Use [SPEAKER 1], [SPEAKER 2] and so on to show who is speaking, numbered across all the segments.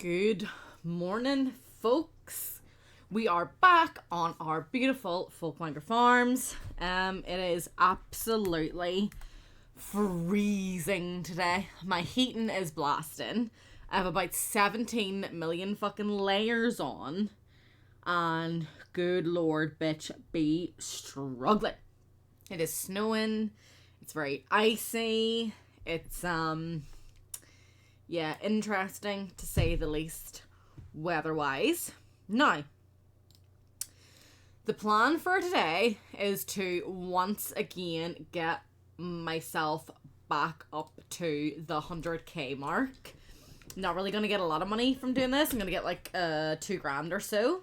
[SPEAKER 1] Good morning, folks. We are back on our beautiful Folkvangr farms. It is absolutely freezing today. My heating is blasting. I have about 17 million fucking layers on. And good lord, bitch, be struggling. It is snowing. It's very icy. It's, yeah, interesting to say the least, weather-wise. Now, the plan for today is to once again get myself back up to the 100k mark. Not really going to get a lot of money from doing this. I'm going to get like $2,000 or so.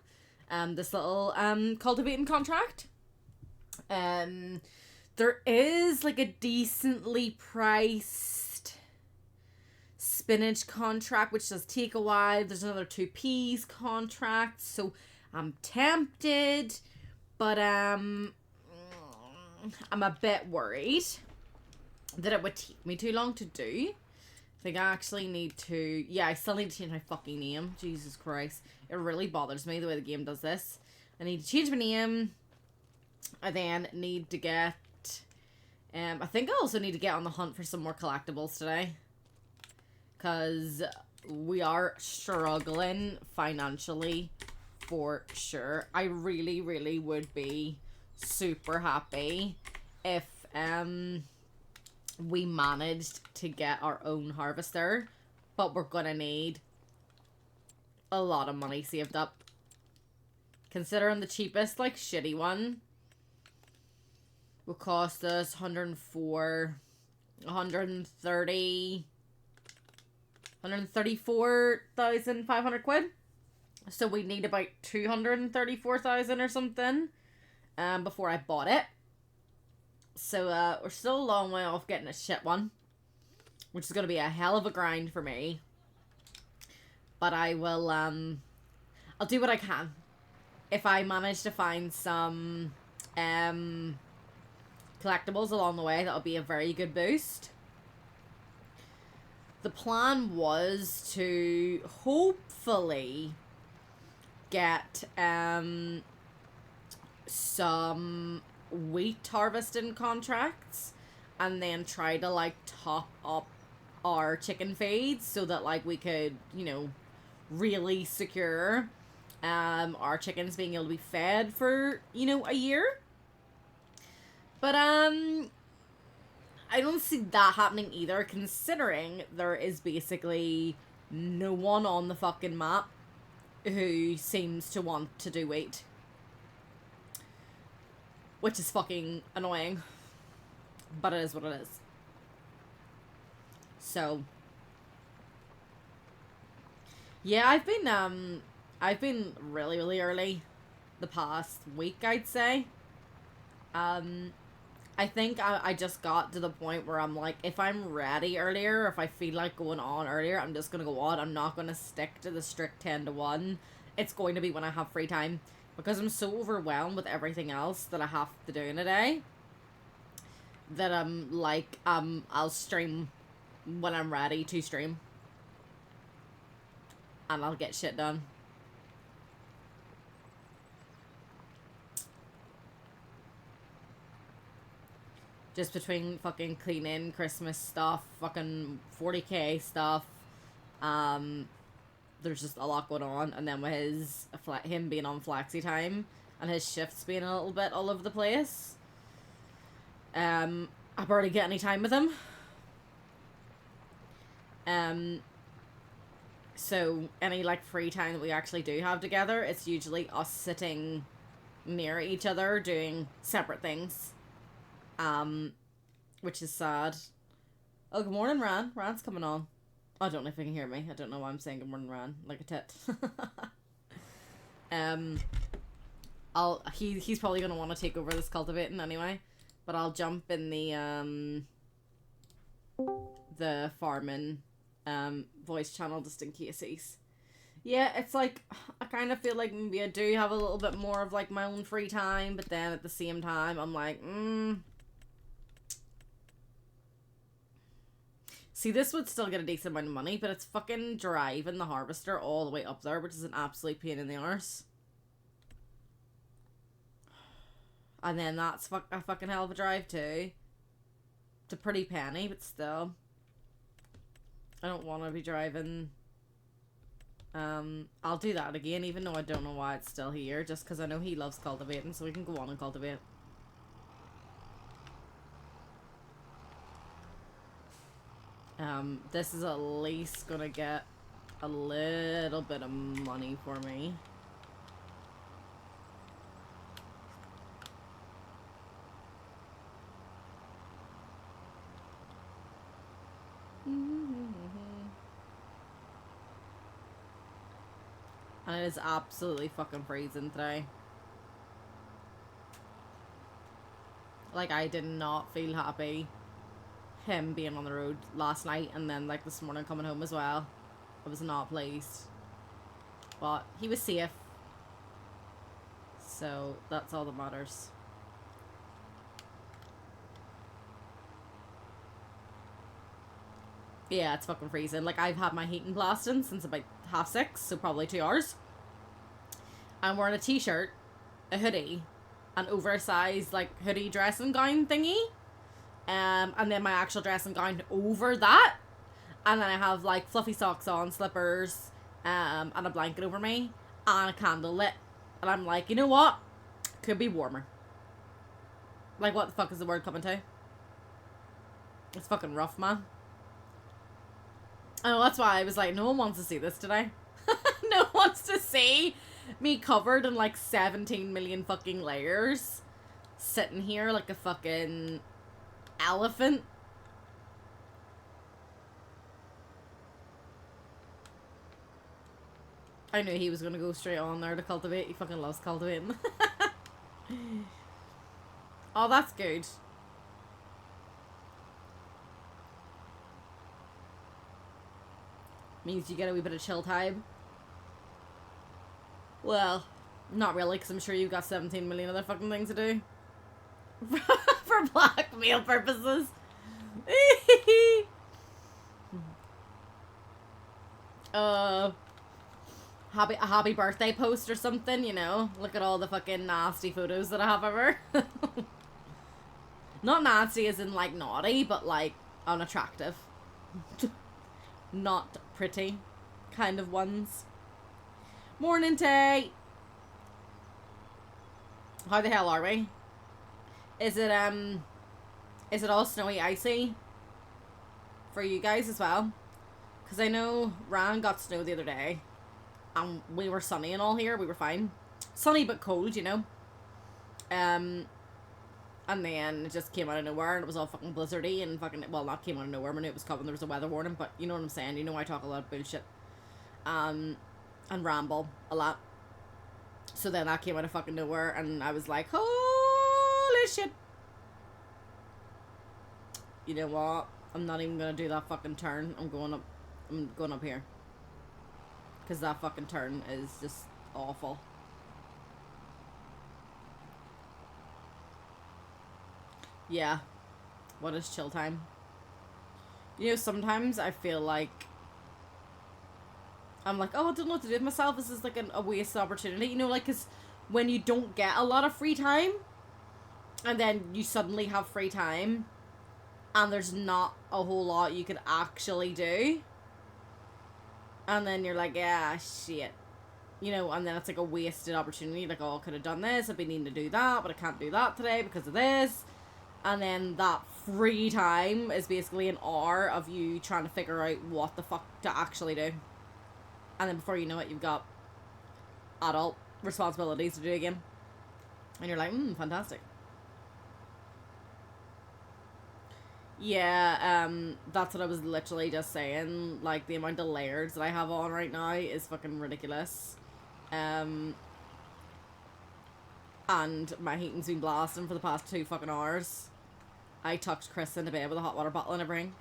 [SPEAKER 1] This little cultivating contract. There is like a decently priced spinach contract, which does take a while. There's another 2 peas contract, so I'm tempted, but I'm a bit worried that it would take me too long to do. I think I actually need to, I still need to change my fucking name. Jesus Christ, it really bothers me the way the game does this. I need to change my name. I then need to get I think I also need to get on the hunt for some more collectibles today, because we are struggling financially for sure. I really, really would be super happy if we managed to get our own harvester, but we're gonna need a lot of money saved up. Considering the cheapest, like, shitty one will cost us 134,500 quid. So we need about 234,000 or something before I bought it. So we're still a long way off getting a shit one, which is going to be a hell of a grind for me. But I will, I'll do what I can. If I manage to find some collectibles along the way, that'll be a very good boost. The plan was to hopefully get some wheat harvesting contracts and then try to like top up our chicken feeds so that like we could, you know, really secure our chickens being able to be fed for, you know, a year. But I don't see that happening either, considering there is basically no one on the fucking map who seems to want to do wheat. Which is fucking annoying. But it is what it is. So, yeah, I've been really, really early the past week, I'd say. I think I just got to the point where I'm like, if I'm ready earlier, or if I feel like going on earlier, I'm just going to go on. I'm not going to stick to the strict 10 to 1. It's going to be when I have free time. Because I'm so overwhelmed with everything else that I have to do in a day, that I'm like, I'll stream when I'm ready to stream. And I'll get shit done. Just between fucking cleaning, Christmas stuff, fucking 40k stuff, there's just a lot going on. And then with him being on flexi time and his shifts being a little bit all over the place, I barely get any time with him. So any like free time that we actually do have together, it's usually us sitting near each other doing separate things. Which is sad. Oh, good morning, Ran. Ran's coming on. I don't know if he can hear me. I don't know why I'm saying good morning, Ran, like a tit. He's probably gonna want to take over this cultivating anyway, but I'll jump in the farming voice channel just in case he's. Yeah, it's like, I kind of feel like maybe I do have a little bit more of like my own free time, but then at the same time I'm like, See, this would still get a decent amount of money, but it's fucking driving the harvester all the way up there, which is an absolute pain in the arse. And then that's a fucking hell of a drive too. It's a pretty penny, but still. I don't want to be driving. I'll do that again, even though I don't know why it's still here, just because I know he loves cultivating, so we can go on and cultivate. This is at least gonna get a little bit of money for me. And it is absolutely fucking freezing today. Like, I did not feel happy him being on the road last night, and then like this morning coming home as well. I was not pleased, but he was safe, so that's all that matters. Yeah, it's fucking freezing. Like, I've had my heating blasting since about 6:30, so probably 2 hours. I'm wearing a t-shirt, a hoodie, an oversized like hoodie dressing gown thingy. And then my actual dressing gown over that. And then I have like fluffy socks on, slippers, and a blanket over me, and a candle lit. And I'm like, you know what? Could be warmer. Like, what the fuck is the word coming to? It's fucking rough, man. Oh, that's why I was like, no one wants to see this today. No one wants to see me covered in like 17 million fucking layers, sitting here like a fucking elephant. I knew he was gonna go straight on there to cultivate. He fucking loves cultivating. Oh, that's good. Means you get a wee bit of chill time. Well, not really, because I'm sure you've got 17 million other fucking things to do. For blackmail purposes. Happy birthday post or something, you know? Look at all the fucking nasty photos that I have of her. Not nasty as in like naughty, but like unattractive. Not pretty kind of ones. Morning, Tay. How the hell are we? Is it all snowy, icy for you guys as well? Because I know Ran got snow the other day, and we were sunny and all here. We were fine. Sunny but cold, you know. And then it just came out of nowhere, and it was all fucking blizzardy and fucking, well, not came out of nowhere. I knew it was coming. There was a weather warning, but you know what I'm saying. You know I talk a lot of bullshit, and ramble a lot. So then that came out of fucking nowhere, and I was like, holy shit. You know what? I'm not even gonna do that fucking turn. I'm going up here. Because that fucking turn is just awful. Yeah. What is chill time? You know, sometimes I feel like I'm like, oh, I don't know what to do with myself. This is like a wasted opportunity. You know, like, because when you don't get a lot of free time, and then you suddenly have free time, and there's not a whole lot you could actually do, and then you're like, yeah, shit. You know, and then it's like a wasted opportunity. Like, oh, I could have done this. I've been needing to do that, but I can't do that today because of this. And then that free time is basically an hour of you trying to figure out what the fuck to actually do. And then before you know it, you've got adult responsibilities to do again. And you're like, fantastic. Yeah, that's what I was literally just saying. Like, the amount of layers that I have on right now is fucking ridiculous. And my heating's been blasting for the past 2 fucking hours. I tucked Chris into bed with a hot water bottle and everything.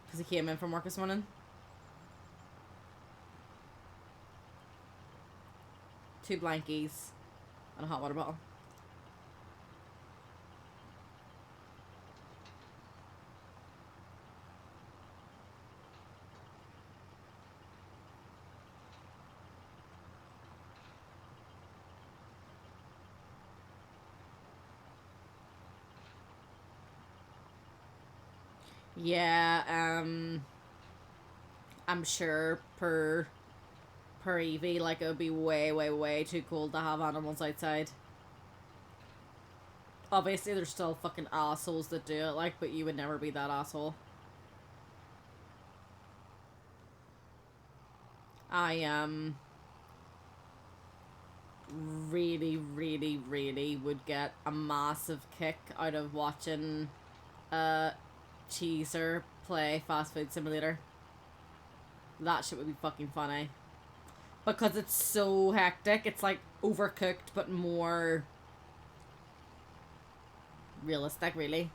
[SPEAKER 1] Because he came in from work this morning. 2 blankies and a hot water bottle. Yeah, I'm sure per EV, like, it would be way, way, way too cold to have animals outside. Obviously, there's still fucking assholes that do it, like, but you would never be that asshole. I, really, really, really would get a massive kick out of watching, Cheeser play Fast Food Simulator. That shit would be fucking funny. Because it's so hectic. It's like Overcooked, but more realistic, really.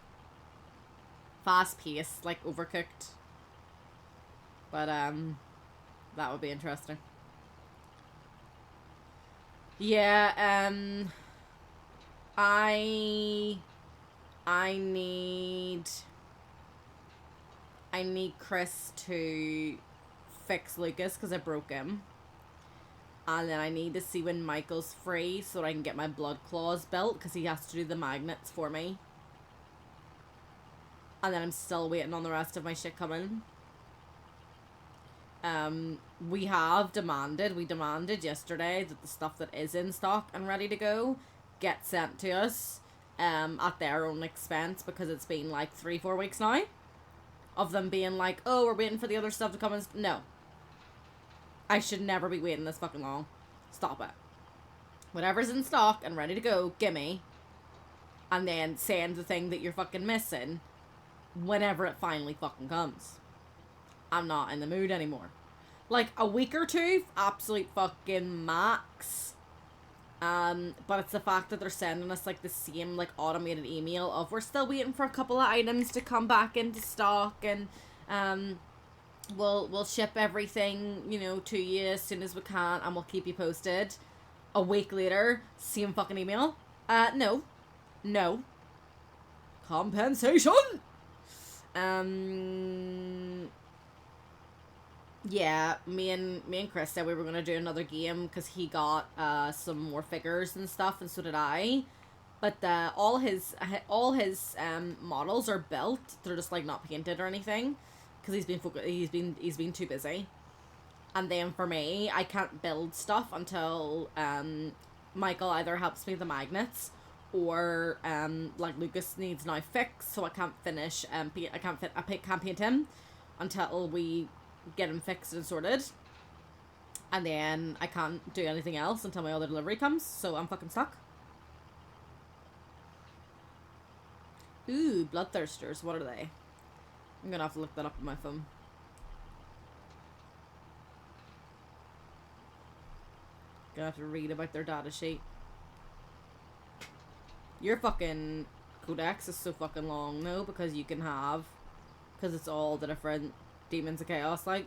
[SPEAKER 1] Fast paced, like Overcooked. But, that would be interesting. Yeah, I need Chris to fix Lucas because I broke him. And then I need to see when Michael's free so that I can get my blood claws built because he has to do the magnets for me. And then I'm still waiting on the rest of my shit coming. We demanded yesterday that the stuff that is in stock and ready to go get sent to us at their own expense because it's been like 3-4 weeks now of them being like, oh, we're waiting for the other stuff to come in. No. I should never be waiting this fucking long. Stop it. Whatever's in stock and ready to go, gimme. And then send the thing that you're fucking missing whenever it finally fucking comes. I'm not in the mood anymore. Like, a week or two, absolute fucking max. But it's the fact that they're sending us, like, the same, like, automated email of, we're still waiting for a couple of items to come back into stock, and, we'll ship everything, you know, to you as soon as we can, and we'll keep you posted. A week later, same fucking email. No. Compensation! Yeah, me and Chris said we were gonna do another game because he got some more figures and stuff, and so did I. But all his models are built. They're just like not painted or anything because he's been too busy. And then for me, I can't build stuff until Michael either helps me with the magnets or like Lucas needs now fixed, so I can't finish I can't paint him until we get him fixed and sorted, and then I can't do anything else until my other delivery comes, so I'm fucking stuck. Ooh, bloodthirsters, what are they? I'm gonna have to look that up on my phone. Gonna have to read about their data sheet. Your fucking codex is so fucking long, though, because you can have, because it's all the different Demons of Chaos, like.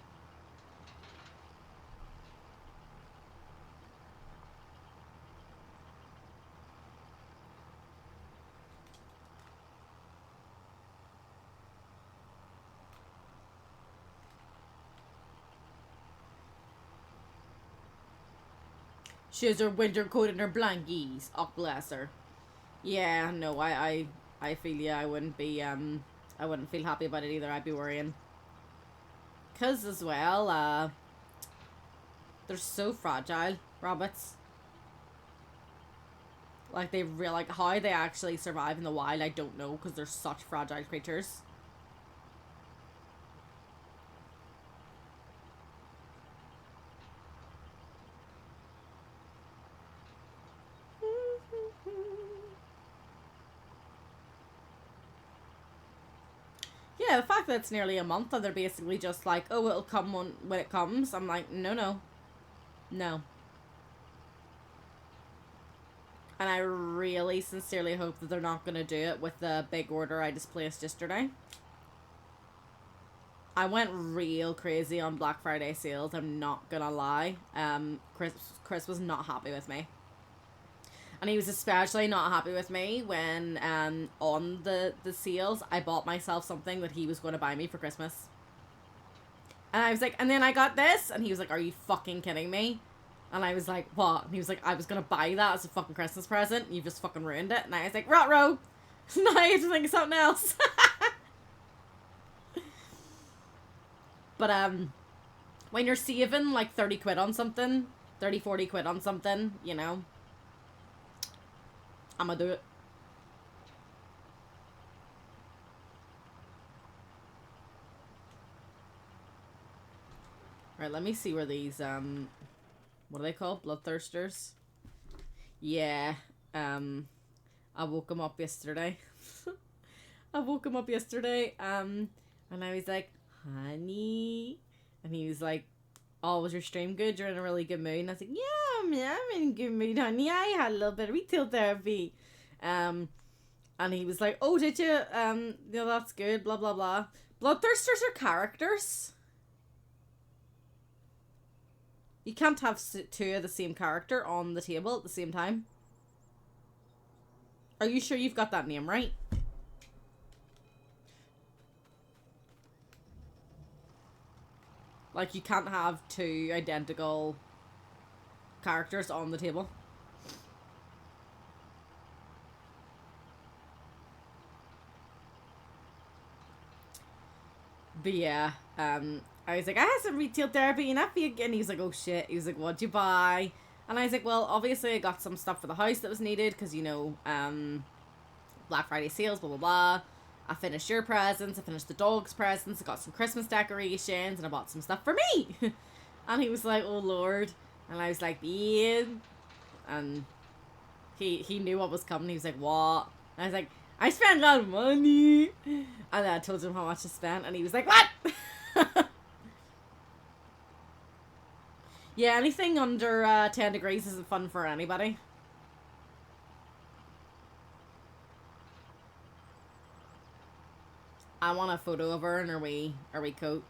[SPEAKER 1] She has her winter coat and her blankies. Oh, bless her. Yeah, no, I feel yeah, I wouldn't feel happy about it either. I'd be worrying. Cause as well, they're so fragile, rabbits. Like like how they actually survive in the wild, I don't know, because they're such fragile creatures. Yeah, the fact that it's nearly a month and they're basically just like, oh, it'll come when it comes. I'm like, no. And I really sincerely hope that they're not going to do it with the big order I just placed yesterday. I went real crazy on Black Friday sales, I'm not gonna lie. Chris was not happy with me. And he was especially not happy with me when, on the sales, I bought myself something that he was going to buy me for Christmas. And I was like, and then I got this? And he was like, are you fucking kidding me? And I was like, what? And he was like, I was going to buy that as a fucking Christmas present. You just fucking ruined it. And I was like, ruh-roh. Now I have to think of something else. But when you're saving like 30 quid on something, 30, 40 quid on something, you know, I'm gonna do it. Right, let me see where these, what are they called? Bloodthirsters? Yeah, I woke him up yesterday. And I was like, honey. And he was like, oh, was your stream good? You're in a really good mood. And I was like, yeah, I'm in a good mood, honey. I had a little bit of retail therapy. And he was like, oh, did you? Yeah, that's good, blah, blah, blah. Bloodthirsters are characters. You can't have two of the same character on the table at the same time. Are you sure you've got that name right? Like, you can't have two identical characters on the table. But yeah, I was like, I had some retail therapy and I feel good. And he was like, oh shit. He was like, what'd you buy? And I was like, well, obviously I got some stuff for the house that was needed because, you know, Black Friday sales, blah, blah, blah. I finished your presents. I finished the dog's presents. I got some Christmas decorations and I bought some stuff for me. And he was like, oh Lord. And I was like, yeah. And he knew what was coming. He was like, what? And I was like, I spent a lot of money. And then I told him how much I spent and he was like, what? Yeah, anything under 10 degrees isn't fun for anybody. I want a photo of her in her wee coat.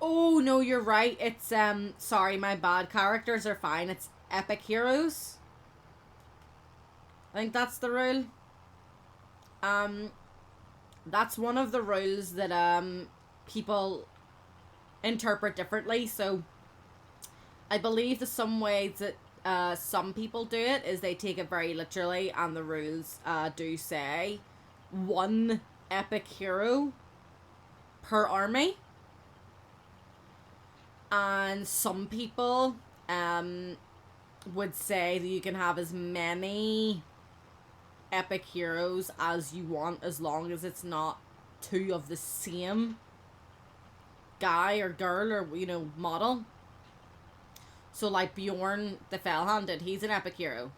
[SPEAKER 1] Oh, no, you're right. It's, sorry, my bad. Characters are fine. It's epic heroes. I think that's the rule. That's one of the rules that, people interpret differently. So, I believe the some ways that, some people do it is they take it very literally, and the rules, do say one epic hero per army. And some people would say that you can have as many epic heroes as you want as long as it's not two of the same guy or girl or, you know, model. So like Bjorn the Fell-Handed, he's an epic hero.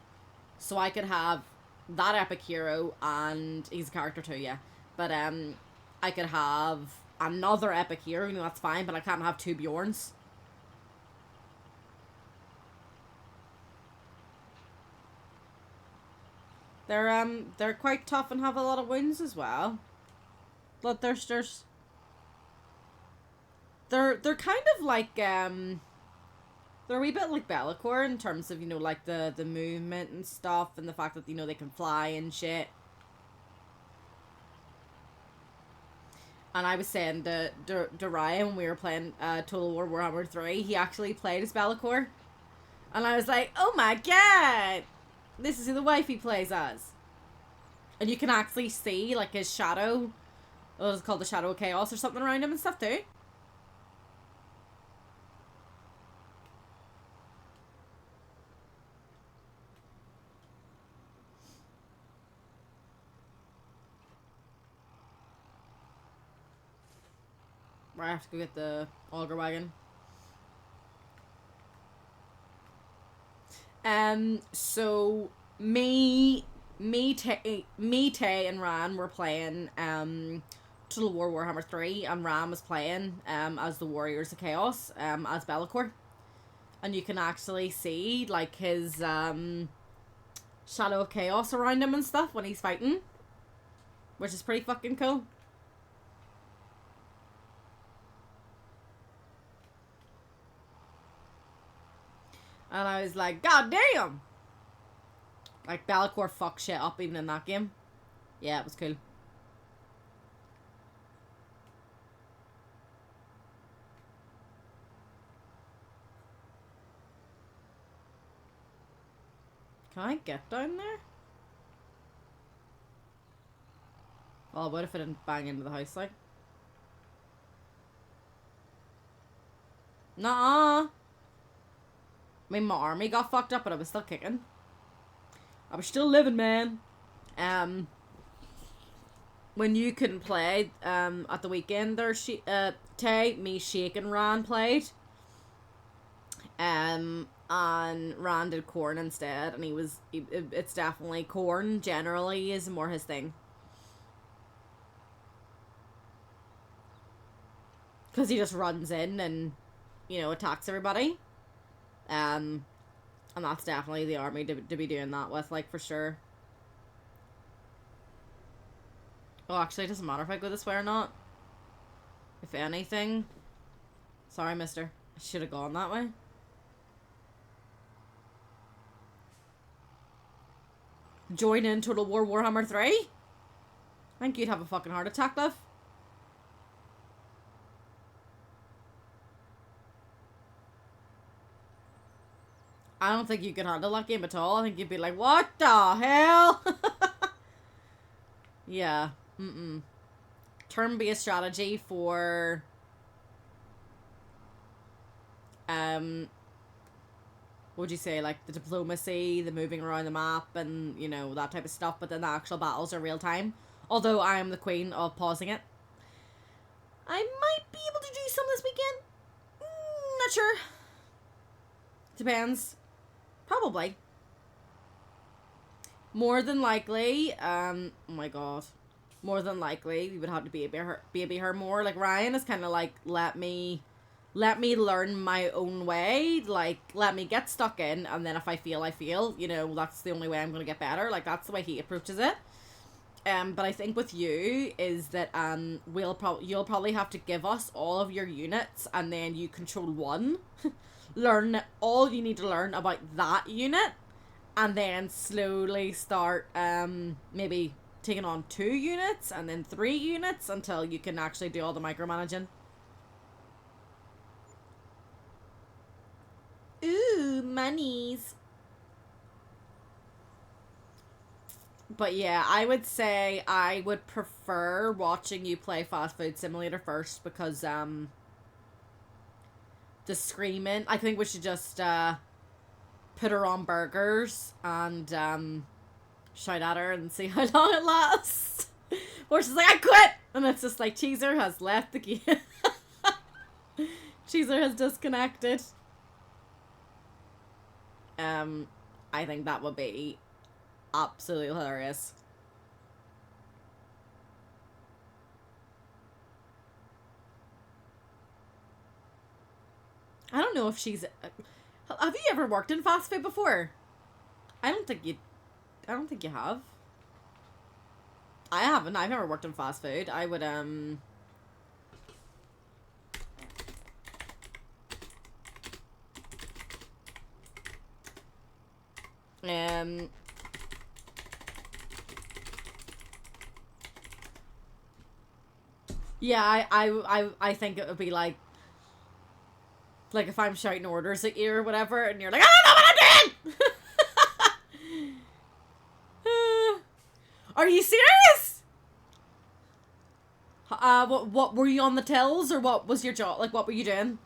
[SPEAKER 1] So I could have that epic hero, and he's a character too, yeah. But I could have another epic hero, you know, that's fine, but I can't have two Bjorns. They're quite tough and have a lot of wounds as well. Bloodthirsters. They're kind of like they're a wee bit like Be'lakor in terms of, you know, like the movement and stuff, and the fact that, you know, they can fly and shit. And I was saying to Ryan when we were playing Total War Warhammer 3, he actually played as Be'lakor. And I was like, oh my god! This is who the wifey plays as. And you can actually see, like, his shadow. Oh, it's called the Shadow of Chaos or something around him and stuff, too. Right, I have to go get the auger wagon. So Tay and Ran were playing Total War Warhammer 3, and Ran was playing as the Warriors of Chaos, as Be'lakor. And you can actually see like his Shadow of Chaos around him and stuff when he's fighting, which is pretty fucking cool. And I was like, god damn! Like, Be'lakor fucked shit up even in that game. Yeah, it was cool. Can I get down there? Well, what if I didn't bang into the house, like? Nuh-uh. I mean, my army got fucked up, but I was still kicking. I was still living, man. When you couldn't play, at the weekend there, Tay, me, Shake, and Ran played. And Ran did corn instead, and it's definitely corn, generally, is more his thing. Because he just runs in and, you know, attacks everybody. And that's definitely the army to be doing that with, like, for sure. Oh, actually, it doesn't matter if I go this way or not. If anything. Sorry, mister. I should have gone that way. Join in Total War Warhammer 3? I think you'd have a fucking heart attack, love. I don't think you could handle that game at all. I think you'd be like, what the hell? Yeah. Turn-based strategy for... what would you say? Like, the diplomacy, the moving around the map, and, you know, that type of stuff. But then the actual battles are real-time. Although I am the queen of pausing it. I might be able to do some this weekend. Not sure. Depends. Probably. More than likely, oh my god. More than likely, we would have to baby her more. Like, Ryan is kind of like, let me learn my own way. Like, let me get stuck in, and then if I feel, you know, that's the only way I'm going to get better. Like, that's the way he approaches it. But I think with you is that, you'll probably have to give us all of your units, and then you control one. Learn all you need to learn about that unit, and then slowly start maybe taking on 2 units and then 3 units until you can actually do all the micromanaging. Ooh, monies. But yeah, I would say I would prefer watching you play Fast Food Simulator first, because the screaming, I think we should just put her on burgers and shout at her and see how long it lasts. Or she's like, I quit! And it's just like, Cheeser has left the game. Cheeser has disconnected. I think that would be absolutely hilarious. I don't know if she's... have you ever worked in fast food before? I don't think you have. I haven't. I've never worked in fast food. I would, yeah, I think it would be like if I'm shouting orders at you or whatever, and you're like, I don't know what I'm doing! Are you serious? What were you on the tills, or what was your job? Like, what were you doing?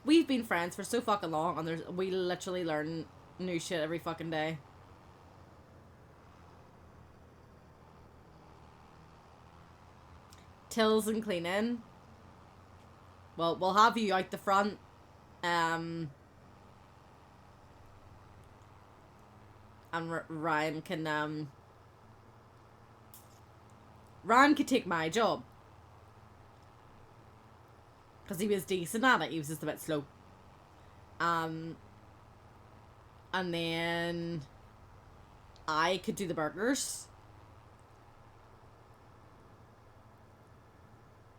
[SPEAKER 1] We've been friends for so fucking long, and we literally learn new shit every fucking day. Tills and cleaning. Well, we'll have you out the front. And Ryan can, Ryan could take my job. Because he was decent at it. He was just a bit slow. And then I could do the burgers.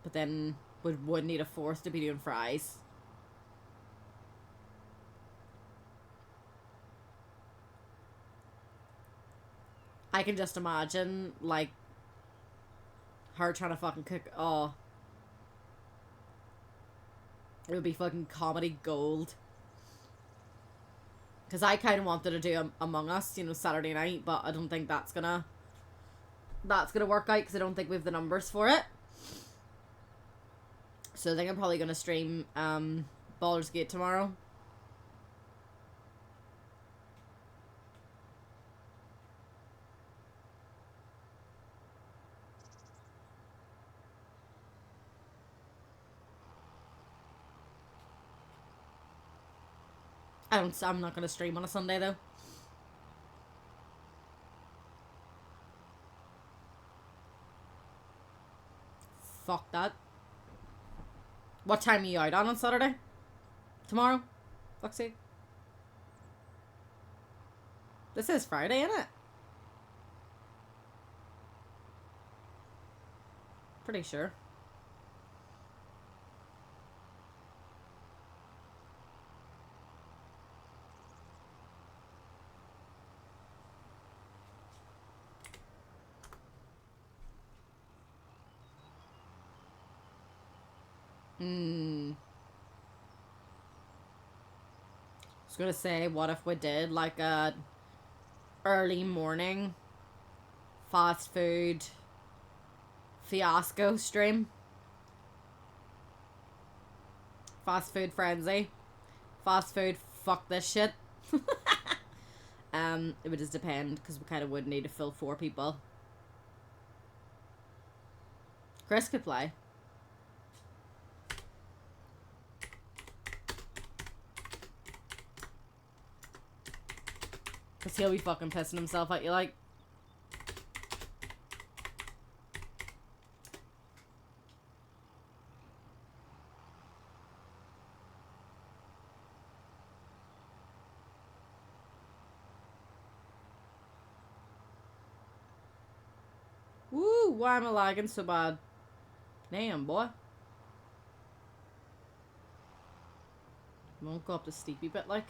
[SPEAKER 1] But then would need a 4th to be doing fries. I can just imagine, like, her trying to fucking cook. Oh. It would be fucking comedy gold. Because I kind of wanted to do Among Us, you know, Saturday night, but I don't think that's gonna work out because I don't think we have the numbers for it. So I think I'm probably gonna stream Baldur's Gate tomorrow. I'm not gonna stream on a Sunday though. Fuck that. What time are you out on Saturday? Tomorrow? Fuck's sake. This is Friday, isn't it? Pretty sure. I was gonna say, what if we did like a early morning fast food fiasco stream? Fast food frenzy. Fast food, fuck this shit. It would just depend, because we kind of would need to fill 4 people. Chris could play. Because he'll be fucking pissing himself at you, like. Woo, why am I lagging so bad? Damn, boy. Won't go up the steepy bit, like.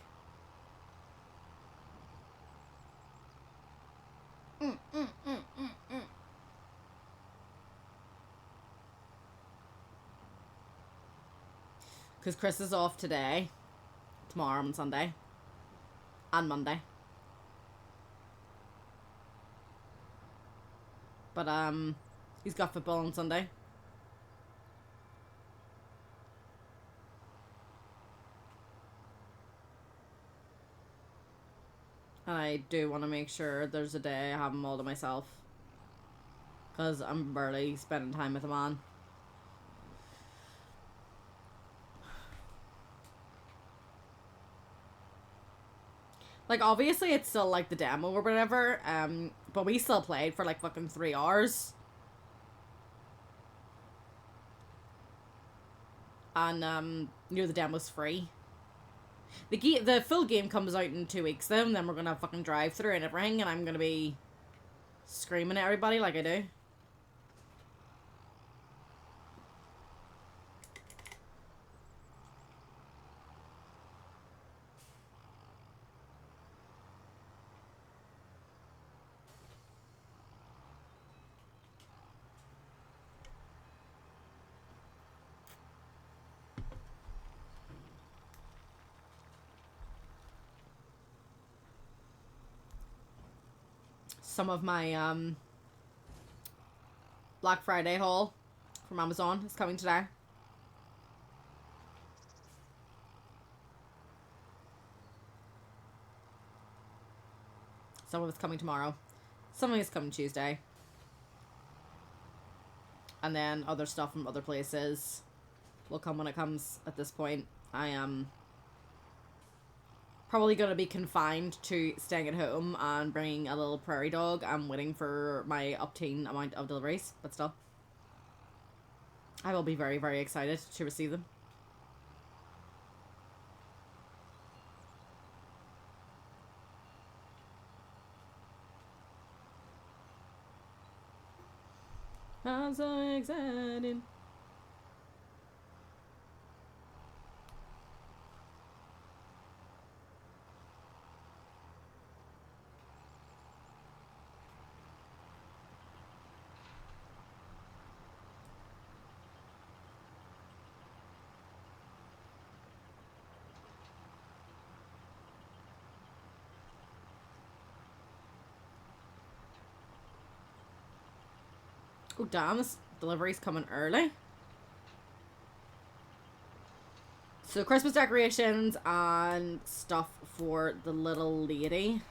[SPEAKER 1] Because Chris is off today, tomorrow and Sunday, and Monday. But, he's got football on Sunday. And I do want to make sure there's a day I have him all to myself. Because I'm barely spending time with a man. Like, obviously, it's still, like, the demo or whatever, but we still played for, like, fucking 3 hours. And, you know, the demo's free. The full game comes out in 2 weeks, though, and then we're gonna fucking drive through and everything, and I'm gonna be screaming at everybody like I do. Some of my, Black Friday haul from Amazon is coming today. Some of it's coming tomorrow. Some of it's coming Tuesday. And then other stuff from other places will come when it comes at this point. I am probably going to be confined to staying at home and bringing a little prairie dog. I'm waiting for my obtain amount of deliveries, but still. I will be very, very excited to receive them. I'm so excited. Oh damn, this delivery's coming early. So Christmas decorations and stuff for the little lady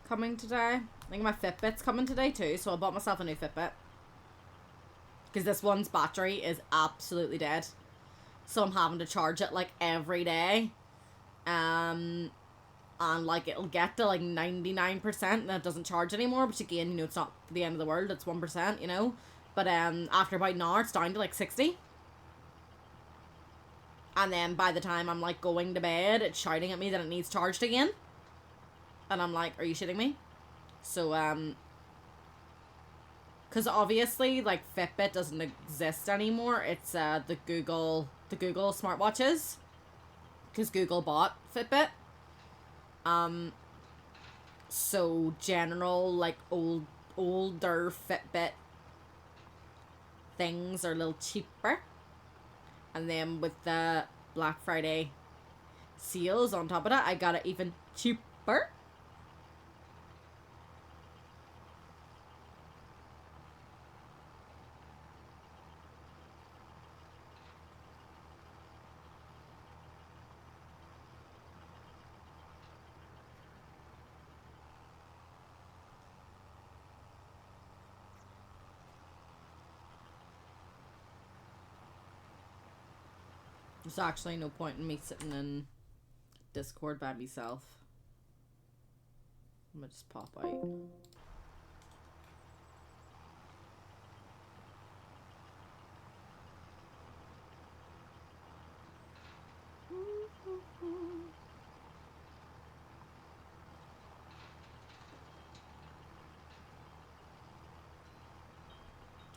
[SPEAKER 1] coming today. I think my Fitbit's coming today too, so I bought myself a new Fitbit. Because this one's battery is absolutely dead. So I'm having to charge it like every day. And like it'll get to like 99% and it doesn't charge anymore. But again, you know, it's not the end of the world. It's 1%, you know. But after about an hour, it's down to like 60. And then by the time I'm like going to bed, it's shouting at me that it needs charged again. And I'm like, are you shitting me? So, because obviously, like, Fitbit doesn't exist anymore. It's the Google smartwatches. Because Google bought Fitbit. So general, like, older Fitbit things are a little cheaper. And then with the Black Friday sales on top of that, I got it even cheaper. There's actually no point in me sitting in Discord by myself. I'm gonna just pop out.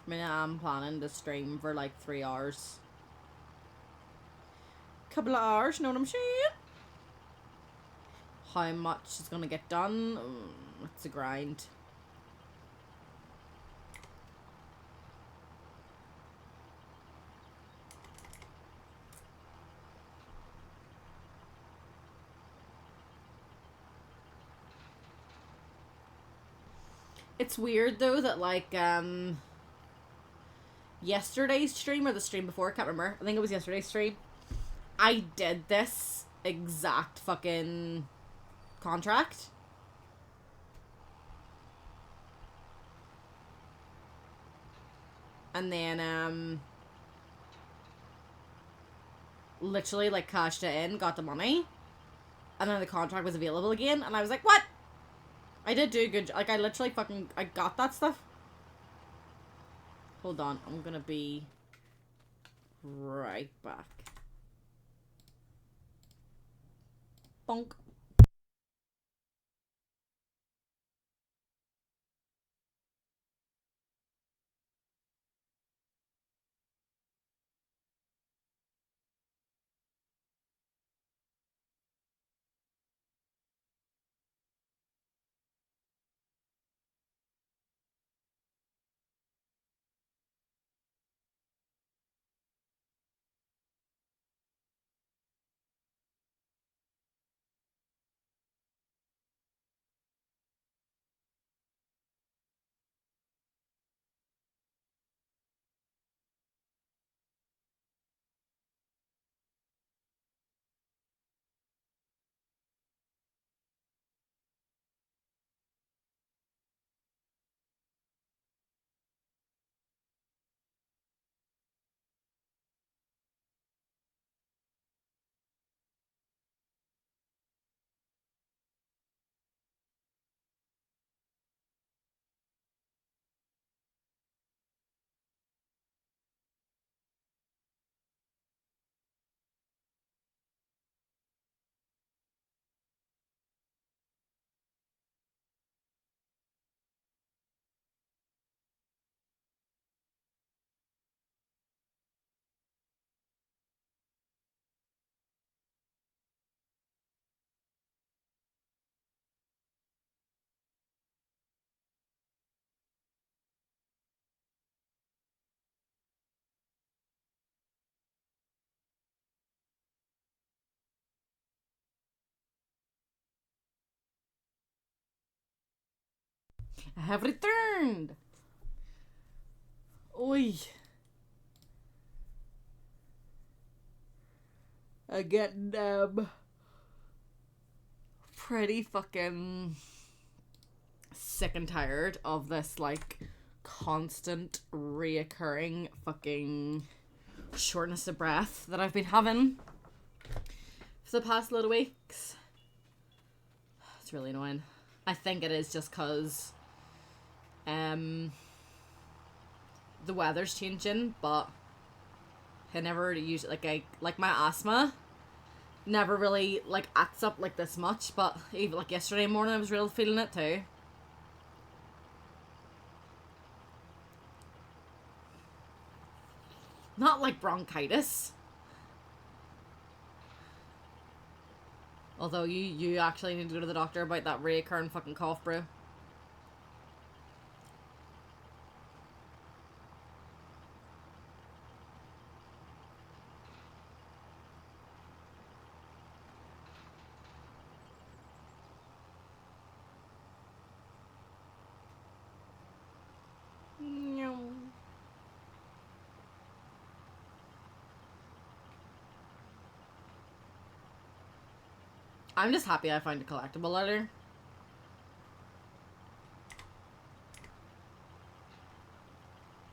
[SPEAKER 1] I mean, I'm planning to stream for like 3 hours. Couple of hours, you know what I'm saying? How much is gonna get done? It's a grind. It's weird though that like yesterday's stream or the stream before, I can't remember. I think it was yesterday's stream. I did this exact fucking contract. And then literally like cashed it in, got the money. And then the contract was available again and I was like, what? I did do good. Like, I literally fucking... I got that stuff. Hold on. I'm gonna be right back. Bonk. I have returned. Oi. I'm getting pretty fucking sick and tired of this like constant reoccurring fucking shortness of breath that I've been having for the past little weeks. It's really annoying. I think it is just cause the weather's changing, but I never usually like my asthma never really like acts up like this much, but even like yesterday morning I was really feeling it too. Not like bronchitis. Although you actually need to go to the doctor about that reoccurring fucking cough, bro. I'm just happy I found a collectible letter.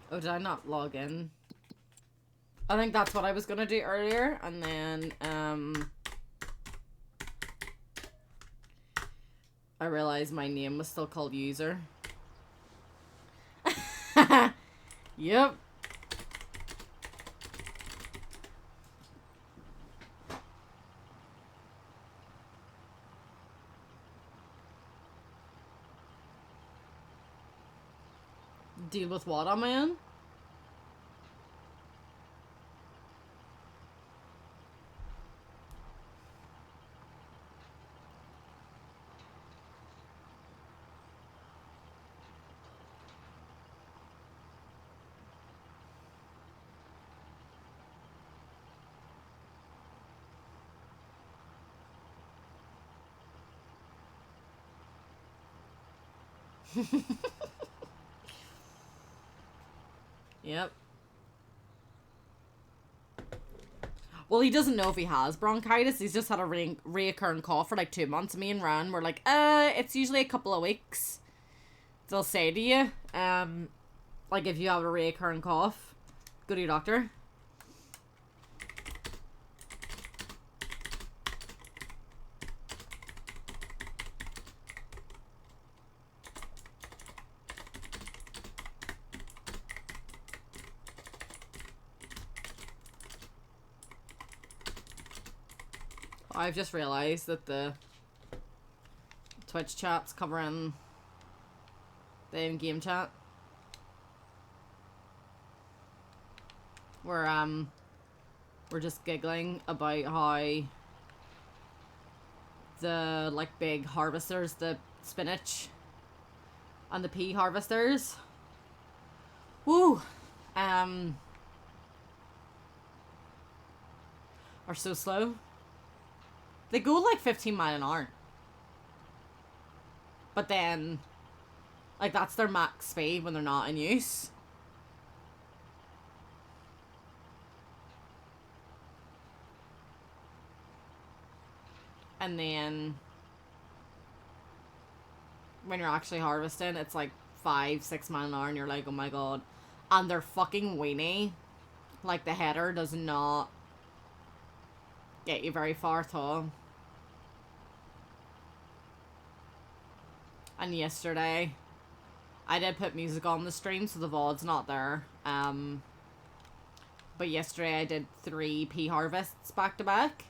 [SPEAKER 1] Oh, did I not log in? I think that's what I was gonna do earlier, and then I realized my name was still called user. Yep. Deal with what on my own? Yep. Well, he doesn't know if he has bronchitis. He's just had a reoccurring cough for like 2 months. Me and Ryan were like, it's usually a couple of weeks. They'll say to you, like if you have a reoccurring cough, go to your doctor. I've just realised that the Twitch chat's covering the in-game chat. We're just giggling about how the like big harvesters, the spinach and the pea harvesters, woo, are so slow. They go like 15 miles an hour. But then, like, that's their max speed when they're not in use. And then, when you're actually harvesting, it's like 5-6 miles an hour and you're like, oh my god. And they're fucking weenie. Like, the header does not get you very far at all. And yesterday, I did put music on the stream, so the VOD's not there. But yesterday I did 3 pea harvests back to back.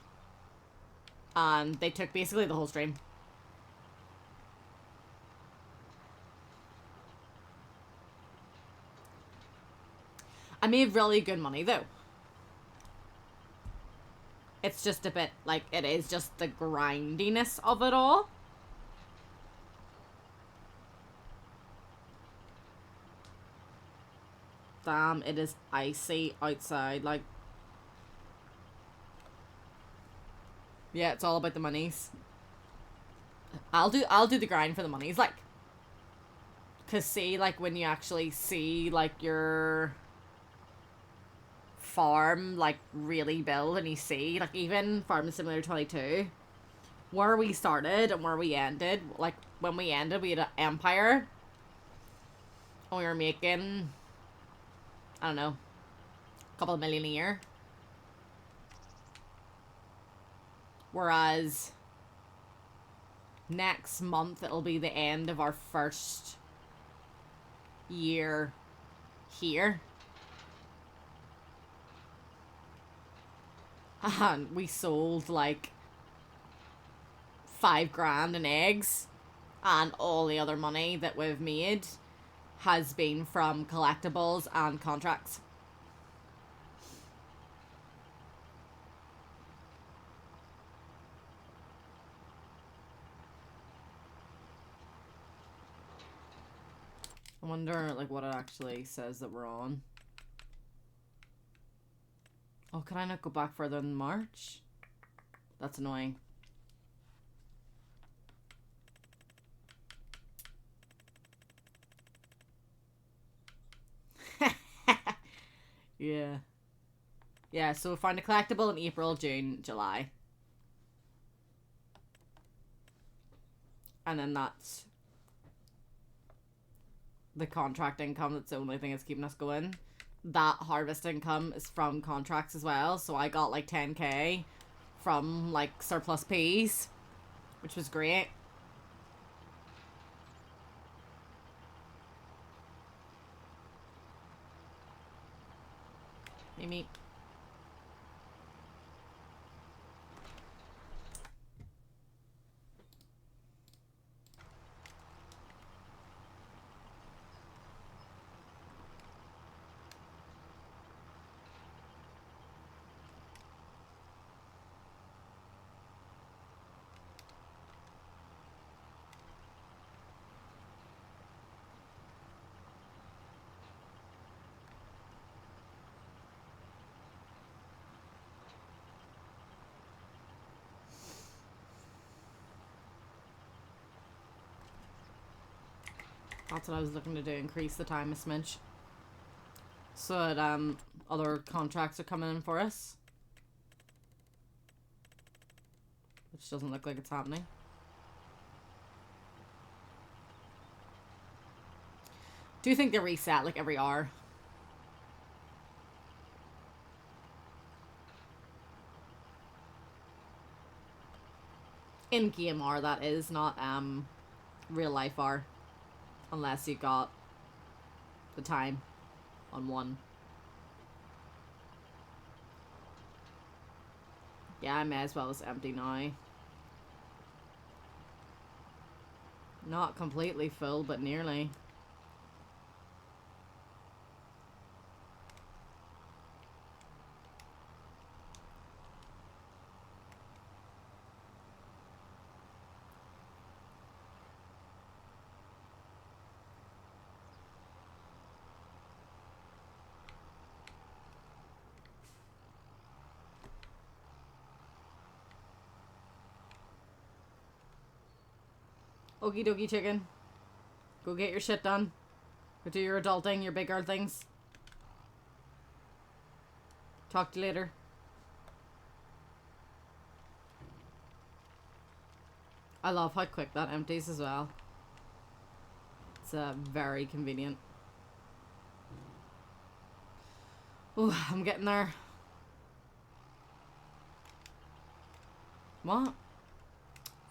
[SPEAKER 1] And they took basically the whole stream. I made really good money though. It's just a bit, like, it is just the grindiness of it all. Damn, it is icy outside, like. Yeah, it's all about the monies. I'll do the grind for the monies, like. Cause see, like, when you actually see, like, your farm, like, really build and you see, like, even Farming Simulator 22, where we started and where we ended, like, when we ended, we had an empire, and we were making, I don't know, a couple of million a year. Whereas next month it'll be the end of our first year here. And we sold like $5,000 in eggs, and all the other money that we've made has been from collectibles and contracts. I wonder, like, what it actually says that we're on. Oh, can I not go back further than March? That's annoying. Yeah. Yeah, so we find a collectible in April, June, July. And then that's the contract income. That's the only thing that's keeping us going. That harvest income is from contracts as well. So I got like 10k from like surplus peas, which was great. Amy. That's what I was looking to do, increase the time a smidge. So that other contracts are coming in for us. Which doesn't look like it's happening. Do you think they reset like every hour? In-game hour, that is, not real life hour. Unless you got the time on one. Yeah, I may as well as empty now. Not completely full, but nearly. Okie dokie, chicken. Go get your shit done. Go do your adulting, your big girl things. Talk to you later. I love how quick that empties as well. It's very convenient. Oh, I'm getting there. What?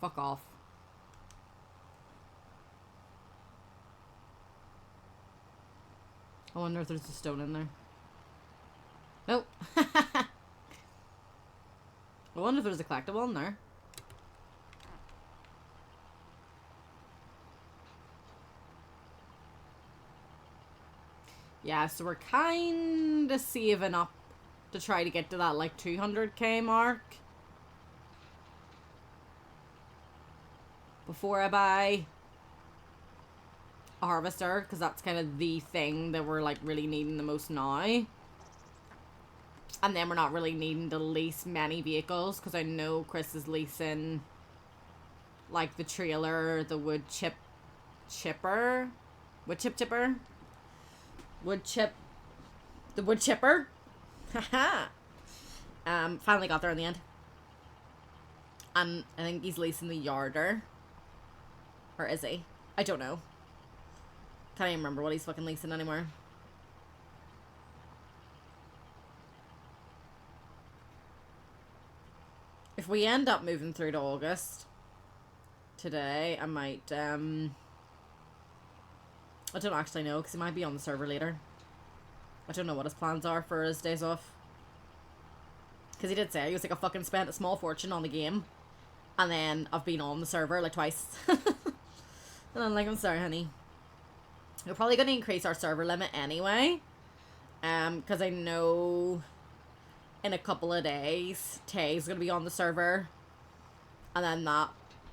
[SPEAKER 1] Fuck off. I wonder if there's a stone in there. Nope. I wonder if there's a collectible in there. Yeah, so we're kind of saving up to try to get to that like 200k mark before I buy a harvester, because that's kind of the thing that we're like really needing the most now. And then we're not really needing to lease many vehicles, because I know Chris is leasing like the trailer, the wood chipper, the wood chipper, Haha. Finally got there in the end. And I think he's leasing the yarder. Or is he? I don't know. Can't even remember what he's fucking leasing anymore. If we end up moving through to August today, I might, I don't actually know, because he might be on the server later. I don't know what his plans are for his days off. Because he did say he was like, I fucking spent a small fortune on the game. And then I've been on the server like twice. And I'm like, I'm sorry, honey. We're probably going to increase our server limit anyway. Because I know in a couple of days, Tay's going to be on the server. And then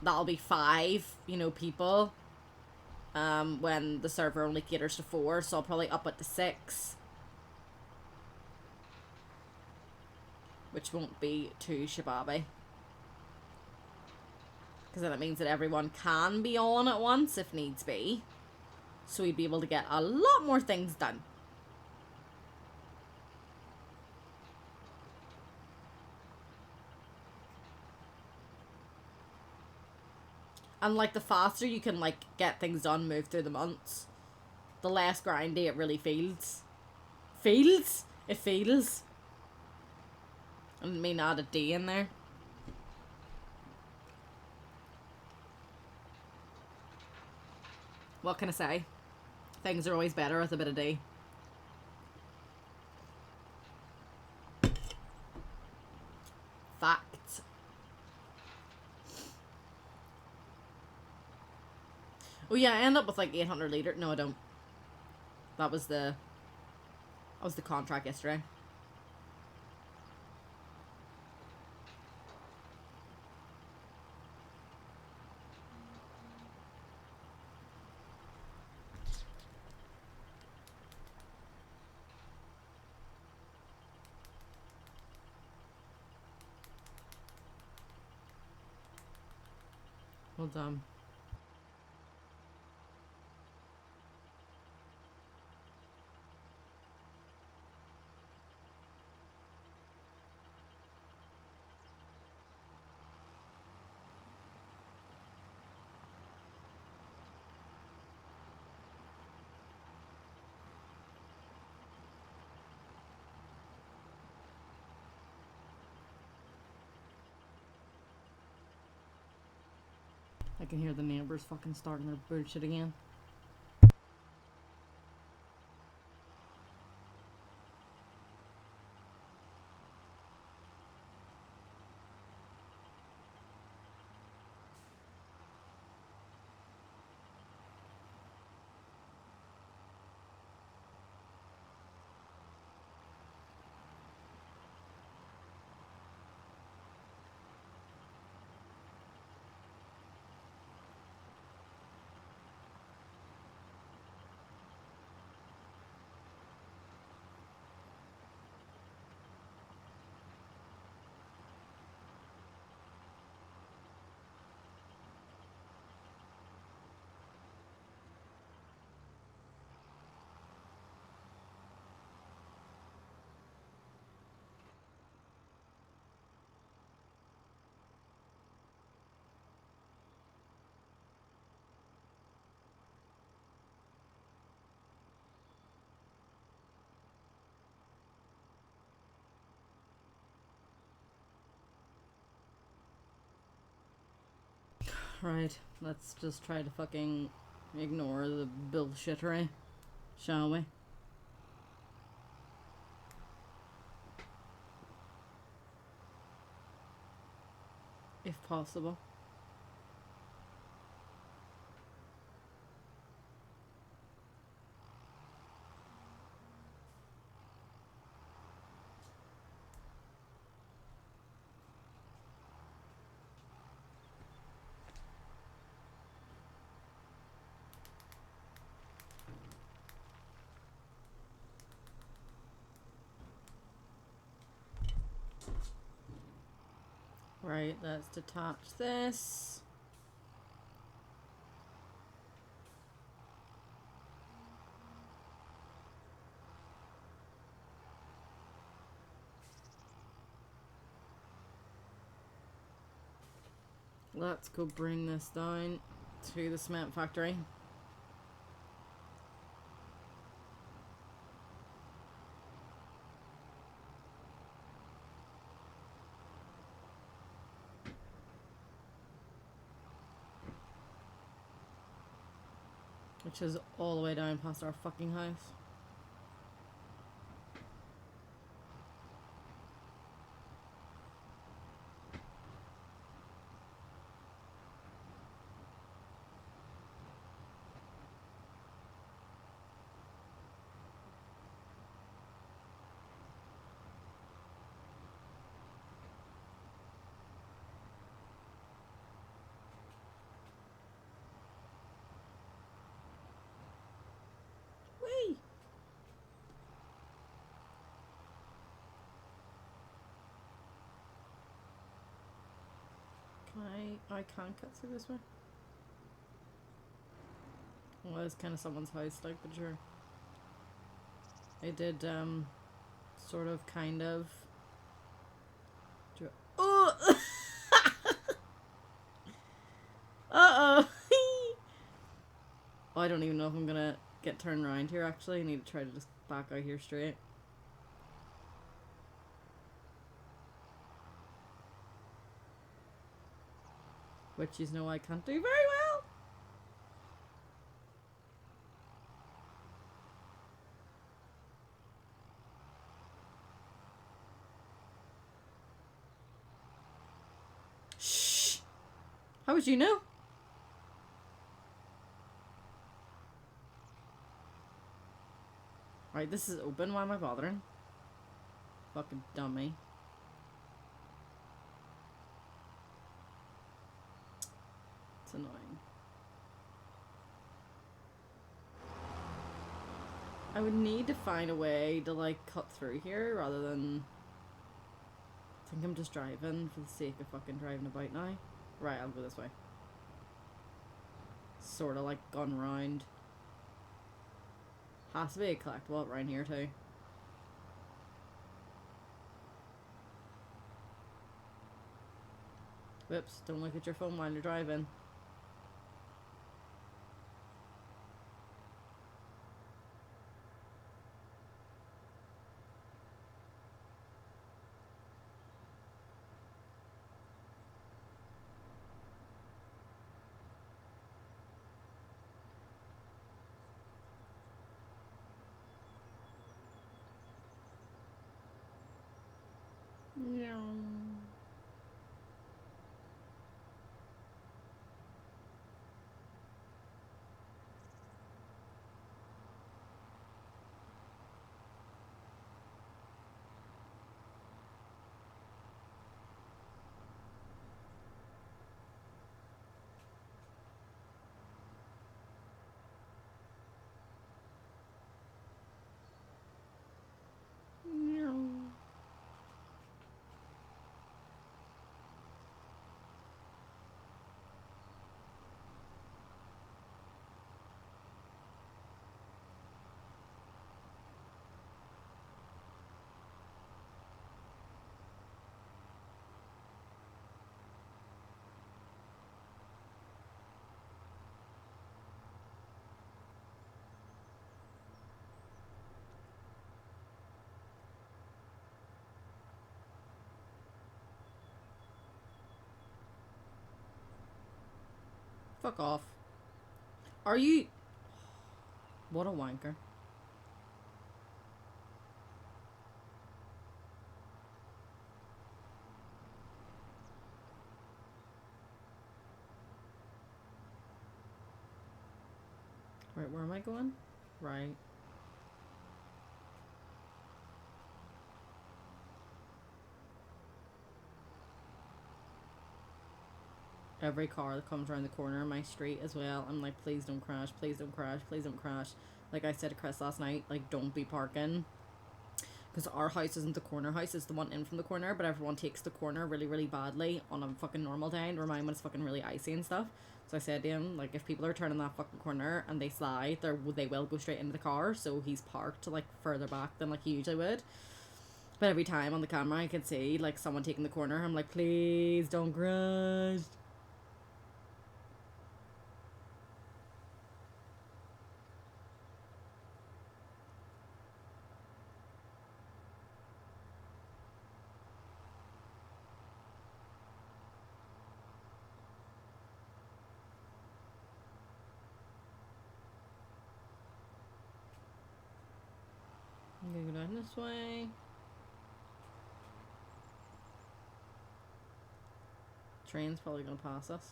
[SPEAKER 1] that'll be 5, you know, people. When the server only caters to 4. So I'll probably up it to 6. Which won't be too shababby. Because then it means that everyone can be on at once if needs be. So we'd be able to get a lot more things done. And like the faster you can like get things done, move through the months, the less grindy it really feels. Feels? It feels. I didn't mean to add a D in there. What can I say? Things are always better with a bit of D. Fact. Oh yeah, I end up with like 800 litre. No, I don't. That was the contract yesterday. Well done. I can hear the neighbors fucking starting their bullshit again. Right, let's just try to fucking ignore the bullshittery, shall we? If possible. Right, let's detach this. Let's go bring this down to the cement factory. Which is all the way down past our fucking house. Whee! I can't cut through this way. Well, it's kind of someone's house, like, but sure. I did, sort of, kind of. Oh! Uh-oh! I don't even know if I'm gonna get turned around here, actually. I need to try to just back out here straight. Which you know I can't do very well. Shh! How would you know? Right, this is open. Why am I bothering? Fucking dummy. It's annoying. I would need to find a way to, like, cut through here rather than... I think I'm just driving for the sake of fucking driving about now. Right, I'll go this way. Sort of like gone round. Has to be a collectible around here too. Whoops, don't look at your phone while you're driving. No. Fuck off. Are you... What a wanker. Right, where am I going? Right. Every car that comes around the corner of my street as well, I'm like, please don't crash, please don't crash, please don't crash. Like I said to Chris last night, like, don't be parking. Because our house isn't the corner house, it's the one in from the corner, but everyone takes the corner really, really badly on a fucking normal day, and remind when it's fucking really icy and stuff. So I said to him, like, if people are turning that fucking corner and they slide, they will go straight into the car, so he's parked, like, further back than, like, he usually would. But every time on the camera I can see, like, someone taking the corner, I'm like, please don't crash. Down this way. Train's probably gonna pass us.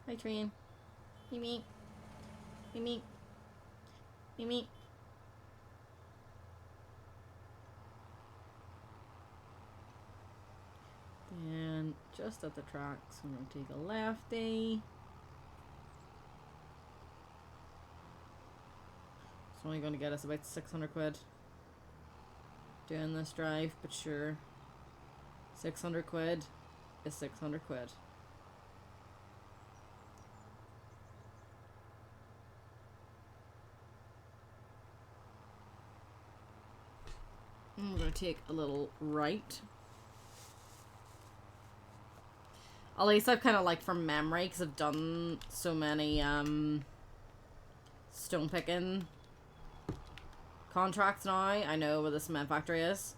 [SPEAKER 1] Hi, train. Meep meep. Meep meep. Meep meep. And just at the tracks, I'm gonna take a lefty. It's only gonna get us about 600 quid doing this drive, but sure. 600 quid is 600 quid. I'm gonna take a little right. At least I've kind of like from memory, because I've done so many stone picking contracts now. I know where the cement factory is.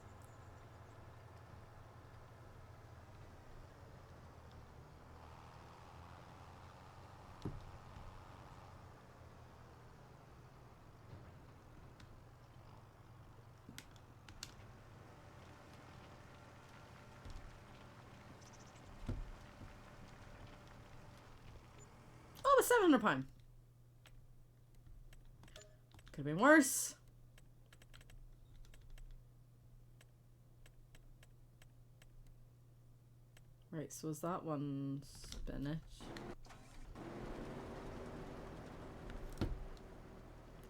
[SPEAKER 1] Oh, it was £700. Could have been worse. Right, so is that one spinach?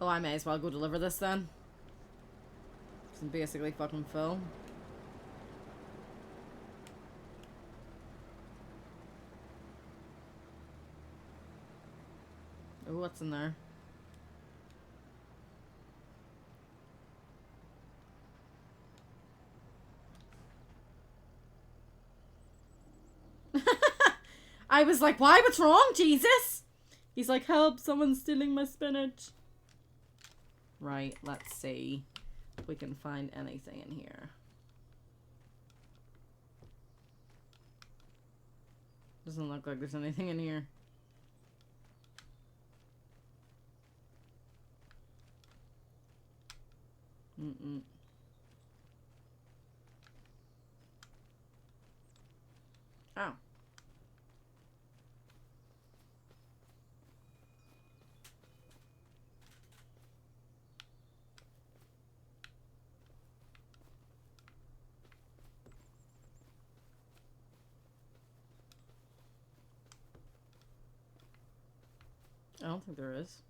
[SPEAKER 1] Oh, I may as well go deliver this then. Because I'm basically fucking full. Oh, what's in there? I was like, why? What's wrong, Jesus? He's like, help, someone's stealing my spinach. Right, let's see if we can find anything in here. Doesn't look like there's anything in here. Mm-mm. Oh. I don't think there is.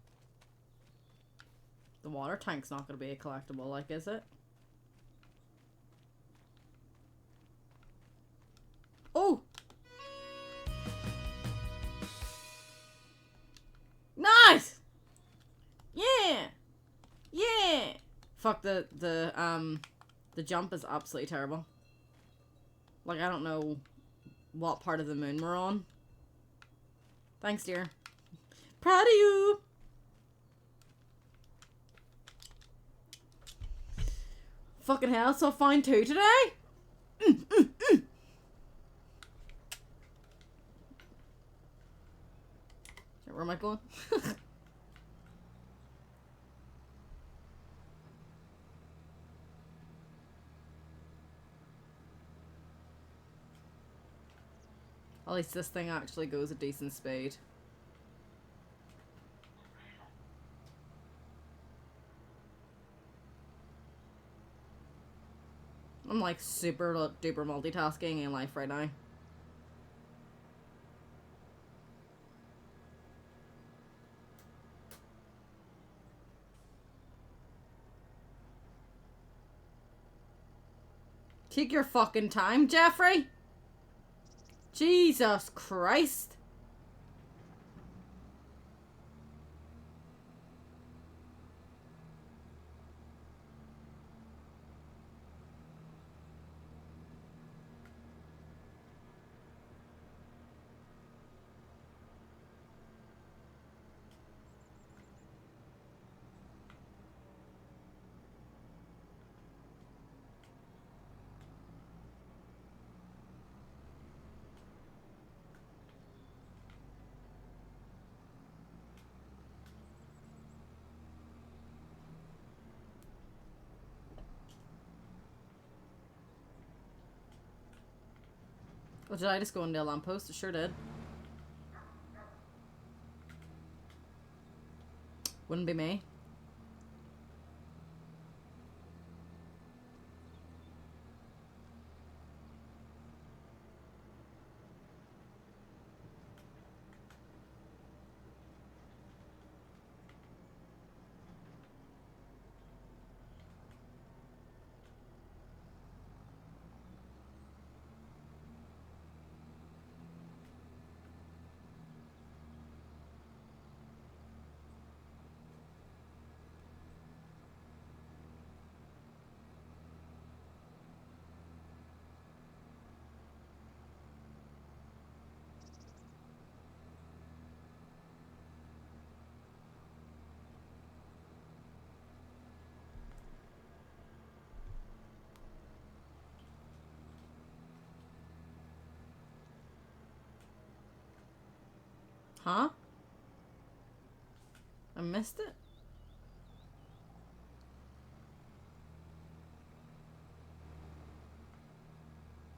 [SPEAKER 1] The water tank's not going to be a collectible, like, is it? Oh! Nice! Yeah! Yeah! Fuck, the jump is absolutely terrible. Like, I don't know what part of the moon we're on. Thanks, dear. Proud of you! Fucking hell, so fine too today? Where am I going? At least this thing actually goes a decent speed. I'm like super duper multitasking in life right now. Take your fucking time, Jeffrey. Jesus Christ. Oh, did I just go into a lamppost? It sure did. Wouldn't be me. Huh? I missed it? It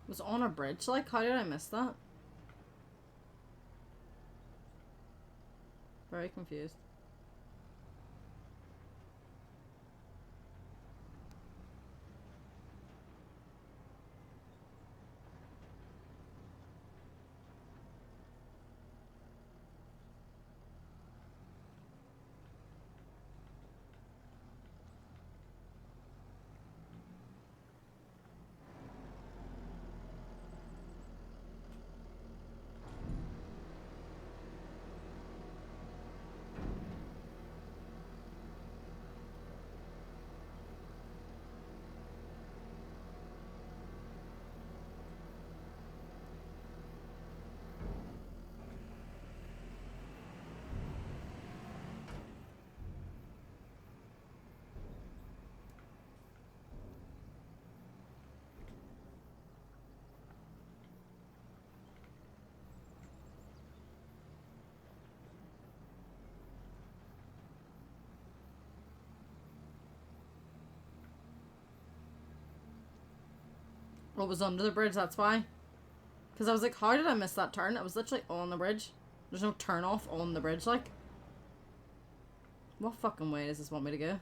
[SPEAKER 1] was on a bridge, like, how did I miss that? Very confused. What was under the bridge, that's why. Because I was like, how did I miss that turn? It was literally on the bridge. There's no turn off on the bridge, like. What fucking way does this want me to go?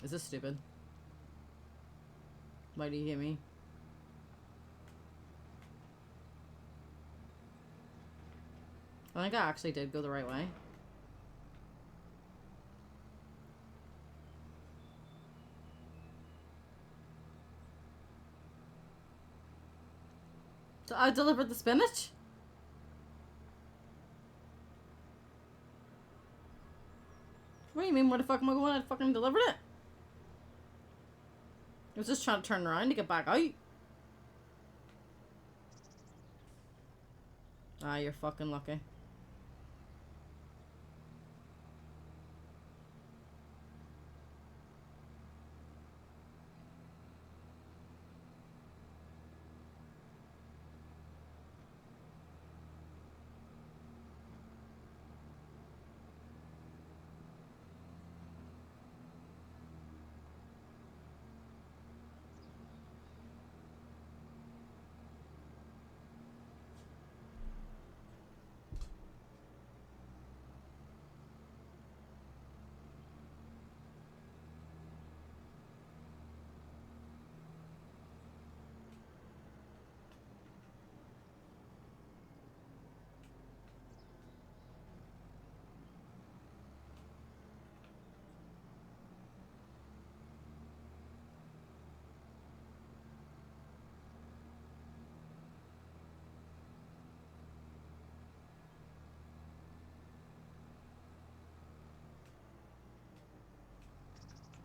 [SPEAKER 1] Is this stupid? Why do you hear me? I think I actually did go the right way. So I delivered the spinach? What do you mean, where the fuck am I going? I fucking delivered it. I was just trying to turn around to get back out. Ah, you're fucking lucky.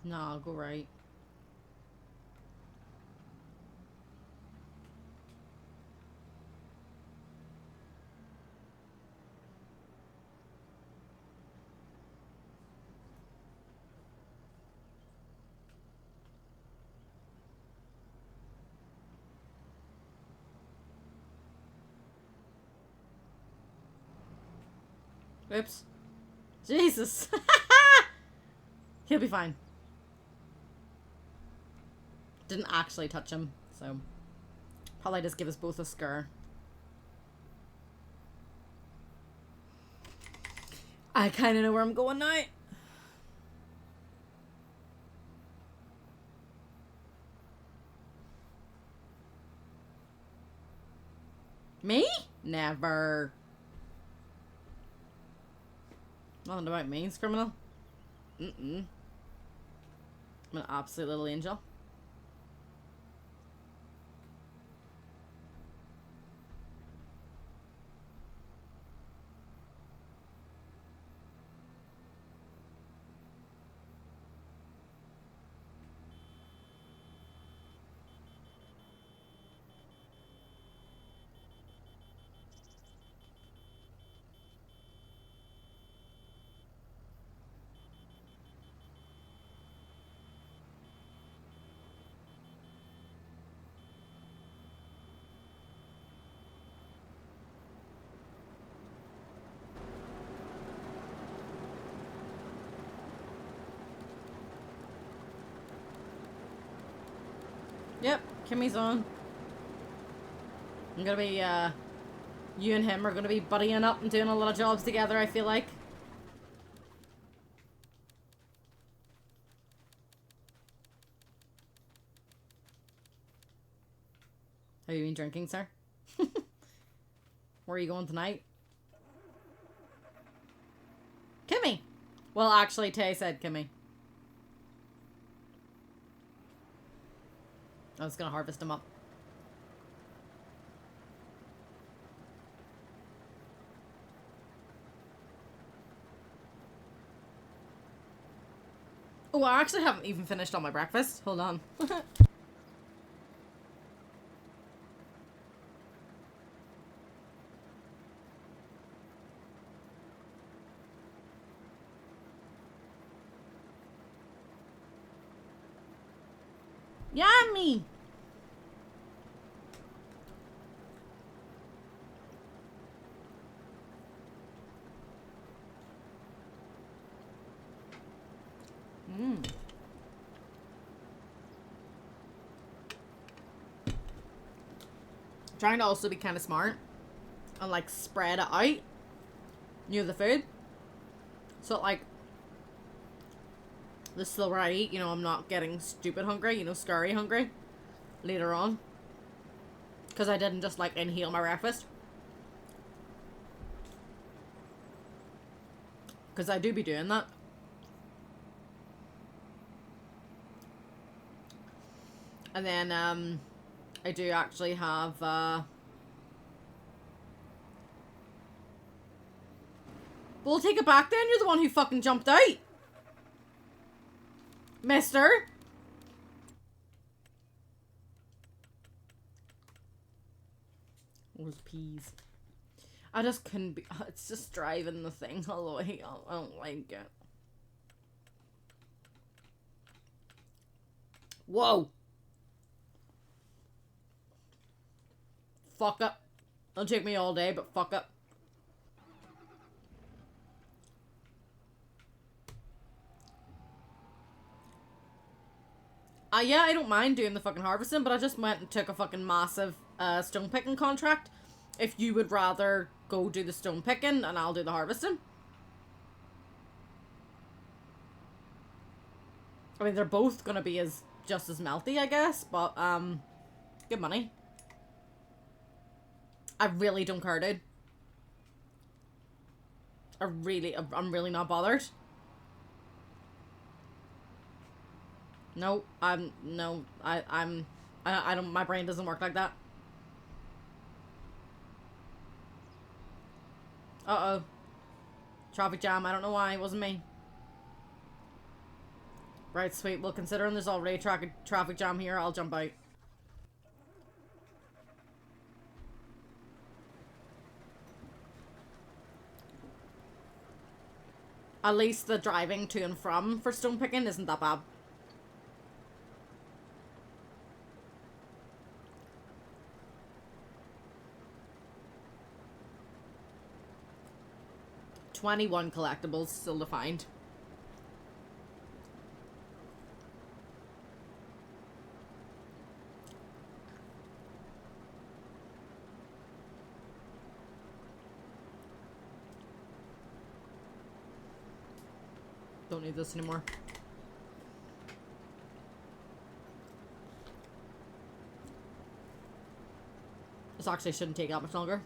[SPEAKER 1] No, I'll go right. Oops. Jesus. He'll be fine. Didn't actually touch him, so. So, probably just give us both a scare. I kind of know where I'm going now. Me? Never. Nothing about me, criminal. I'm an absolute little angel. Yep, Kimmy's on. I'm gonna be, you and him are gonna be buddying up and doing a lot of jobs together, I feel like. Have you been drinking, sir? Where are you going tonight? Kimmy! Well, actually, Tay said Kimmy. I was gonna harvest him up. Oh, I actually haven't even finished all my breakfast. Hold on. Yummy! Trying to also be kind of smart and like spread it out near the food, so like the slower I eat, you know, I'm not getting stupid hungry, you know, scary hungry later on, because I didn't just like inhale my breakfast, because I do be doing that. And then I do actually have we'll take it back then. You're the one who fucking jumped out, mister. Where's peas? I just couldn't be. It's just driving the thing all the way. I don't like it. Whoa. Fuck up. It'll take me all day, but fuck up. Yeah, I don't mind doing the fucking harvesting, but I just went and took a fucking massive stone picking contract. If you would rather go do the stone picking and I'll do the harvesting. I mean, they're both gonna be just as melty, I guess, but good money. I really don't care, dude. I'm really not bothered. No, I don't, my brain doesn't work like that. Uh-oh. Traffic jam, I don't know why, it wasn't me. Right, sweet, well, considering there's already a traffic jam here, I'll jump out. At least the driving to and from for stone picking isn't that bad. $21 collectibles still to find. Don't need this anymore. This actually shouldn't take that much longer.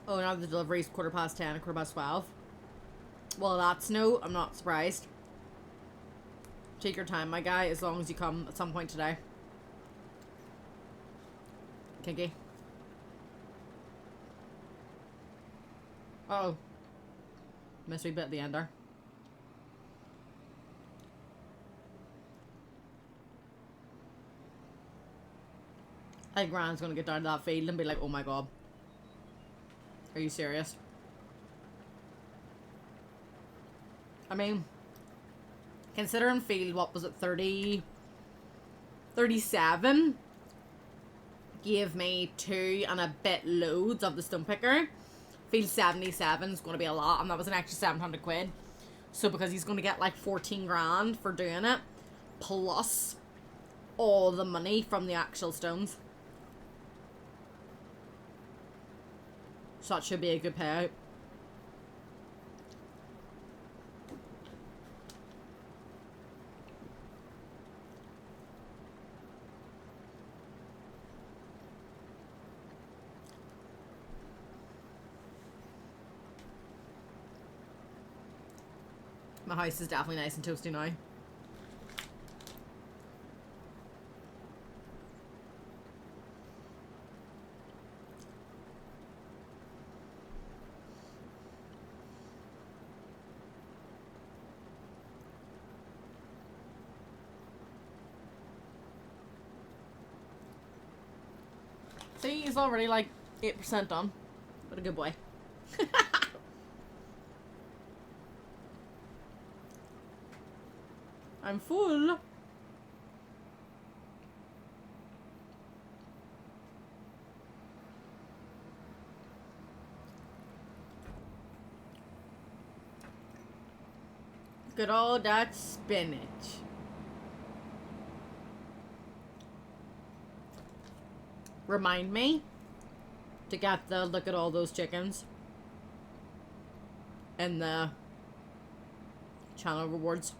[SPEAKER 1] Oh, now the delivery's 10:15, 12:15. Well, that's no, I'm not surprised. Take your time, my guy, as long as you come at some point today. Kinky. Uh oh. Mystery bit at the end there. I think Ryan's gonna get down to that field and be like, oh my god. Are you serious? I mean, considering field, what was it, 37 gave me 2 and a bit loads of the stone picker. Field 77 is going to be a lot, and that was an extra 700 quid. So because he's going to get like 14 grand for doing it, plus all the money from the actual stones. So that should be a good payout. My house is definitely nice and toasty now. See, he's already like 8% done. What a good boy. I'm full. Look at all that spinach. Remind me to get the look at all those chickens and the channel rewards.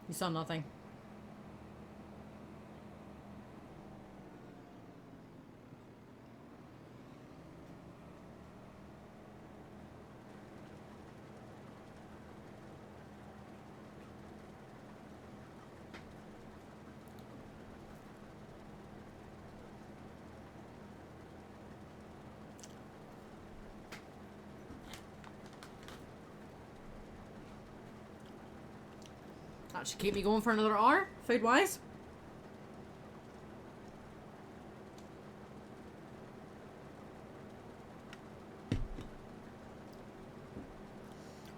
[SPEAKER 1] You saw nothing. That should keep me going for another hour, food-wise.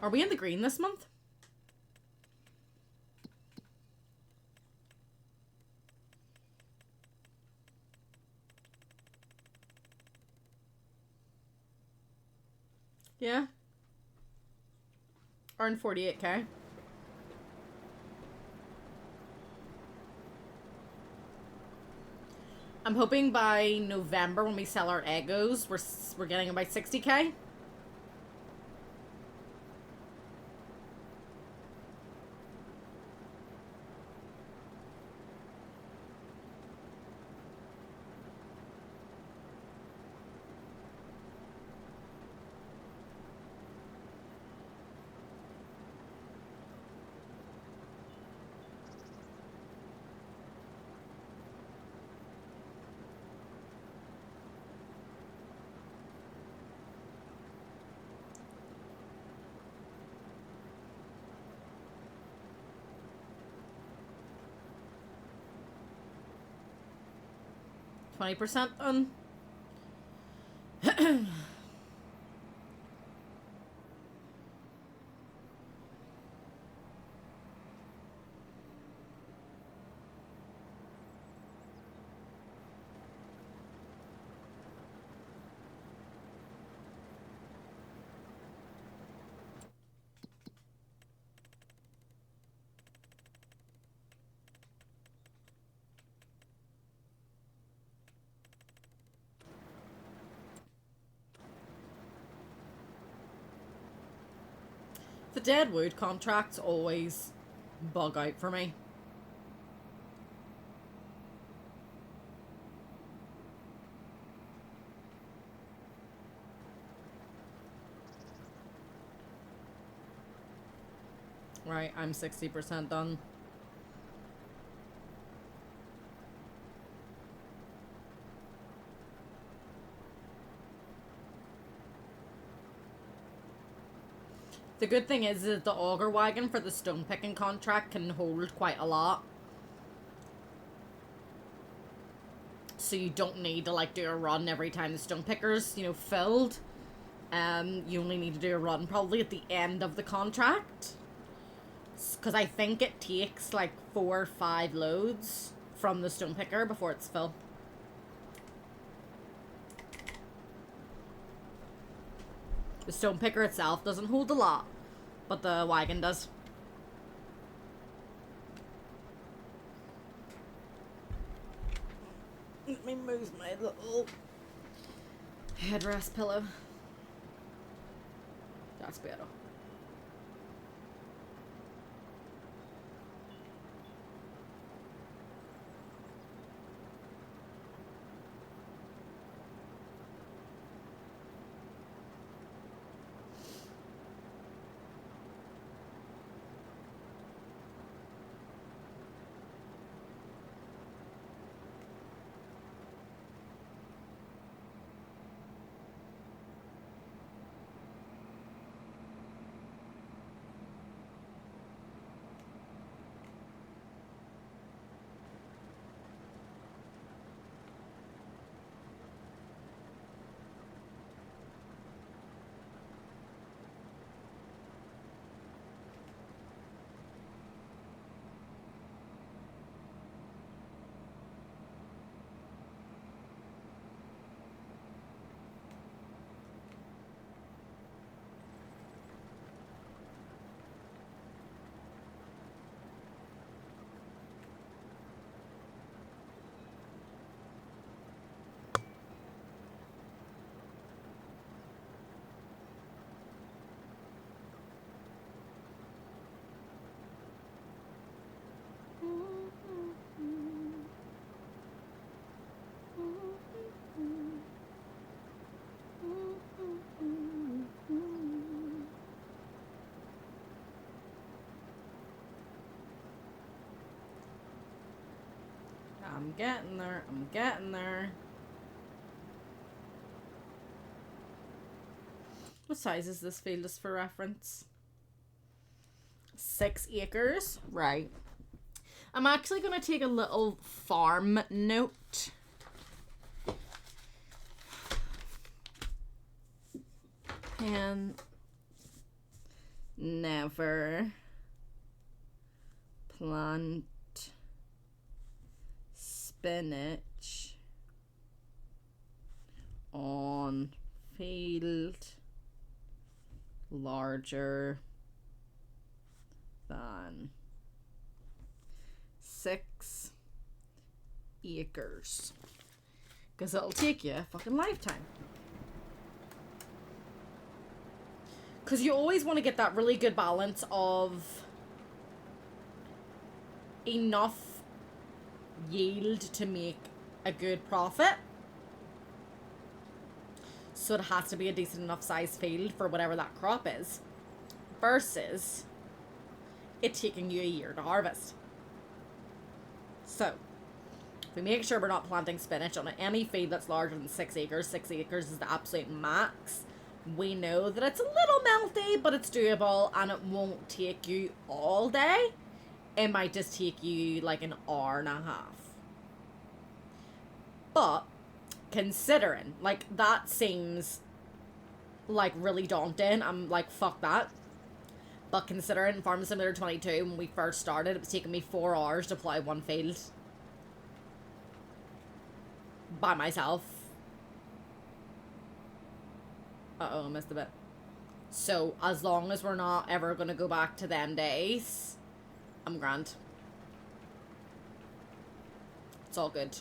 [SPEAKER 1] Are we in the green this month? Yeah. Earn 48k. I'm hoping by November when we sell our Eggos, we're getting about 60k. %, on. – 'The dead wood contracts always bug out for me. Right, I'm 60% done. The good thing is that the auger wagon for the stone picking contract can hold quite a lot. So you don't need to like do a run every time the stone picker's, you know, filled. You only need to do a run probably at the end of the contract. Because I think it takes like 4 or 5 loads from the stone picker before it's filled. The stone picker itself doesn't hold a lot, but the wagon does. Let me move my little headrest pillow. That's better. I'm getting there. I'm getting there. What size is this field, just for reference? 6 acres. Right. I'm actually going to take a little farm note. And never plant spinach on field larger than 6 acres. Because it'll take you a fucking lifetime. Because you always want to get that really good balance of enough yield to make a good profit. So it has to be a decent enough size field for whatever that crop is. Versus it taking you a year to harvest. So, we make sure we're not planting spinach on any field that's larger than 6 acres. 6 acres is the absolute max. We know that it's a little melty, but it's doable, and it won't take you all day. It might just take you like an hour and a half. But, considering, like, that seems like really daunting. I'm like, fuck that. But considering Farming Simulator 22, when we first started, it was taking me 4 hours to plow one field. By myself. Uh-oh, I missed a bit. So, as long as we're not ever going to go back to them days, I'm grand. It's all good.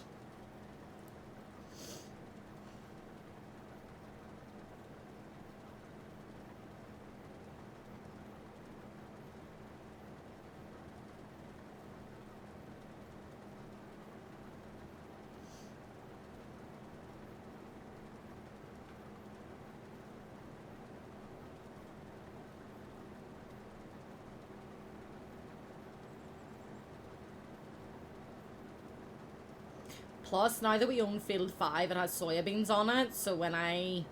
[SPEAKER 1] Plus, now that we own Field 5, it has soybeans on it, so when I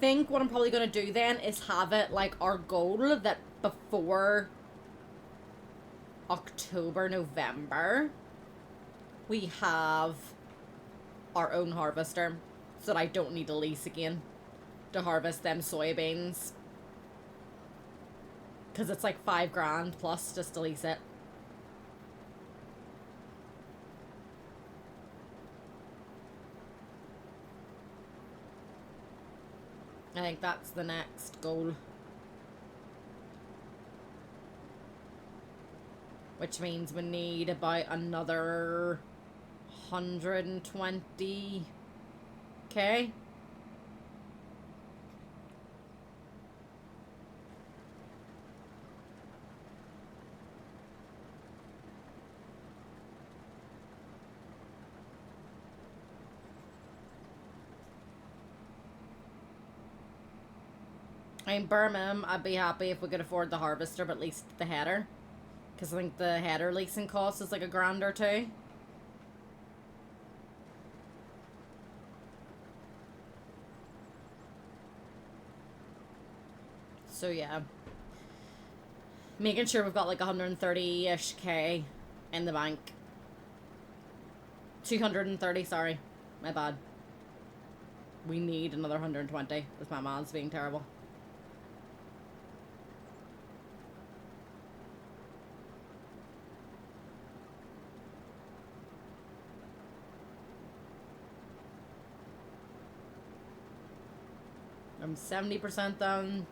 [SPEAKER 1] think what I'm probably going to do then is have it, like, our goal that before October, November, we have our own harvester, so that I don't need a lease again to harvest them soybeans. Because it's like $5,000 plus just to lease it. I think that's the next goal. Which means we need about another 120k. In Birmingham, I'd be happy if we could afford the harvester, but at least the header. Because I think the header leasing cost is like $1,000 or $2,000. So yeah. Making sure we've got like 130-ish K in the bank. 230, sorry. My bad. We need another 120. Because my math's being terrible. I'm 70% done.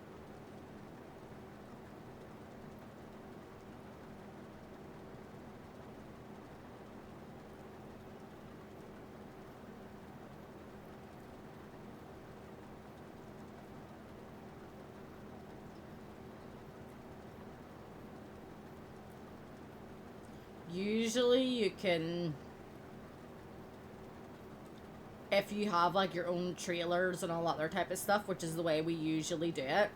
[SPEAKER 1] Usually you can, if you have like your own trailers and all that other type of stuff, which is the way we usually do it,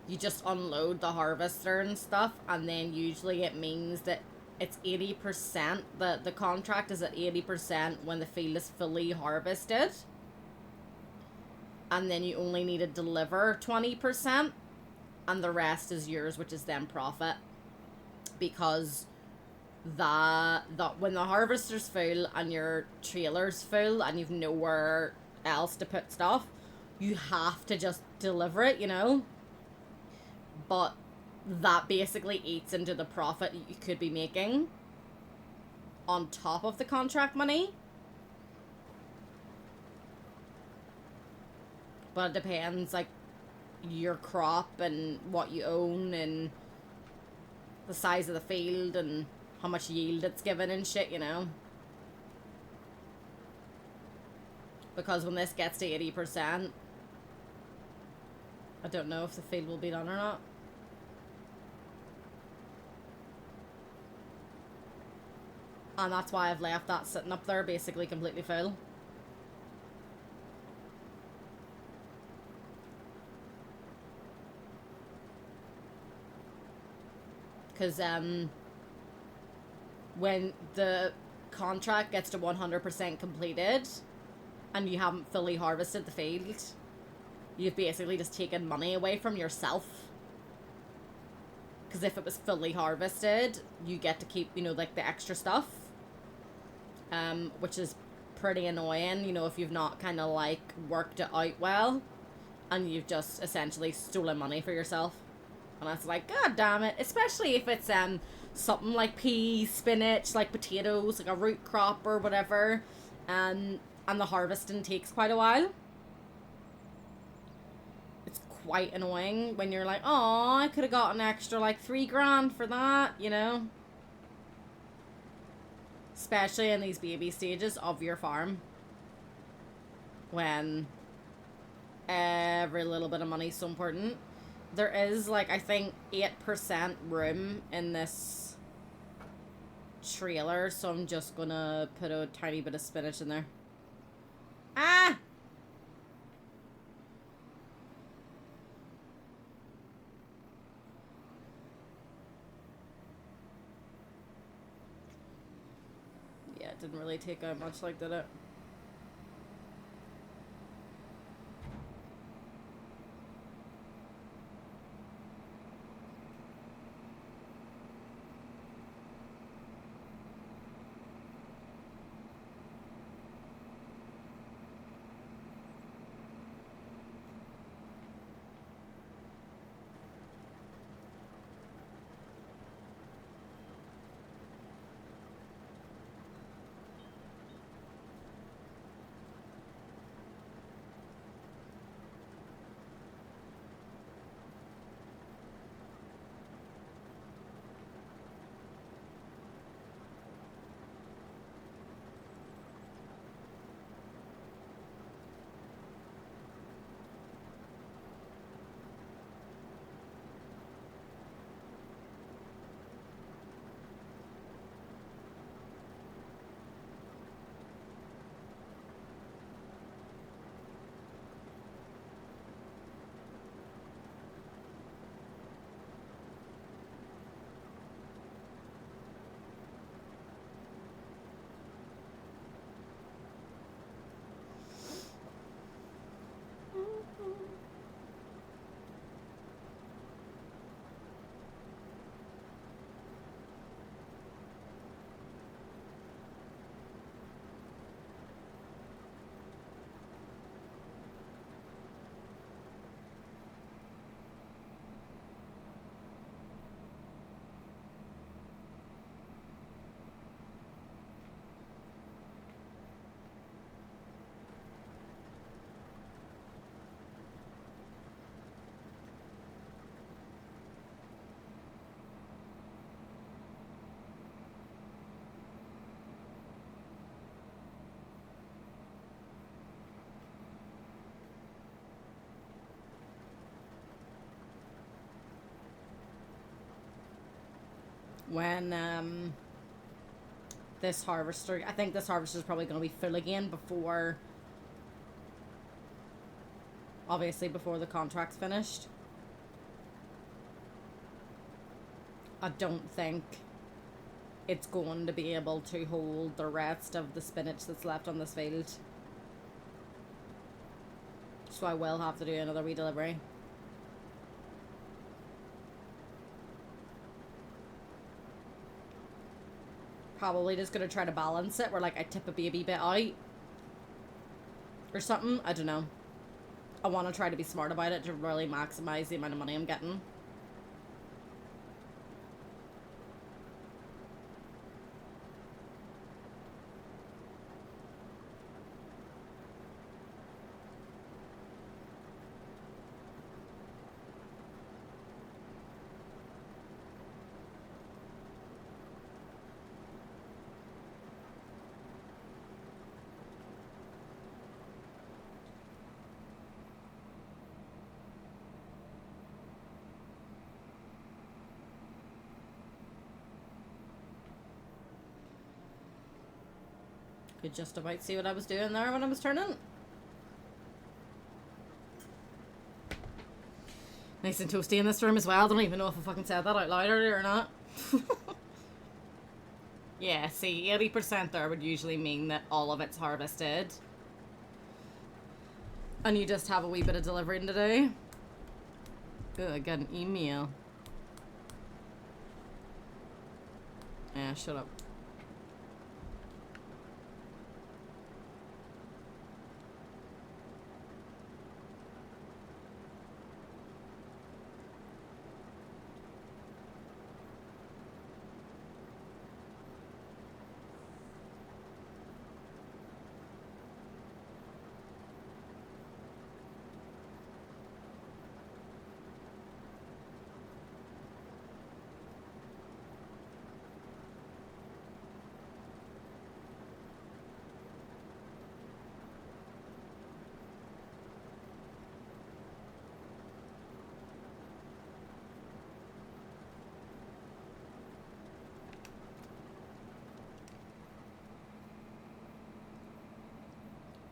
[SPEAKER 1] you just unload the harvester and stuff, and then usually it means that it's 80%, the contract is at 80% when the field is fully harvested, and then you only need to deliver 20%, and the rest is yours, which is then profit. Because that when the harvester's full and your trailer's full and you've nowhere else to put stuff, you have to just deliver it, you know. But that basically eats into the profit you could be making on top of the contract money. But it depends, like, your crop and what you own and the size of the field and how much yield it's given and shit, you know. Because when this gets to 80%, I don't know if the field will be done or not. And that's why I've left that sitting up there basically completely full. Because when the contract gets to 100% completed and you haven't fully harvested the field, you've basically just taken money away from yourself. Because if it was fully harvested, you get to keep, you know, like the extra stuff. Which is pretty annoying, you know, if you've not kind of like worked it out well and you've just essentially stolen money for yourself. And that's like, god damn it. Especially if it's something like peas, spinach, like potatoes, like a root crop or whatever. And the harvesting takes quite a while. It's quite annoying when you're like, oh, I could have got an extra like $3,000 for that, you know? Especially in these baby stages of your farm. When every little bit of money is so important. There is, like, I think 8% room in this trailer. So I'm just gonna put a tiny bit of spinach in there. Ah! Yeah, it didn't really take out much, like, did it? When this harvester, I think this harvester is probably going to be full again before, obviously before the contract's finished. I don't think it's going to be able to hold the rest of the spinach that's left on this field. So I will have to do another redelivery. Probably just gonna try to balance it where like I tip a baby bit out or something. I don't know. I want to try to be smart about it to really maximize the amount of money I'm getting. Could just about see what I was doing there when I was turning. Nice and toasty in this room as well. I don't even know if I fucking said that out loud earlier or not. Yeah, see, 80% there would usually mean that all of it's harvested. And you just have a wee bit of delivering to do. Ooh, I got an email. Yeah, shut up.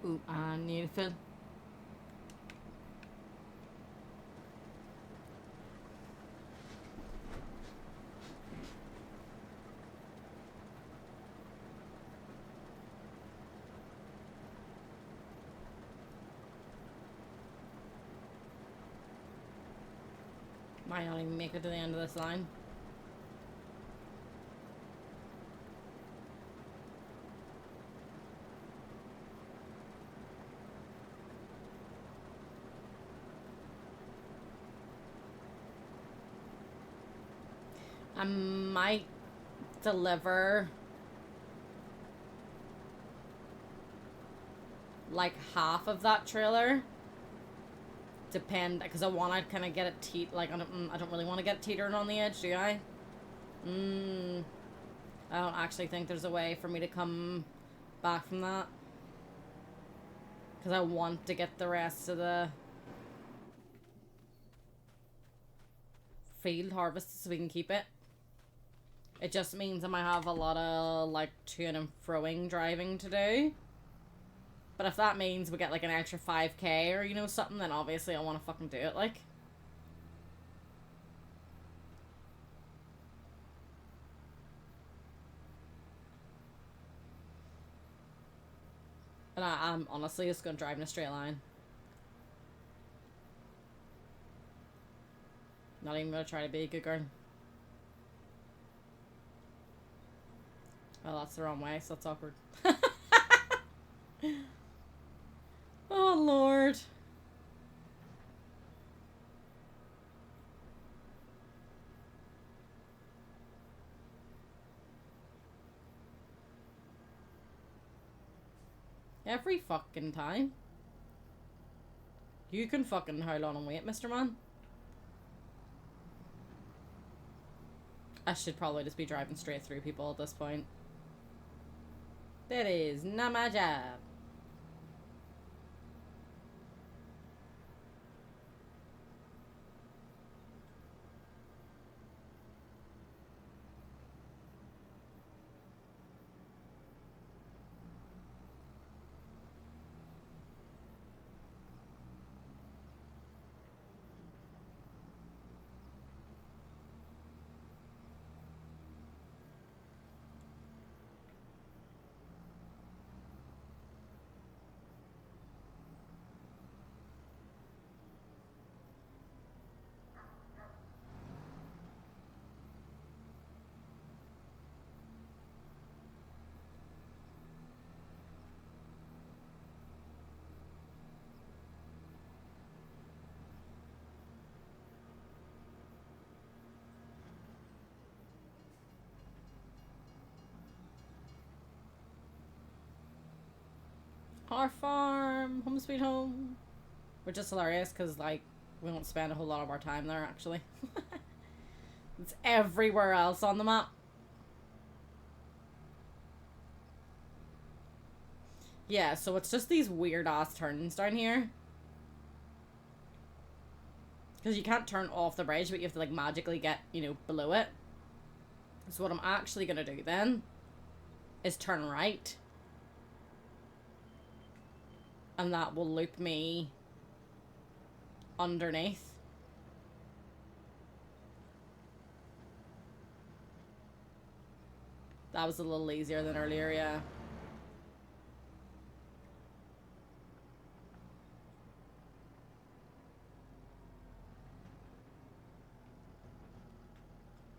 [SPEAKER 1] Ooh, I need to fill. Might not even make it to the end of this line. I might deliver like half of that trailer. Depend, because I want to kind of get it like I don't really want to get it teetering on the edge, do I? I don't actually think there's a way for me to come back from that, because I want to get the rest of the field harvested so we can keep it. It just means I might have a lot of like to and froing driving to do. But if that means we get like an extra 5k or, you know, something, then obviously I want to fucking do it, like. And I'm honestly just going to drive in a straight line. Not even going to try to be a good girl. Oh, that's the wrong way, so that's awkward. Oh, Lord. Every fucking time. You can fucking hold on and wait, Mr. Man. I should probably just be driving straight through people at this point. That is not my job. Our farm, home sweet home. Which is hilarious because, like, we don't spend a whole lot of our time there, actually. It's everywhere else on the map. Yeah, so it's just these weird-ass turns down here. Because you can't turn off the bridge, but you have to, like, magically get, you know, below it. So what I'm actually going to do then is turn right. And that will loop me underneath. That was a little easier than earlier, yeah.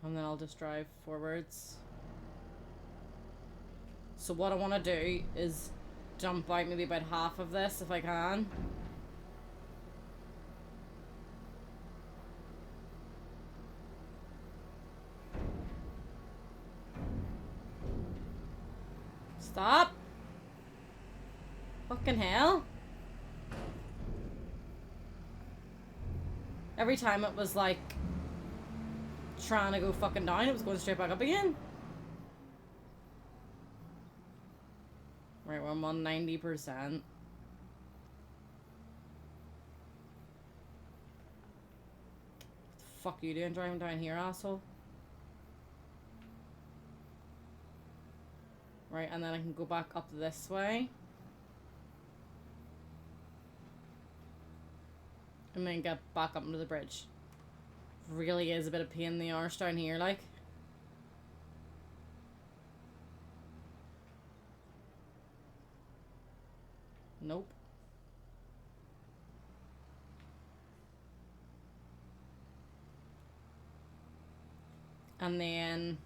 [SPEAKER 1] And then I'll just drive forwards. So what I want to do is jump out maybe about half of this if I can. Stop! Fucking hell. Every time it was like trying to go fucking down, it was going straight back up again. Right, well, I'm on 90%. What the fuck are you doing driving down here, asshole? Right, and then I can go back up this way. And then get back up into the bridge. Really is a bit of pain in the arse down here, like. Nope. And then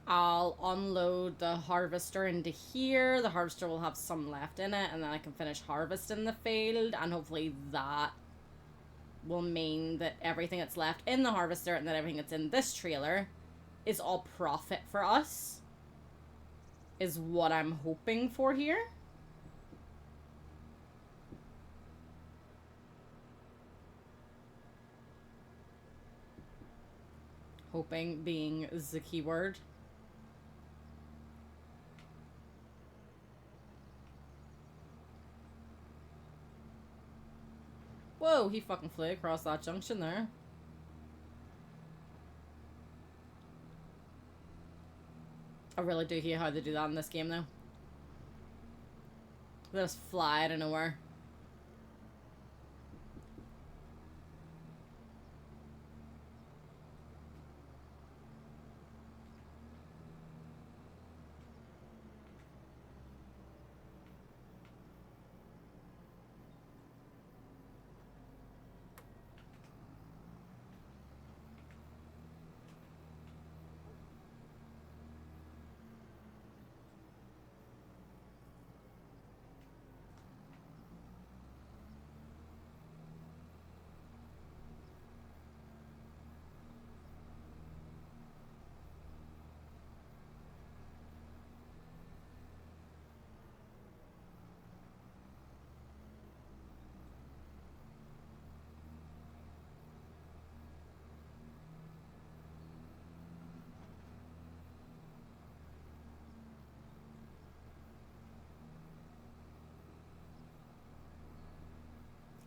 [SPEAKER 1] I'll unload the harvester into here. The harvester will have some left in it, and then I can finish harvesting the field, and hopefully that will mean that everything that's left in the harvester and that everything that's in this trailer is all profit for us, is what I'm hoping for here. Hoping being the key word. Whoa, he fucking flew across that junction there. I really do hate how they do that in this game, though. They just fly out of nowhere.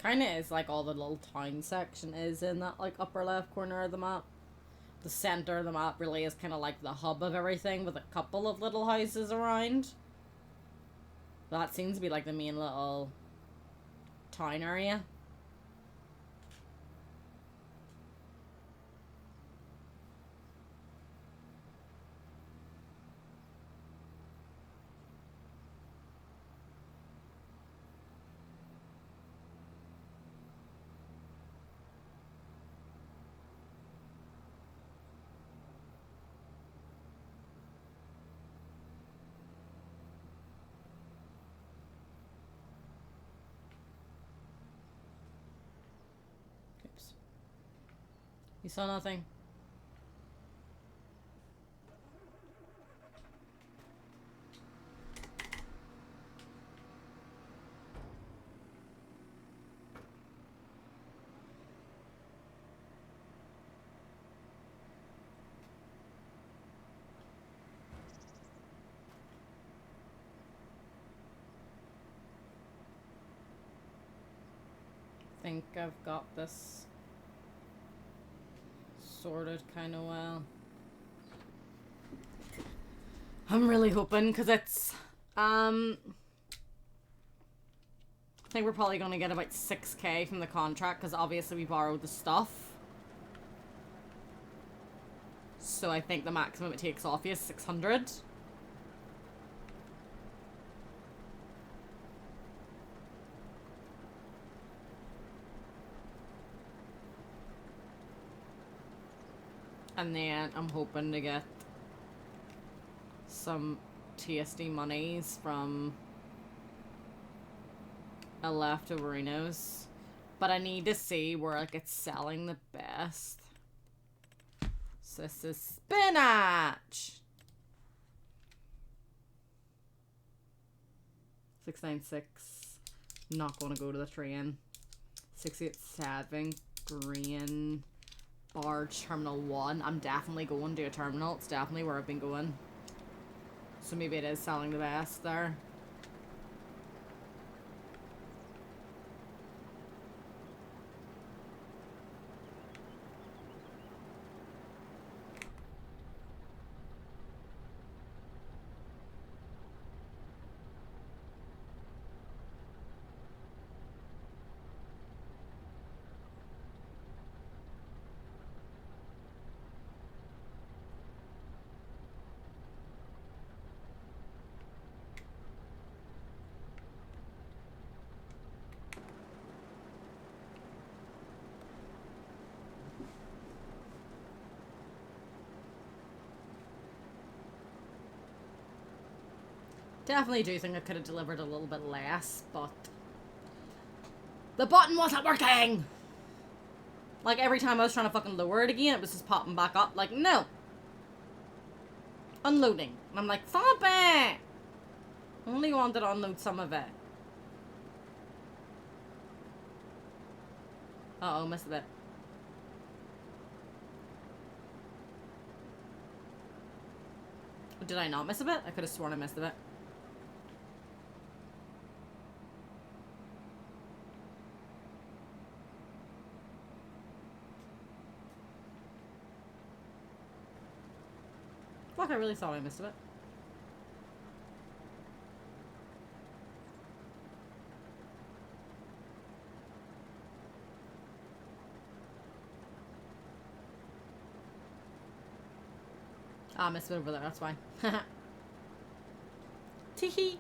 [SPEAKER 1] Kinda is like all the little town section is in that like upper left corner of the map. The center of the map really is kind of like the hub of everything with a couple of little houses around. That seems to be like the main little town area. You saw nothing? I think I've got this sorted kind of well. I'm really hoping, because it's think we're probably going to get about 6k from the contract, because obviously we borrowed the stuff. So I think the maximum it takes off you is 600. And then I'm hoping to get some tasty monies from a leftoverinos. But I need to see where like it's selling the best. So this is spinach. 696. Not going to go to the train. 687. Green. Barge Terminal 1. I'm definitely going to a terminal. It's definitely where I've been going. So maybe it is selling the best there. Definitely do think I could have delivered a little bit less, but the button wasn't working! Like, every time I was trying to fucking lower it again, it was just popping back up. Like, no. Unloading. And I'm like, stop it! I only wanted to unload some of it. Uh-oh, missed a bit. Did I not miss a bit? I could have sworn I missed a bit. Fuck, I really thought I missed a bit. Ah, I missed it over there, that's why. Teehee.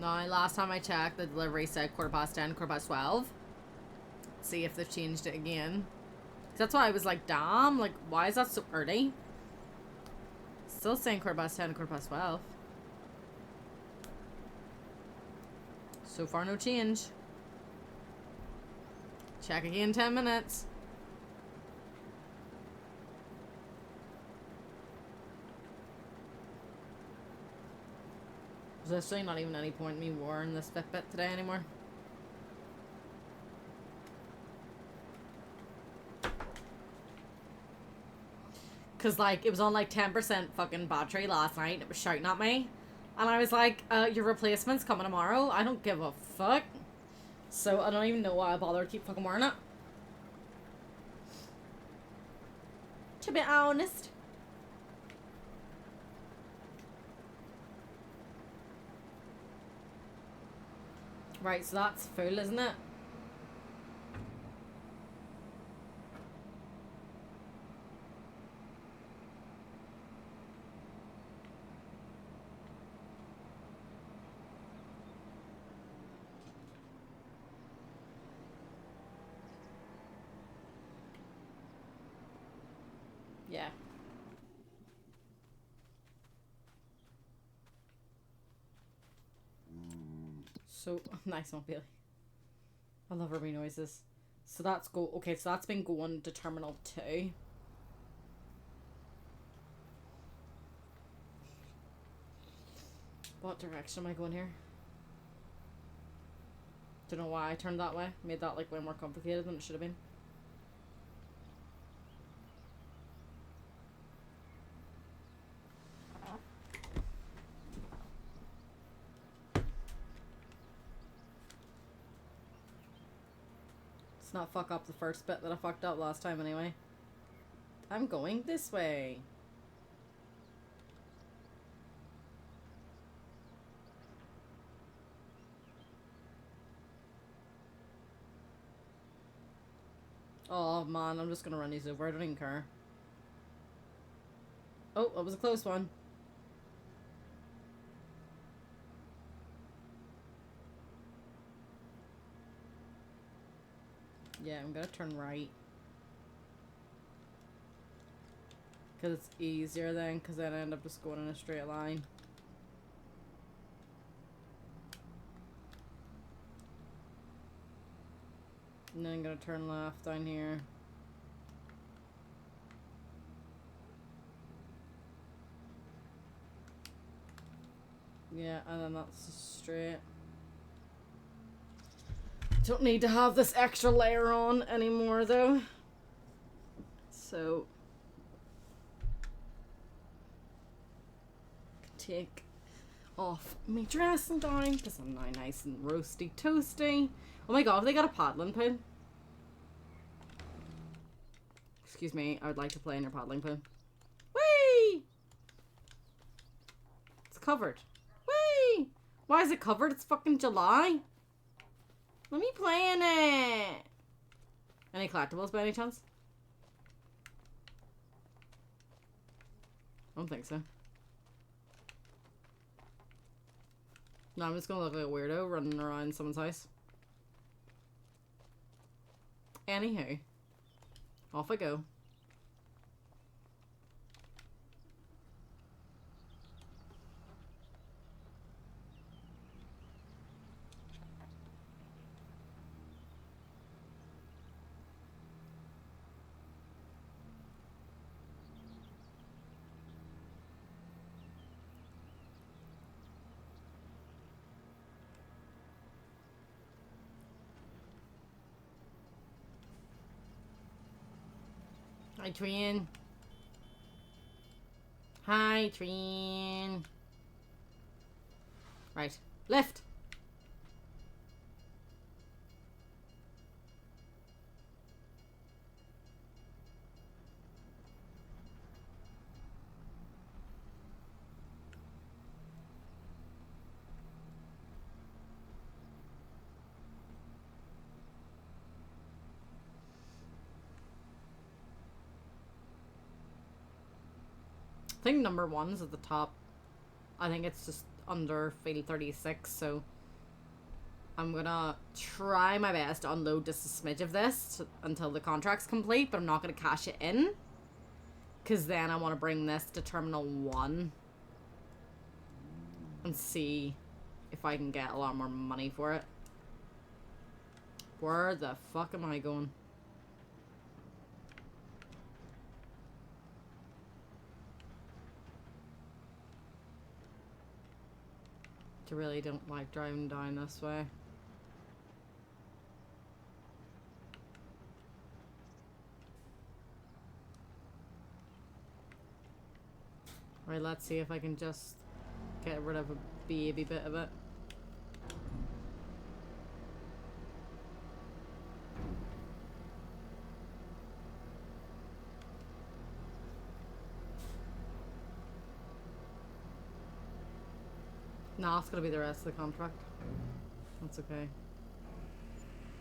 [SPEAKER 1] No, last time I checked, the delivery said 10:15, 12:15. See if they've changed it again. That's why I was like, damn, like, why is that so early? Still saying 10:15, 12:15. So far, no change. Check again, 10 minutes. There's actually not even any point in me wearing this Fitbit today anymore. Cause like, it was on like 10% fucking battery last night. It was shouting at me. And I was like, your replacement's coming tomorrow. I don't give a fuck. So I don't even know why I bother to keep fucking wearing it. To be honest. Right, so that's full, isn't it? Yeah. So, nice one, Bailey. I love her noises. So that's okay, so that's been going to Terminal 2. What direction am I going here? Don't know why I turned that way. Made that like way more complicated than it should have been. not fuck up the first bit that I fucked up last time anyway. I'm going this way. Oh man, I'm just gonna run these over. I don't even care. Oh, that was a close one. Yeah, I'm gonna turn right. Because it's easier then, because then I end up just going in a straight line. And then I'm gonna turn left down here. Yeah, and then that's straight. Don't need to have this extra layer on anymore though. So take off my dressing down because I'm now nice and roasty toasty. Oh my god, have they got a paddling pool? Excuse me, I would like to play in your paddling pool. Whee! It's covered. Whee! Why is it covered? It's fucking July. Let me play in it. Any collectibles by any chance? I don't think so. No, I'm just gonna look like a weirdo running around someone's house. Anywho, off I go. Hi, Trian. Hi, Trian. Right. Left. I think number 1's at the top. I think it's just under field 36, so I'm gonna try my best to unload just a smidge of this until the contract's complete, but I'm not gonna cash it in, because then I want to bring this to Terminal 1 and see if I can get a lot more money for it. Where the fuck am I going? I really don't like driving down this way. Right, let's see if I can just get rid of a baby bit of it. No, it's gonna be the rest of the contract. That's okay.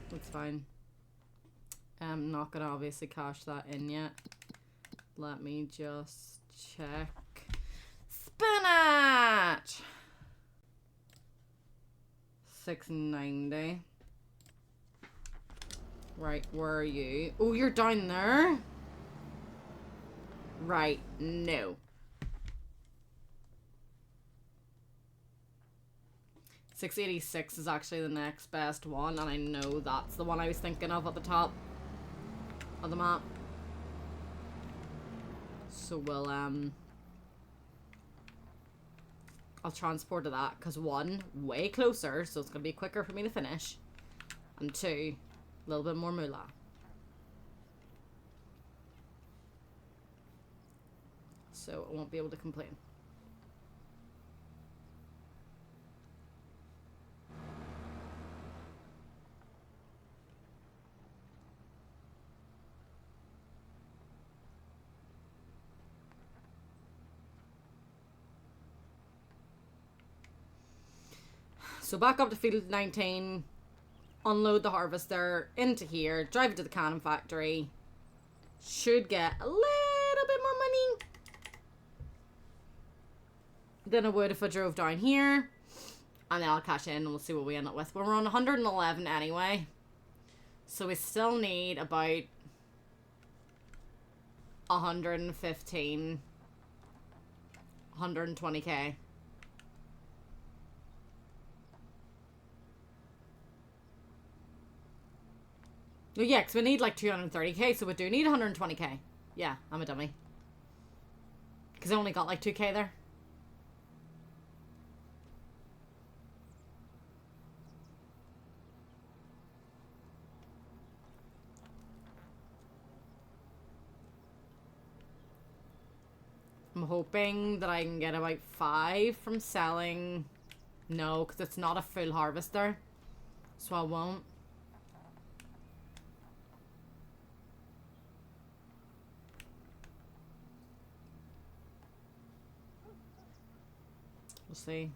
[SPEAKER 1] That's fine. I'm not gonna obviously cash that in yet. Let me just check. Spinach! 690. Right, where are you? Oh, you're down there? Right, no. 686 is actually the next best one, and I know that's the one I was thinking of at the top of the map. So we'll I'll transport to that, because 1, way closer, so it's gonna be quicker for me to finish, and 2, a little bit more moolah. So I won't be able to complain. So back up to field 19, unload the harvester into here, drive it to the cannon factory. Should get a little bit more money than I would if I drove down here. And then I'll cash in and we'll see what we end up with. But we're on 111 anyway. So we still need about 115, 120k. Oh yeah, because we need like 230k, so we do need 120k. Yeah, I'm a dummy. Because I only got like 2k there. I'm hoping that I can get about 5 from selling. No, because it's not a full harvester. So I won't. We'll see.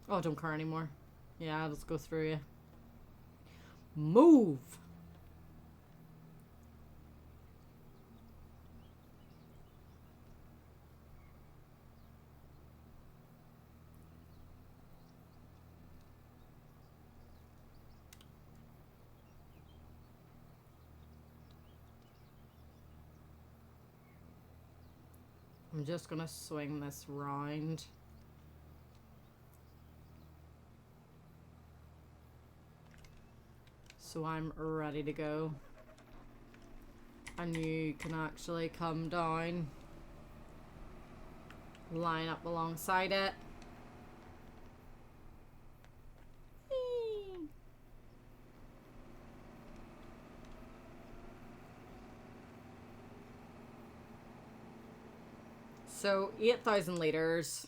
[SPEAKER 1] Oh, I don't care anymore. Yeah, let's go through you. Move! I'm just gonna swing this round. So I'm ready to go. And you can actually come down, line up alongside it. Whee! So 8,000 litres,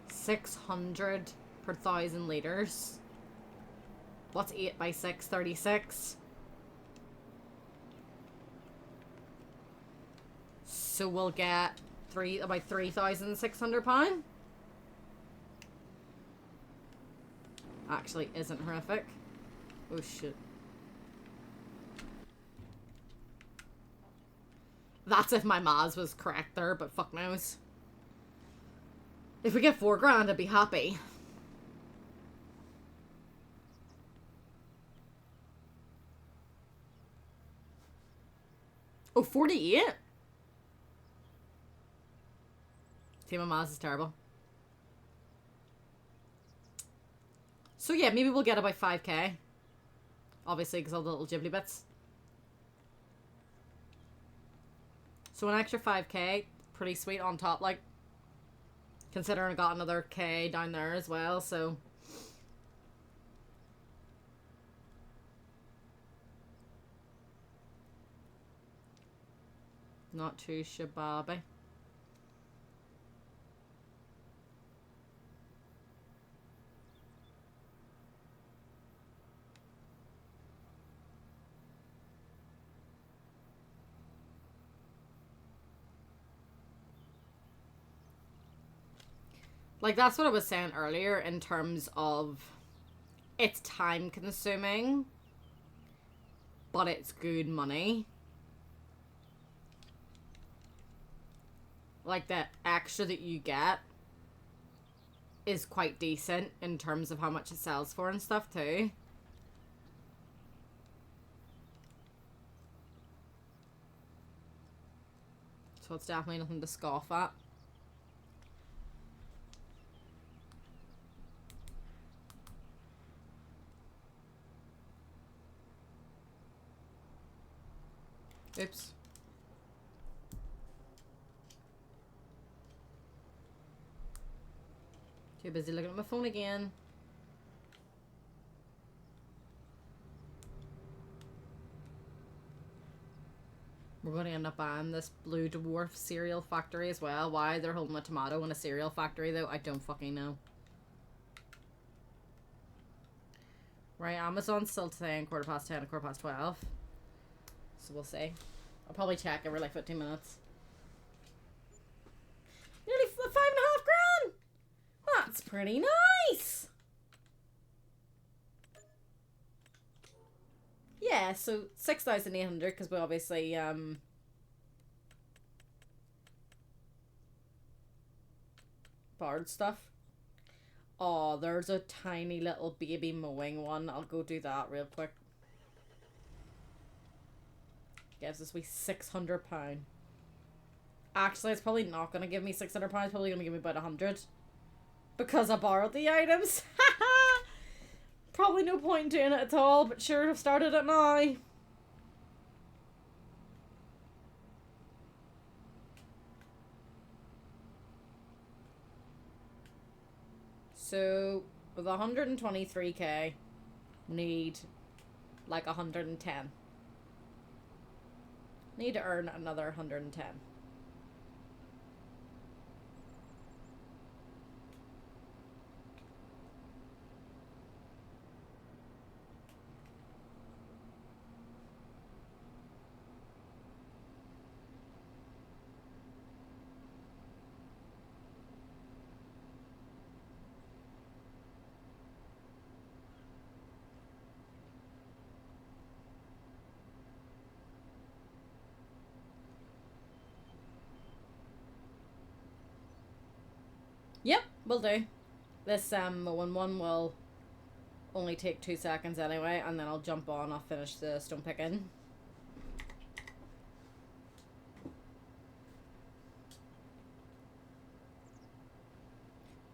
[SPEAKER 1] 600 per 1,000 litres. What's 8 by 6? 36. So we'll get about £3,600. Actually, isn't horrific. Oh shit. That's if my Maz was correct there, but fuck knows. If we get 4 grand, I'd be happy. Oh, 48? See, my Maz is terrible. So yeah, maybe we'll get about 5k. Obviously, because all the little ghibli bits. So an extra 5k, pretty sweet on top, like. Considering I got another k down there as well, so. Not too shabby. Like, that's what I was saying earlier in terms of it's time consuming, but it's good money. Like, the extra that you get is quite decent in terms of how much it sells for and stuff too. So it's definitely nothing to scoff at. Oops. Too busy looking at my phone again. We're going to end up buying this Blue Dwarf cereal factory as well. Why they're holding a tomato in a cereal factory though, I don't fucking know. Right, Amazon's still saying 10:15 and 12:15. So we'll see. I'll probably check every like 15 minutes. Nearly 5.5 grand! That's pretty nice! Yeah, so 6,800 because we obviously borrowed stuff. Oh, there's a tiny little baby mowing one. I'll go do that real quick. Gives us we £600. Actually, it's probably not going to give me £600. It's probably going to give me about 100. Because I borrowed the items. Probably no point in doing it at all, but sure, I've started it now. So, with 123k, need like 110. Need to earn another 110. Yep, will do. This one will only take 2 seconds anyway, and then I'll jump on, I'll finish the stone picking.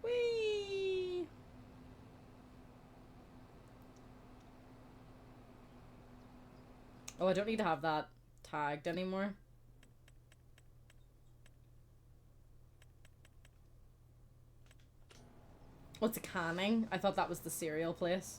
[SPEAKER 1] Whee! Oh, I don't need to have that tagged anymore. What's a canning? I thought that was the cereal place.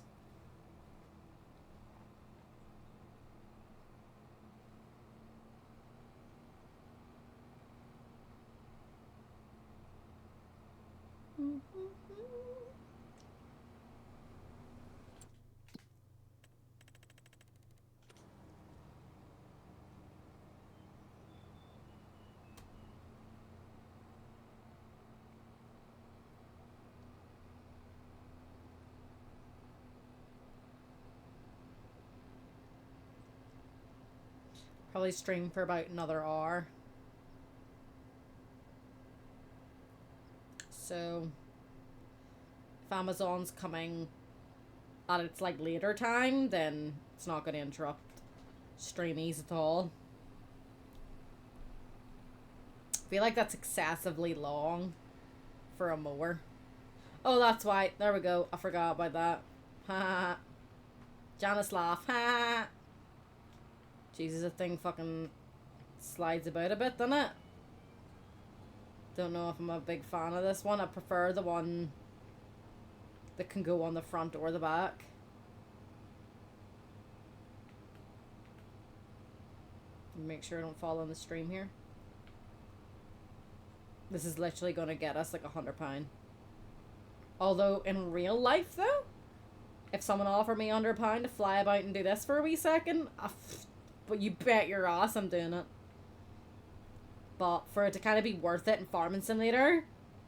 [SPEAKER 1] Probably stream for about another hour. So if Amazon's coming at its like later time, then it's not going to interrupt streamies at all. I feel like that's excessively long for a mower. Oh, that's why. There we go. I forgot about that. Ha. Janice laugh. Ha. Jesus, that thing fucking slides about a bit, doesn't it? Don't know if I'm a big fan of this one. I prefer the one that can go on the front or the back. Make sure I don't fall in the stream here. This is literally going to get us like £100. Although in real life though, if someone offered me £100 to fly about and do this for a wee second, but you bet your ass I'm doing it. But for it to kind of be worth it in Farming Simulator,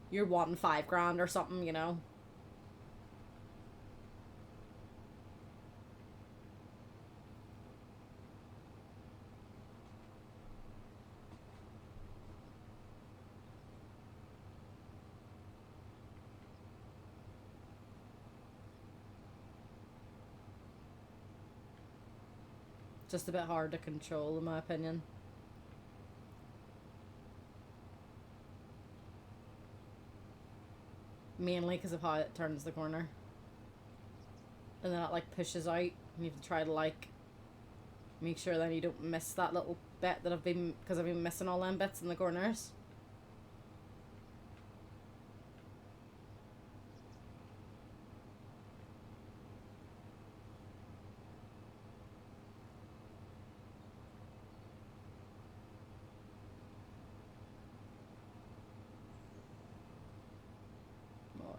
[SPEAKER 1] you're wanting 5 grand or something, you know. Just a bit hard to control, in my opinion. Mainly because of how it turns the corner. And then it like pushes out. And you have to try to like make sure that you don't miss that little bit that I've been, because I've been missing all them bits in the corners.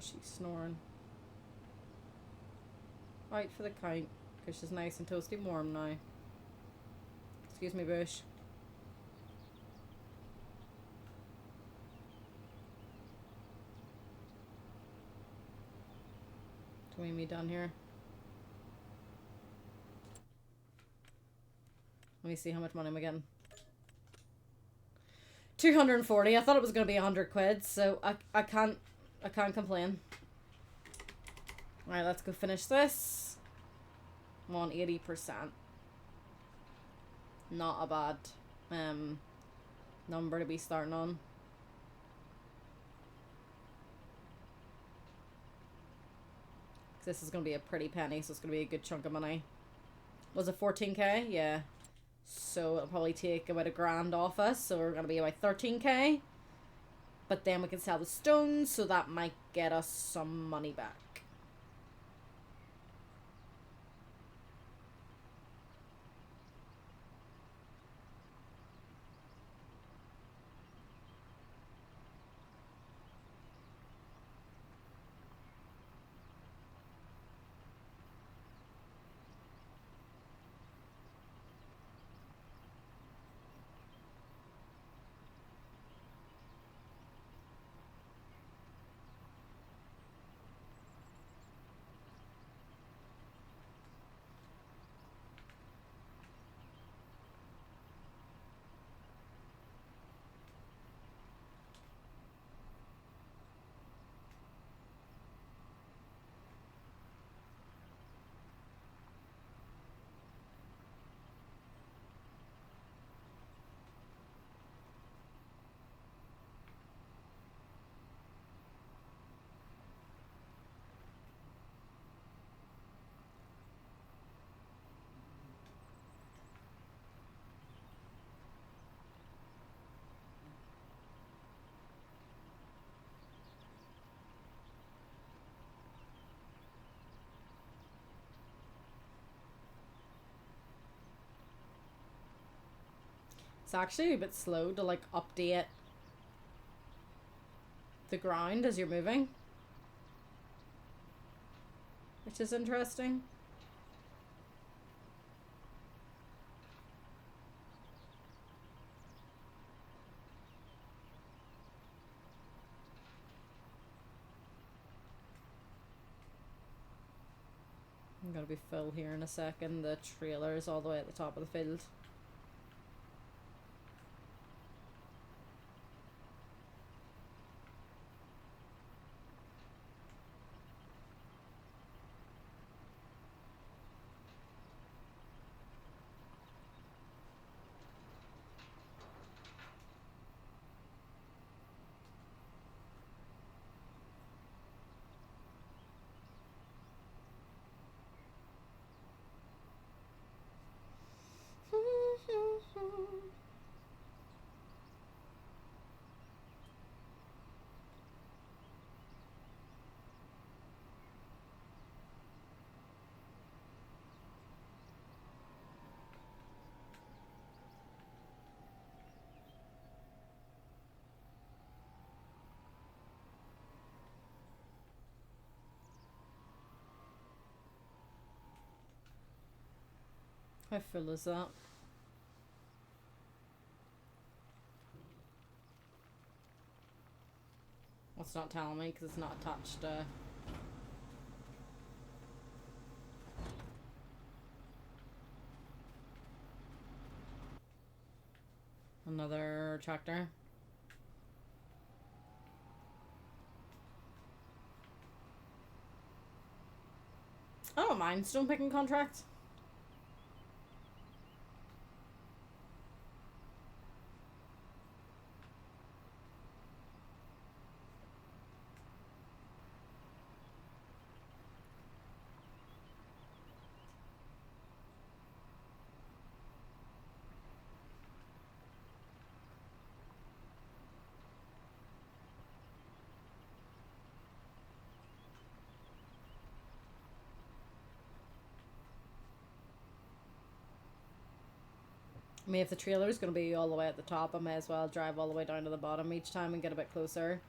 [SPEAKER 1] She's snoring. Right for the count, because she's nice and toasty warm now. Excuse me, bush. Do we me done here? Let me see how much money am I getting. 240. I thought it was gonna be 100 quid, so I can't complain. Alright, let's go finish this. I'm on 80%. Not a bad number to be starting on. This is gonna be a pretty penny, so it's gonna be a good chunk of money. Was it 14k? Yeah. So it'll probably take about $1,000 off us, so we're gonna be about 13k. But then we can sell the stones, so that might get us some money back. It's actually a bit slow to like update the ground as you're moving, which is interesting. I'm gonna be full here in a second. The trailer is all the way at the top of the field. How full is that? Well, it's not telling me because it's not attached. Another tractor. I don't mind stone picking contracts. I mean, if the trailer is going to be all the way at the top, I may as well drive all the way down to the bottom each time and get a bit closer.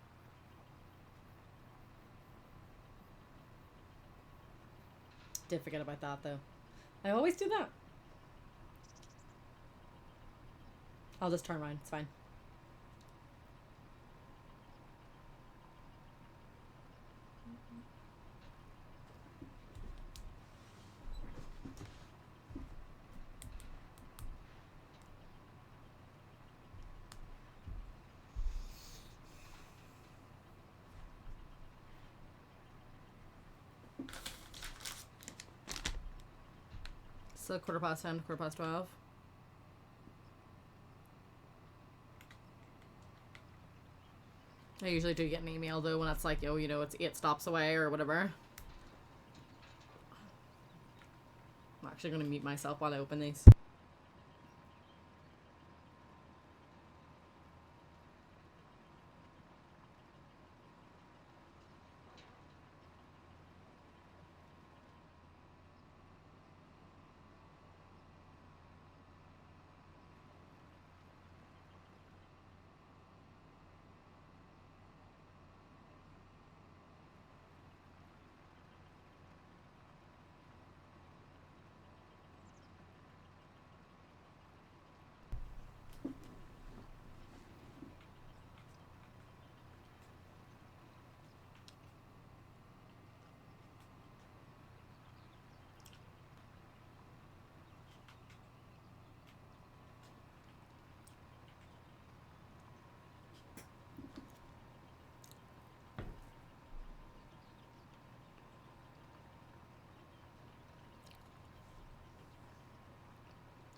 [SPEAKER 1] Did forget about that, though. I always do that. I'll just turn around. It's fine. So 10:15 to 12:15. I usually do get an email though when it's like, yo, you know, it's 8 stops away or whatever. I'm actually going to mute myself while I open these.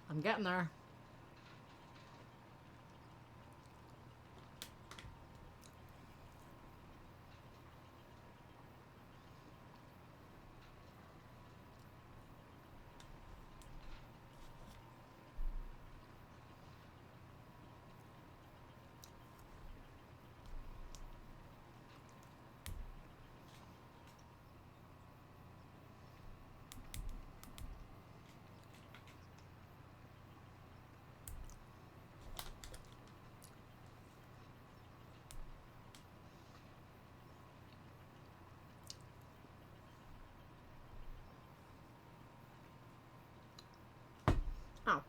[SPEAKER 1] I'm getting there. Oh.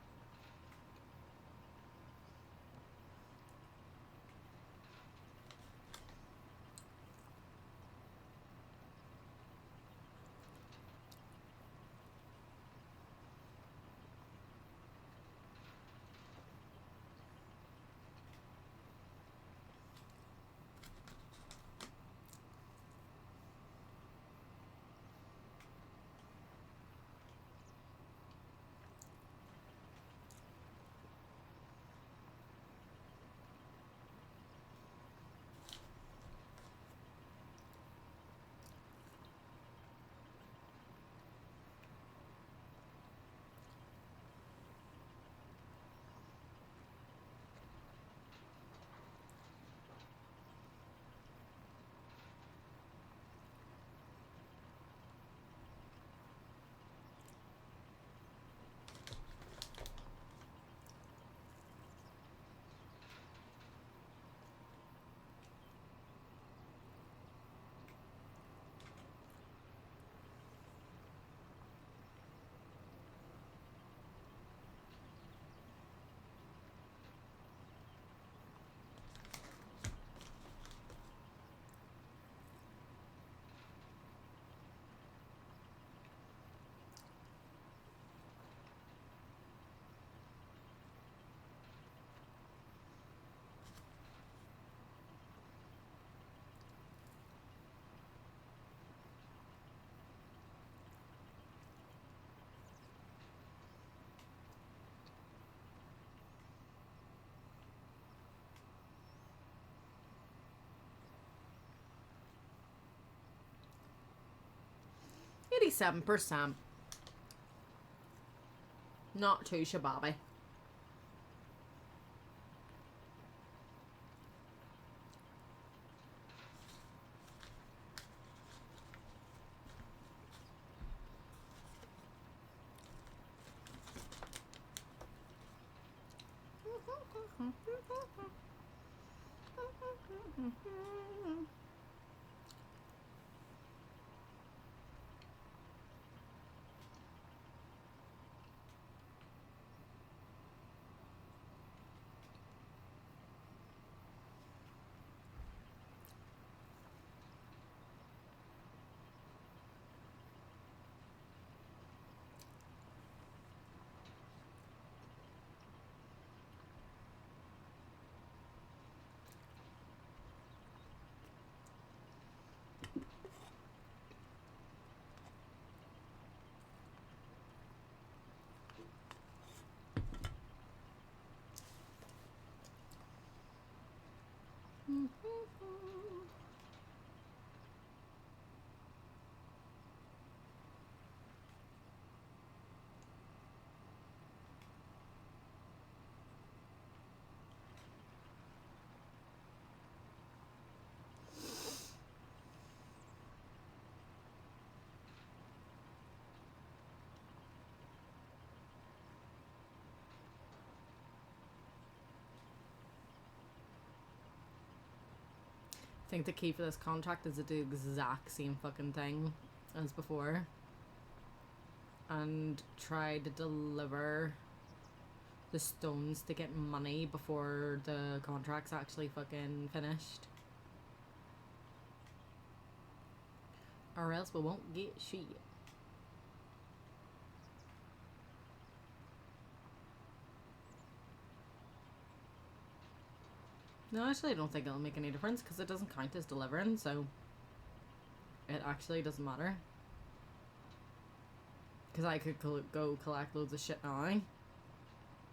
[SPEAKER 1] %. Not too shabby. I think the key for this contract is to do the exact same fucking thing as before. And try to deliver the stones to get money before the contract's actually fucking finished. Or else we won't get shit. No, actually I don't think it'll make any difference because it doesn't count as delivering, so it actually doesn't matter. Because I could go collect loads of shit now,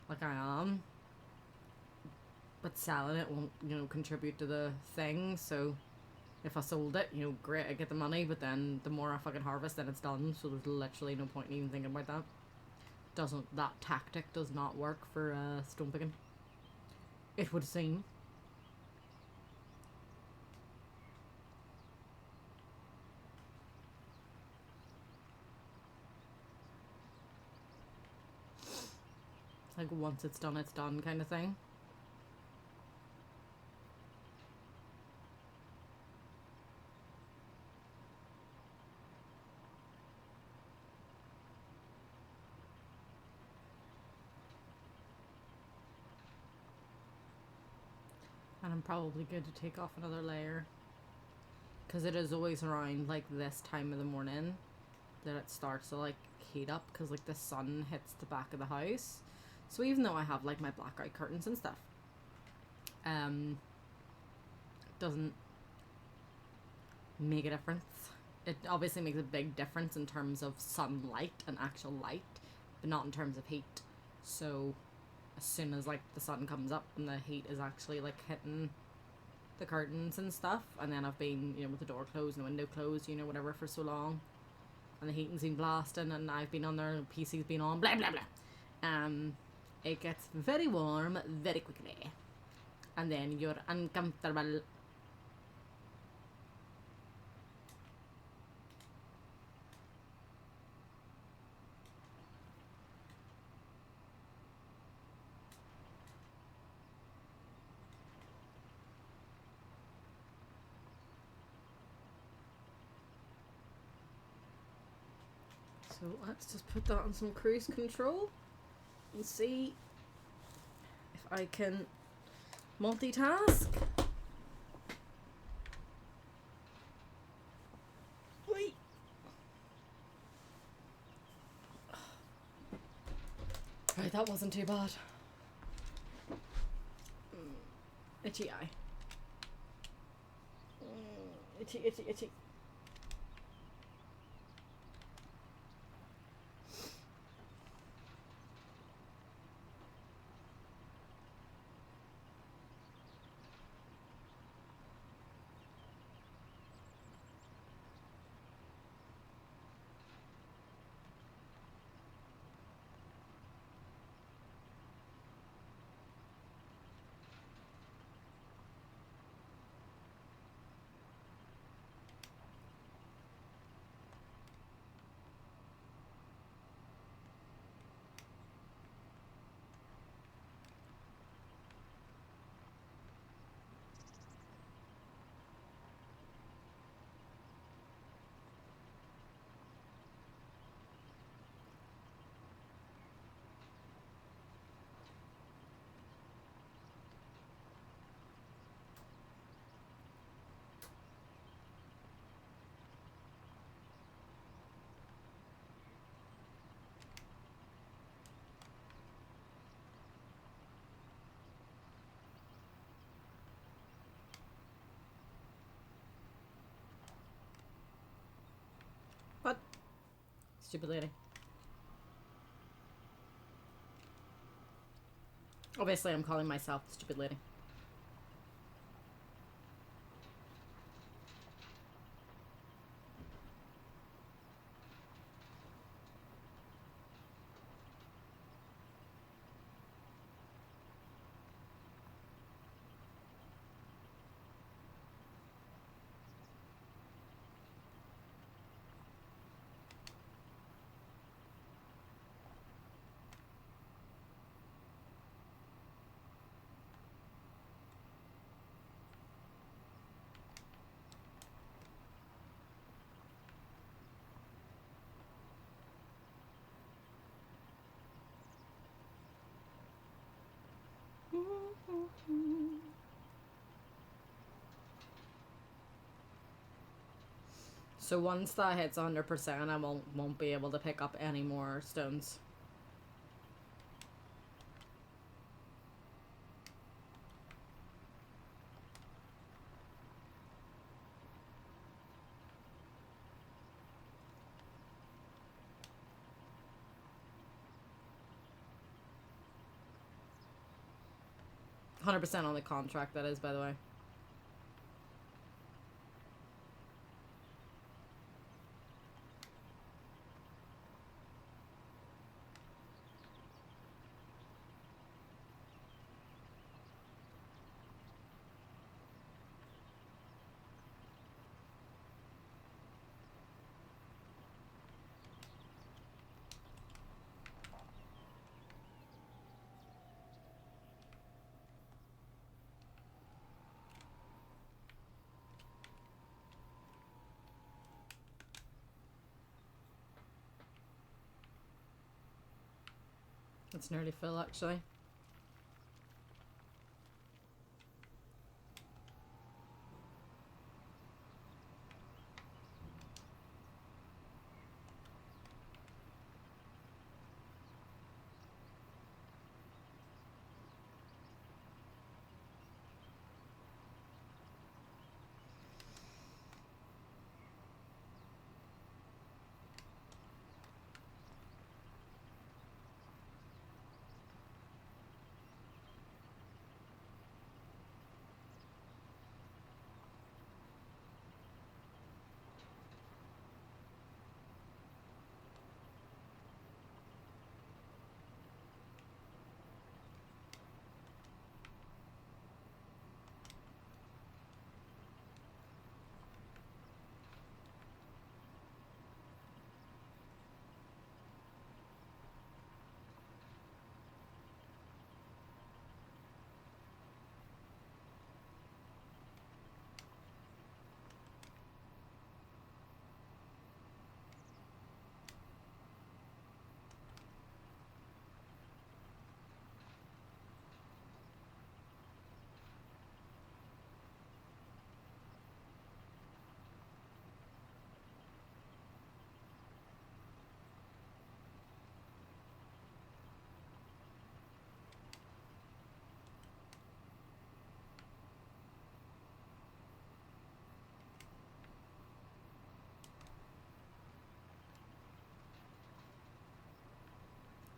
[SPEAKER 1] like I am, but selling it won't, you know, contribute to the thing, so if I sold it, you know, great, I get the money, but then the more I fucking harvest, then it's done, so there's literally no point in even thinking about that. That tactic does not work for stone picking, it would seem. Like, once it's done kind of thing. And I'm probably good to take off another layer. Because it is always around, like, this time of the morning that it starts to, like, heat up. Because, like, the sun hits the back of the house. So even though I have, like, my blackout curtains and stuff, doesn't make a difference. It obviously makes a big difference in terms of sunlight and actual light, but not in terms of heat. So as soon as, like, the sun comes up and the heat is actually, like, hitting the curtains and stuff, and then I've been, you know, with the door closed and the window closed, you know, whatever, for so long, and the heating's been blasting, and I've been on there, PC's been on, blah blah blah, it gets very warm very quickly, and then you're uncomfortable. So let's just put that on some cruise control and see if I can multitask. Wait. Right, that wasn't too bad. Itchy eye. Itchy, itchy, itchy. What? Stupid lady. Obviously, I'm calling myself the stupid lady. So once that hits 100%, I won't be able to pick up any more stones. %on the contract, that is, by the way. It's nearly full, actually.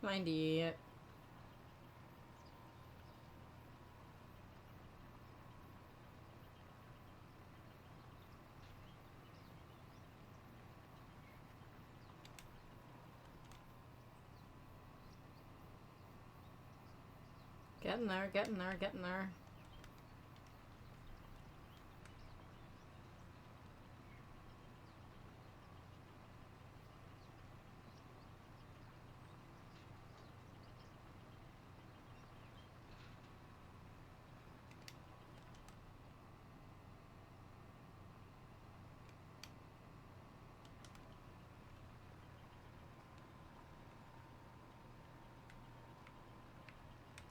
[SPEAKER 1] $98. Getting there, getting there, getting there.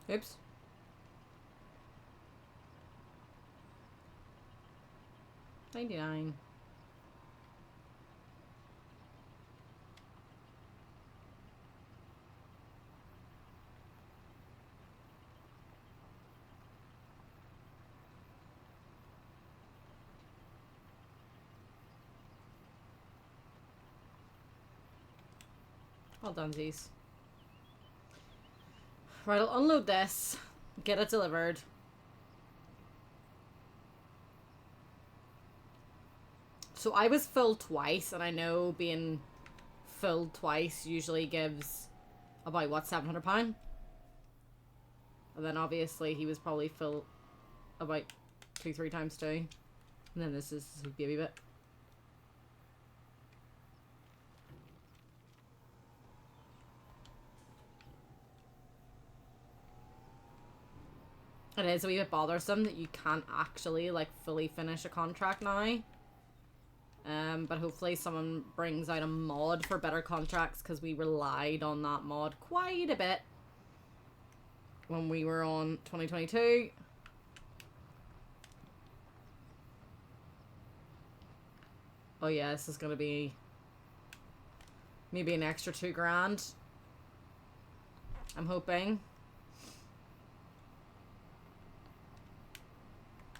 [SPEAKER 1] Oops. $99. Well done, Z's. Right, I'll unload this, get it delivered. So I was filled twice, and I know being filled twice usually gives about, what, £700? And then obviously he was probably filled about 2-3 times too. And then this is a baby bit. It is a wee bit bothersome that you can't actually, like, fully finish a contract now. But hopefully someone brings out a mod for better contracts, because we relied on that mod quite a bit when we were on 2022. Oh yeah, this is gonna be maybe an extra $2,000. I'm hoping.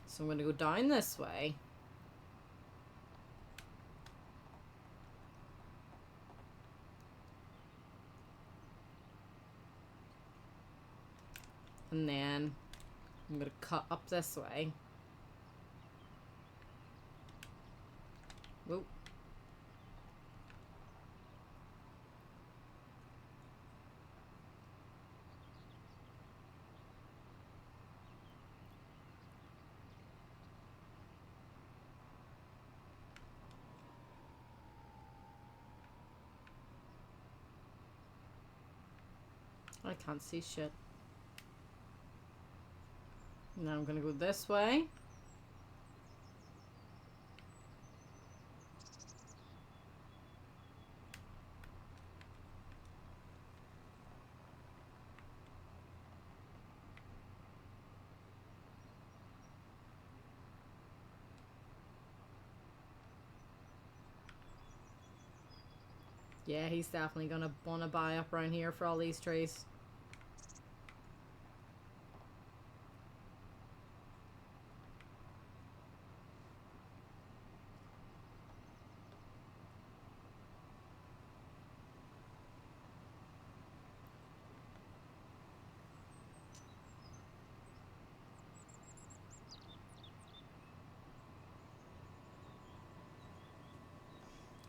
[SPEAKER 1] So I'm gonna go down this way. And then I'm gonna cut up this way. Whoop. I can't see shit. Now I'm gonna go this way. Yeah, he's definitely gonna wanna buy up around here for all these trees.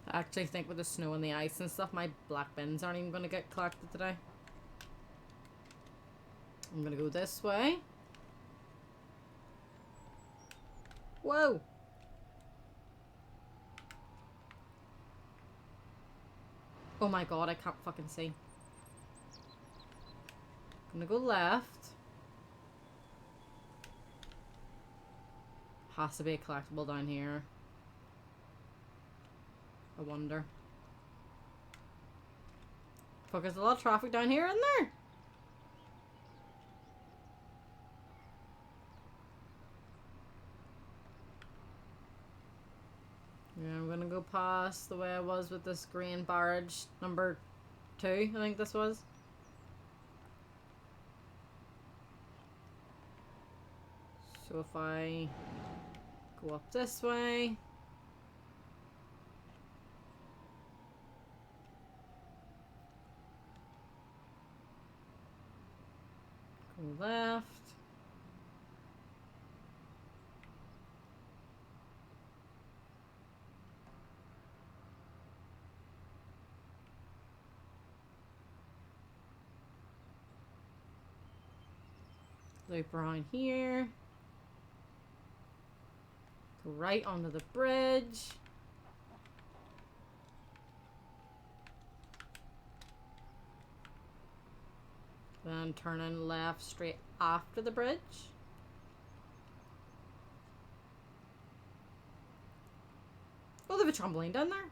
[SPEAKER 1] I actually think with the snow and the ice and stuff, my black bins aren't even gonna get collected today. I'm gonna go this way. Whoa! Oh my god, I can't fucking see. I'm gonna go left. Has to be a collectible down here. I wonder. Fuck, there's a lot of traffic down here, isn't there? Yeah, I'm gonna go past the way I was with this green barrage number 2, I think this was. So if I go up this way. Go left. Loop around here. Go right onto the bridge. Then turn in left straight after the bridge. Oh, they have a trampoline down there.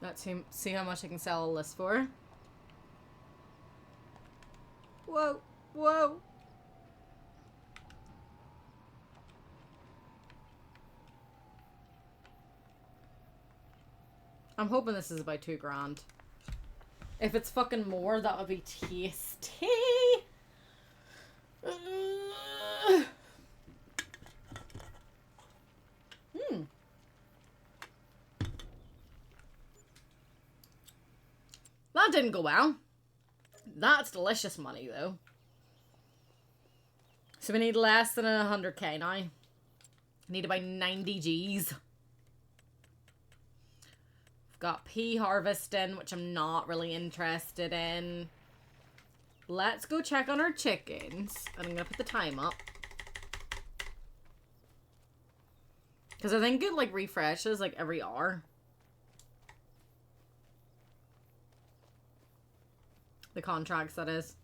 [SPEAKER 1] Let's see how much I can sell this for. Whoa, whoa. I'm hoping this is about $2,000. If it's fucking more, that would be tasty. That didn't go well. That's delicious money, though. So we need less than 100k now. Need about 90 Gs. We've got pea harvesting, which I'm not really interested in. Let's go check on our chickens. And I'm going to put the time up. Because I think it, like, refreshes, like, every hour. The contracts, that is.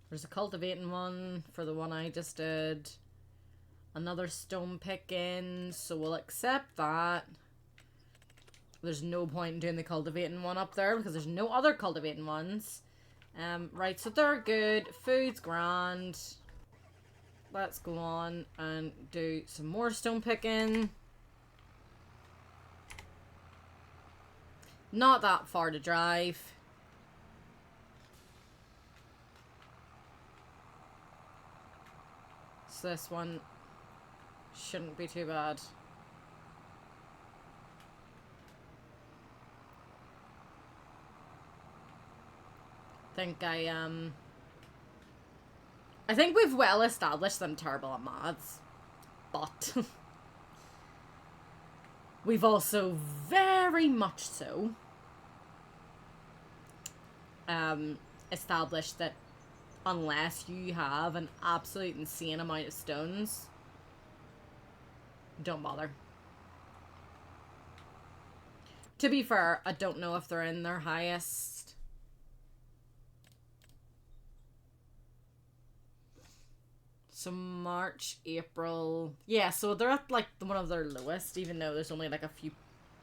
[SPEAKER 1] There's a cultivating one for the one I just did. Another stone picking, so we'll accept that. There's no point in doing the cultivating one up there because there's no other cultivating ones. Right, so they're good. Food's grand. Let's go on and do some more stone picking. Not that far to drive. So this one shouldn't be too bad. I think we've well established them terrible at maths, but we've also very much so established that unless you have an absolute insane amount of stones, don't bother. To be fair, I don't know if they're in their highest. So March, April. Yeah, so they're at like one of their lowest, even though there's only like a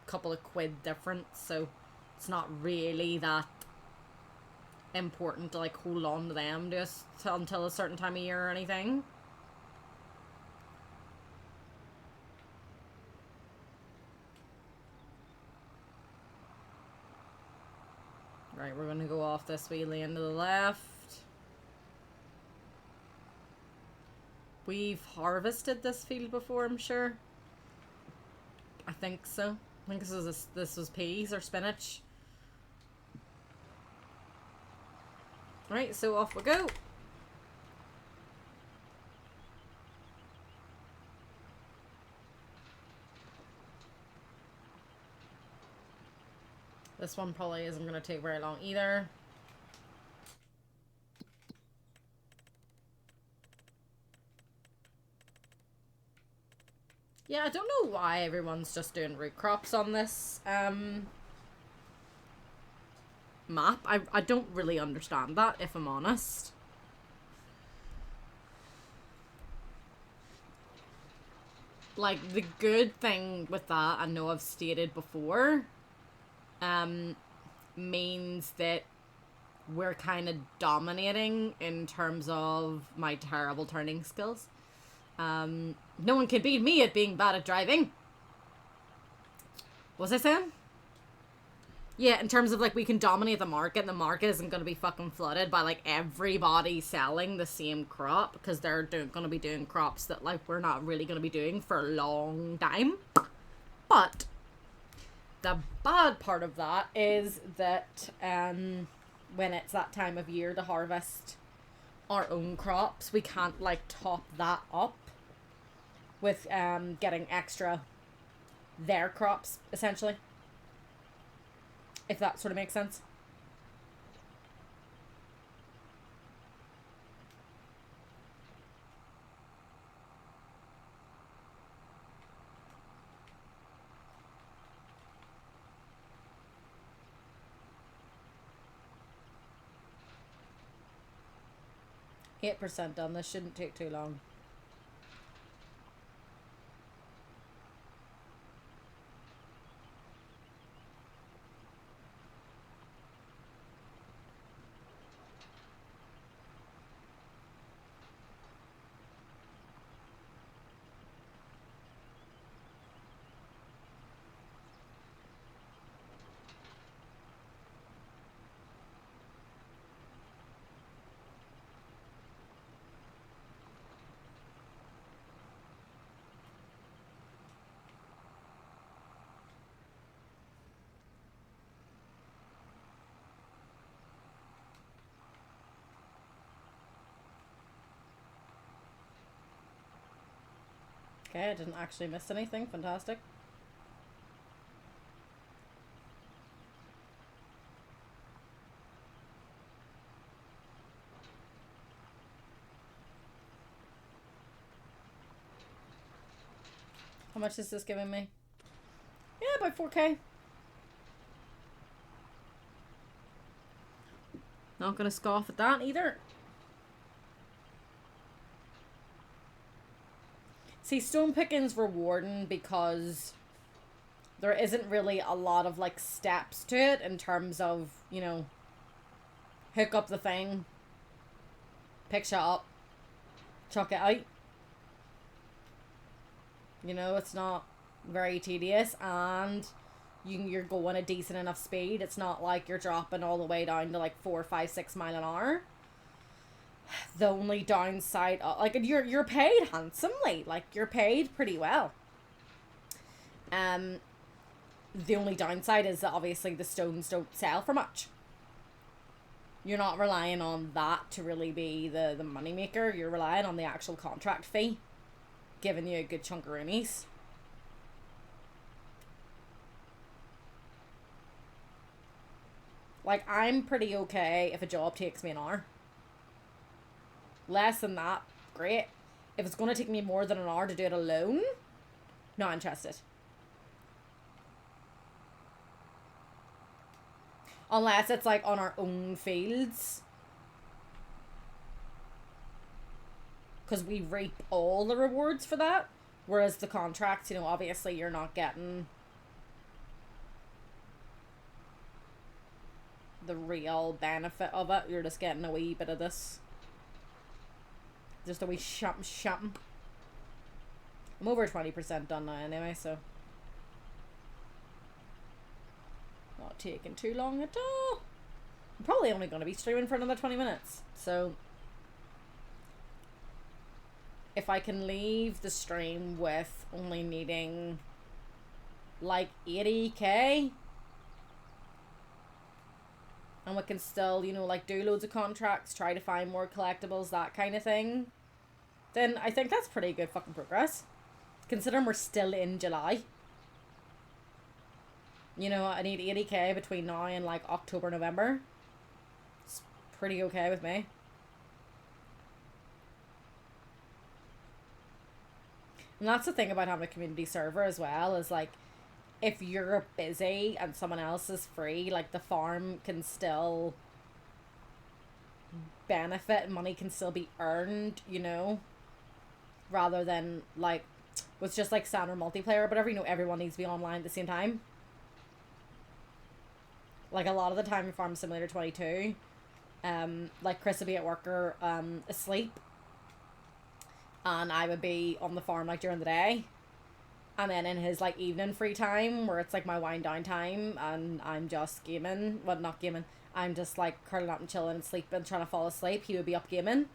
[SPEAKER 1] couple of quid difference, so it's not really that important to like hold on to them just until a certain time of year or anything. Right, we're gonna go off this wee lane to the left. We've harvested this field before, I'm sure. I think so. I think this was peas or spinach. Right, so off we go. This one probably isn't going to take very long either. Yeah, I don't know why everyone's just doing root crops on this map. I don't really understand that, if I'm honest. Like, the good thing with that, I know I've stated before, means that we're kind of dominating in terms of my terrible turning skills. No one can beat me at being bad at driving. What was I saying? Yeah, in terms of, like, we can dominate the market, and the market isn't going to be fucking flooded by, like, everybody selling the same crop, because they're going to be doing crops that, like, we're not really going to be doing for a long time. But the bad part of that is that, when it's that time of year to harvest our own crops, we can't, like, top that up with, getting extra their crops, essentially. If that sort of makes sense. %8 done. This shouldn't take too long. Okay, I didn't actually miss anything. Fantastic. How much is this giving me? Yeah, about 4k. Not gonna scoff at that either. See, stone picking's rewarding because there isn't really a lot of, like, steps to it in terms of, you know, hook up the thing, pick shit up, chuck it out. You know, it's not very tedious, and you're going a decent enough speed. It's not like you're dropping all the way down to, like, 4, 5, 6 mile an hour. The only downside, like, you're paid handsomely. Like, you're paid pretty well. The only downside is that obviously the stones don't sell for much. You're not relying on that to really be the money maker. You're relying on the actual contract fee, giving you a good chunk of roomies. Like, I'm pretty okay if a job takes me an hour. Less than that, great. If it's going to take me more than an hour to do it alone, not interested. Unless it's, like, on our own fields. Because we reap all the rewards for that. Whereas the contracts, you know, obviously you're not getting the real benefit of it. You're just getting a wee bit of this. Just a wee something. I'm over 20% done now anyway, so not taking too long at all. I'm probably only going to be streaming for another 20 minutes, so if I can leave the stream with only needing like 80k, and we can still, you know, like, do loads of contracts, try to find more collectibles, that kind of thing, then I think that's pretty good fucking progress. Considering we're still in July. You know, I need 80k between now and, like, October, November. It's pretty okay with me. And that's the thing about having a community server as well, is, like, if you're busy and someone else is free, like, the farm can still benefit and money can still be earned, you know, rather than, like, with just, like, standard multiplayer or whatever, you know, everyone needs to be online at the same time. Like, a lot of the time in Farm Simulator 22, like, Chris would be at work or asleep, and I would be on the farm, like, during the day. And then in his, like, evening free time, where it's, like, my wind down time, and I'm just gaming, well, not gaming, I'm just, like, curling up and chilling and sleeping, trying to fall asleep, he would be up gaming.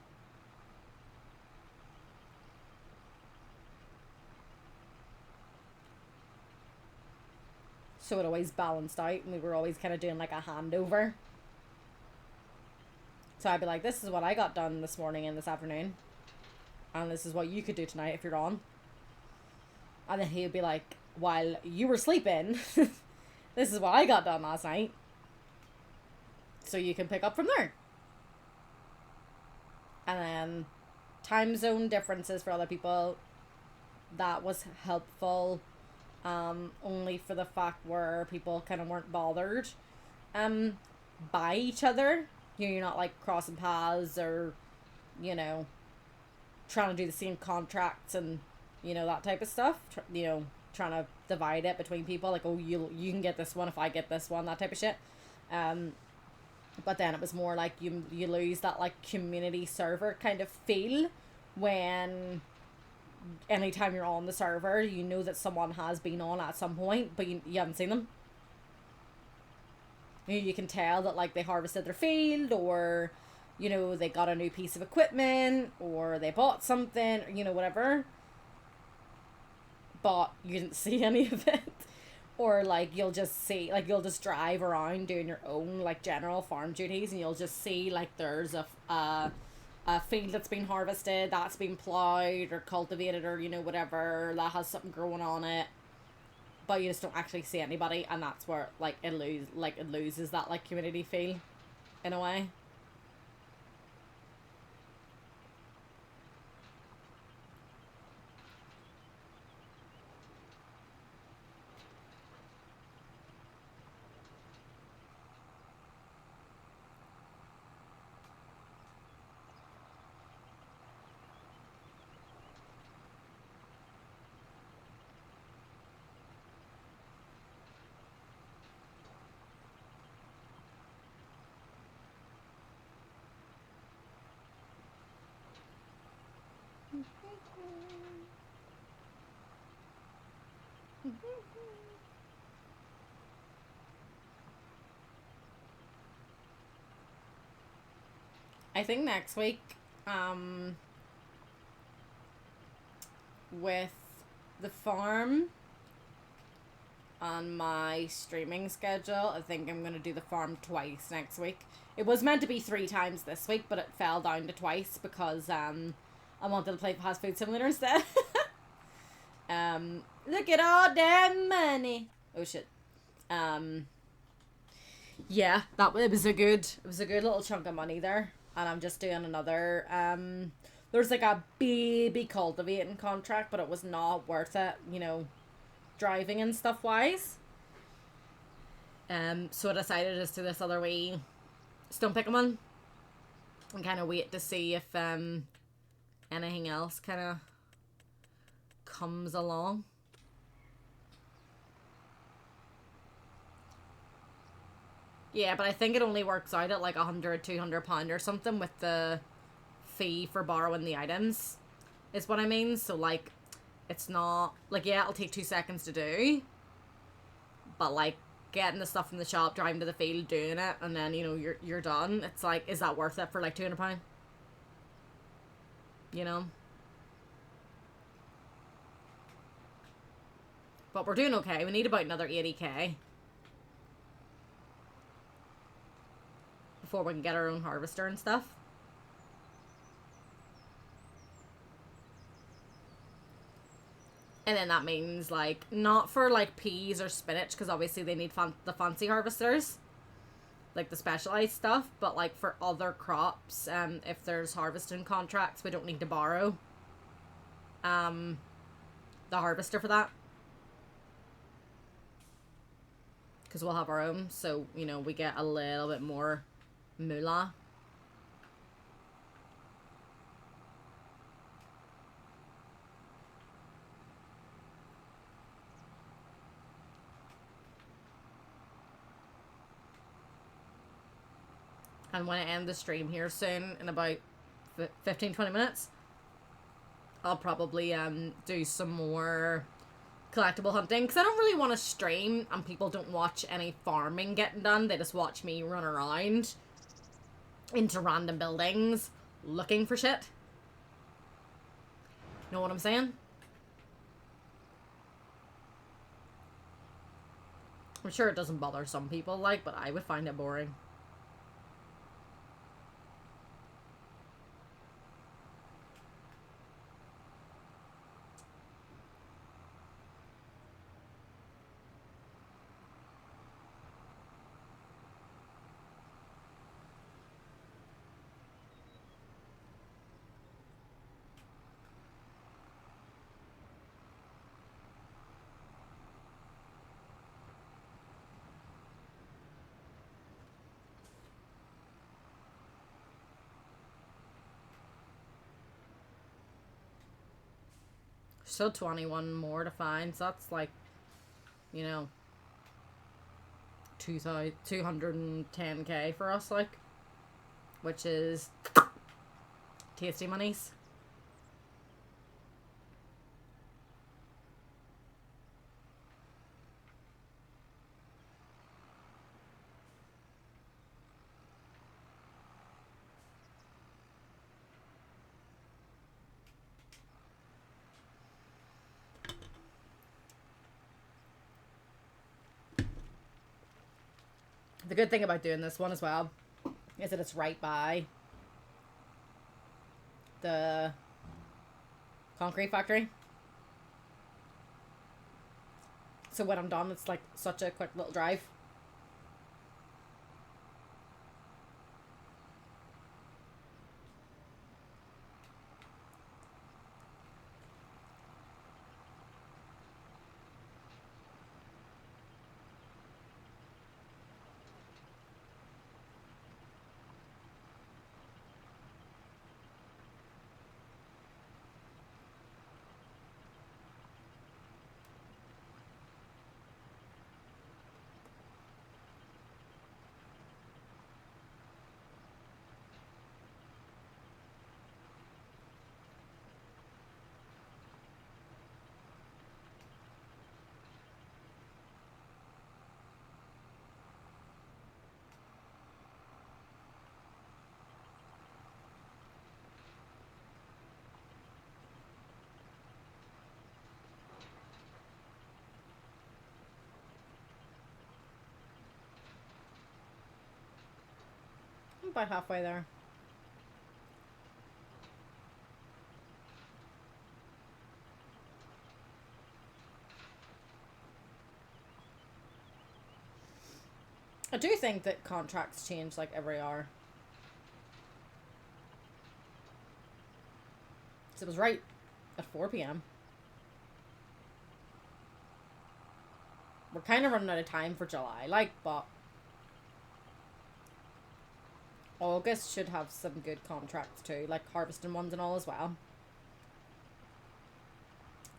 [SPEAKER 1] So it always balanced out, and we were always kind of doing, like, a handover. So I'd be like, this is what I got done this morning and this afternoon, and this is what you could do tonight if you're on. And then he would be like, while you were sleeping, this is what I got done last night. So you can pick up from there. And then time zone differences for other people. That was helpful. Only for the fact where people kind of weren't bothered by each other. You know, you're not, like, crossing paths or, you know, trying to do the same contracts and, you know, that type of stuff. You know, trying to divide it between people. Like, oh, you can get this one if I get this one, that type of shit. But then it was more like you lose that, like, community server kind of feel when anytime you're on the server, you know that someone has been on at some point, but you haven't seen them. You can tell that, like, they harvested their field, or, you know, they got a new piece of equipment, or they bought something, or, you know, whatever. But you didn't see any of it. Or, like, you'll just see, like, you'll just drive around doing your own, like, general farm duties, and you'll just see, like, there's a field that's been harvested, that's been plowed or cultivated, or, you know, whatever, that has something growing on it. But you just don't actually see anybody, and that's where, like, it loses that, like, community feel, in a way. I think next week, with the farm on my streaming schedule, I think I'm going to do the farm twice next week. It was meant to be 3 times this week, but it fell down to twice because I wanted to play Fast Food Simulator instead. Look at all that money. Oh shit. Yeah, it was a good little chunk of money there, and I'm just doing another. There's like a baby cultivating contract, but it was not worth it, you know, driving and stuff wise. So I decided to do this other wee stone picking one, and kind of wait to see if anything else kind of comes along. Yeah, but I think it only works out at like £100-200 or something with the fee for borrowing the items, is what I mean. So like, it's not like, yeah, it'll take 2 seconds to do, but like getting the stuff from the shop, driving to the field, doing it, and then, you know, you're done. It's like, is that worth it for like £200? You know. But we're doing okay. We need about another 80k before we can get our own harvester and stuff. And then that means, like, not for, like, peas or spinach, because obviously they need the fancy harvesters, like the specialized stuff, but, like, for other crops, if there's harvesting contracts, we don't need to borrow the harvester for that, because we'll have our own, so, you know, we get a little bit more moolah. And when I end the stream here soon, in about 15-20 minutes, I'll probably do some more collectible hunting, because I don't really want to stream and people don't watch any farming getting done. They just watch me run around into random buildings looking for shit. Know what I'm saying? I'm sure it doesn't bother some people, like, but I would find it boring. Still 21 more to find, so that's like, you know, 210k for us, like, which is tasty monies. The good thing about doing this one as well is that it's right by the concrete factory. So when I'm done, it's like such a quick little drive. about halfway there. I do think that contracts change like every hour. So it was right at 4 p.m. We're kind of running out of time for July, like, but August should have some good contracts too, like harvesting ones and all as well.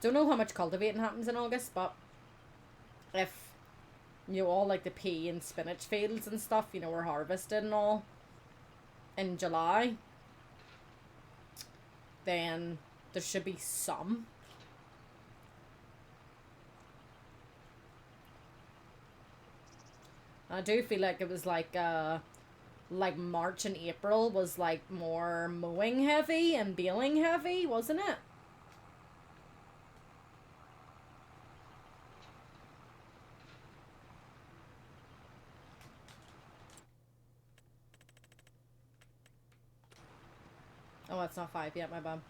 [SPEAKER 1] Don't know how much cultivating happens in August, but if you know, all like the pea and spinach fields and stuff, you know, were harvested and all in July, then there should be some. I do feel like it was like March and April was like more mowing heavy and baling heavy, wasn't it? Oh, it's not 5 yet, my bum.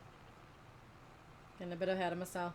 [SPEAKER 1] Getting a bit ahead of myself.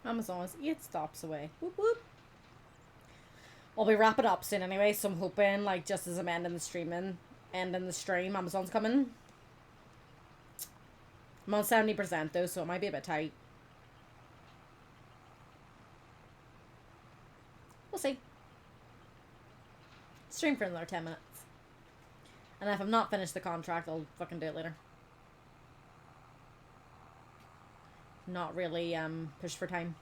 [SPEAKER 1] Amazon is 8 stops away. Whoop whoop. I'll be wrapping up soon anyway, so I'm hoping, like, just as I'm ending the stream, Amazon's coming. I'm on 70% though, so it might be a bit tight. We'll see. Stream for another 10 minutes. And if I'm not finished the contract, I'll fucking do it later. Not really push for time.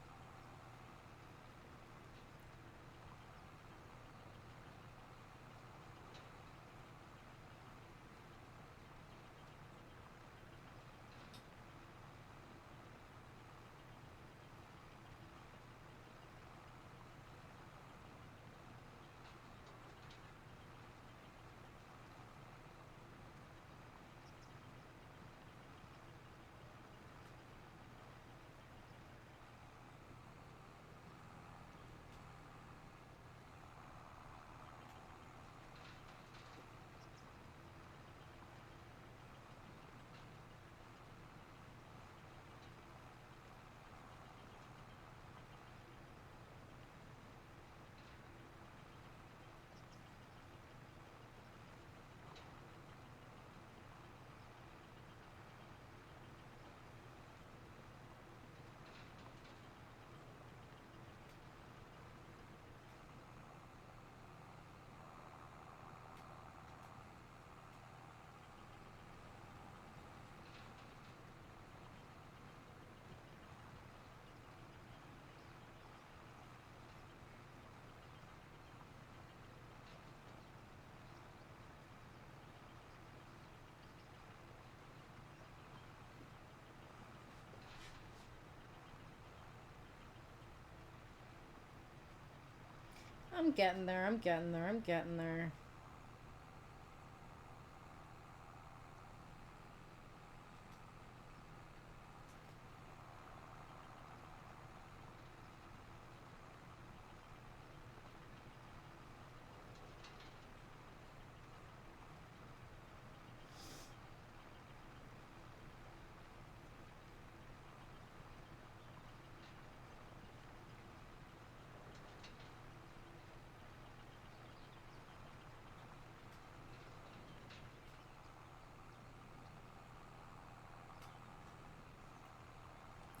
[SPEAKER 1] I'm getting there, I'm getting there, I'm getting there.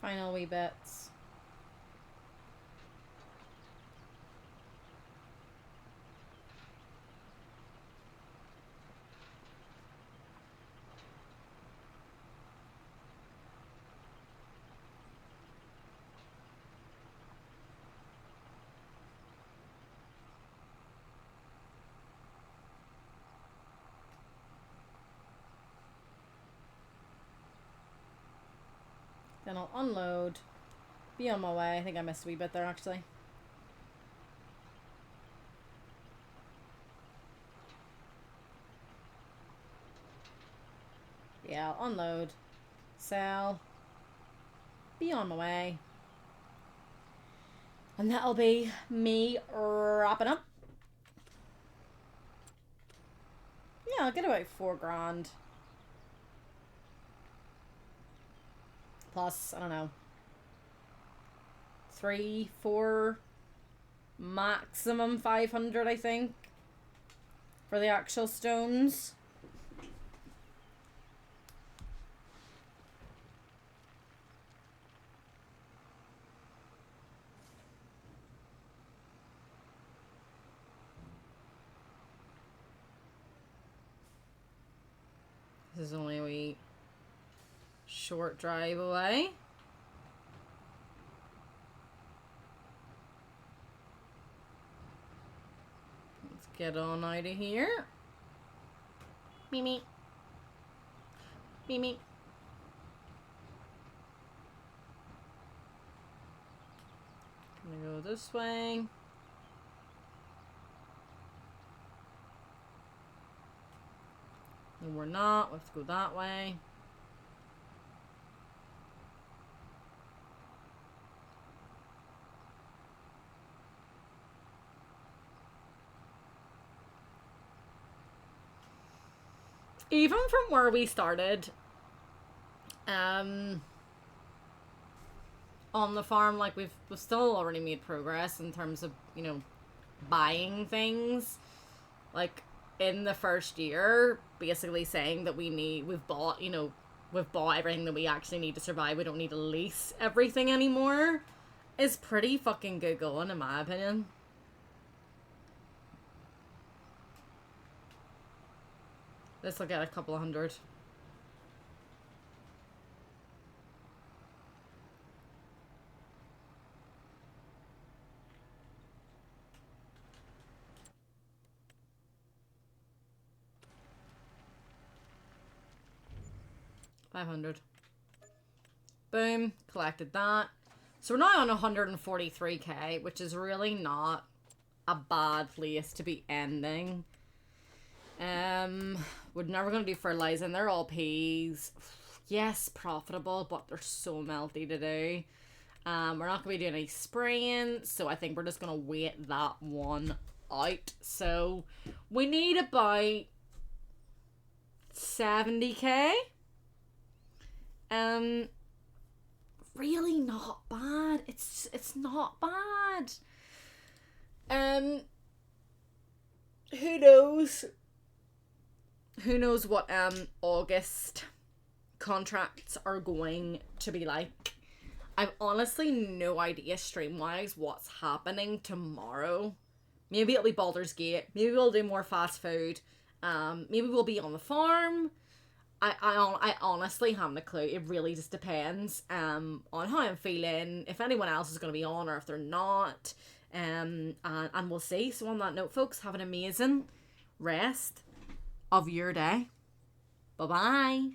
[SPEAKER 1] Final wee bits. Then I'll unload. Be on my way. I think I missed a wee bit there, actually. Yeah, I'll unload. Sell. Be on my way. And that'll be me wrapping up. Yeah, I'll get about 4 grand. Plus, I don't know, 3, 4, maximum 500, I think, for the actual stones. This is only a wee short drive away. Let's get on out of here. Mimi. Mimi. Gonna go this way. No, we're not. Let's go that way. Even from where we started, on the farm, like we've still already made progress in terms of, you know, buying things. Like in the first year, basically saying that we've bought everything that we actually need to survive. We don't need to lease everything anymore. Is pretty fucking good going, in my opinion. This will get a couple of hundred. $500. Boom, collected that. So we're now on 143k, which is really not a bad place to be ending. We're never going to do fertilizing. They're all peas. Yes, profitable, but they're so melty to do. We're not going to be doing any spraying, so I think we're just going to wait that one out. So we need about 70k. Really not bad. It's not bad. Who knows? Who knows what August contracts are going to be like. I've honestly no idea stream-wise what's happening tomorrow. Maybe it'll be Baldur's Gate. Maybe we'll do more fast food. Maybe we'll be on the farm. I honestly haven't a clue. It really just depends on how I'm feeling, if anyone else is going to be on or if they're not. And we'll see. So on that note, folks, have an amazing rest of your day. Bye-bye.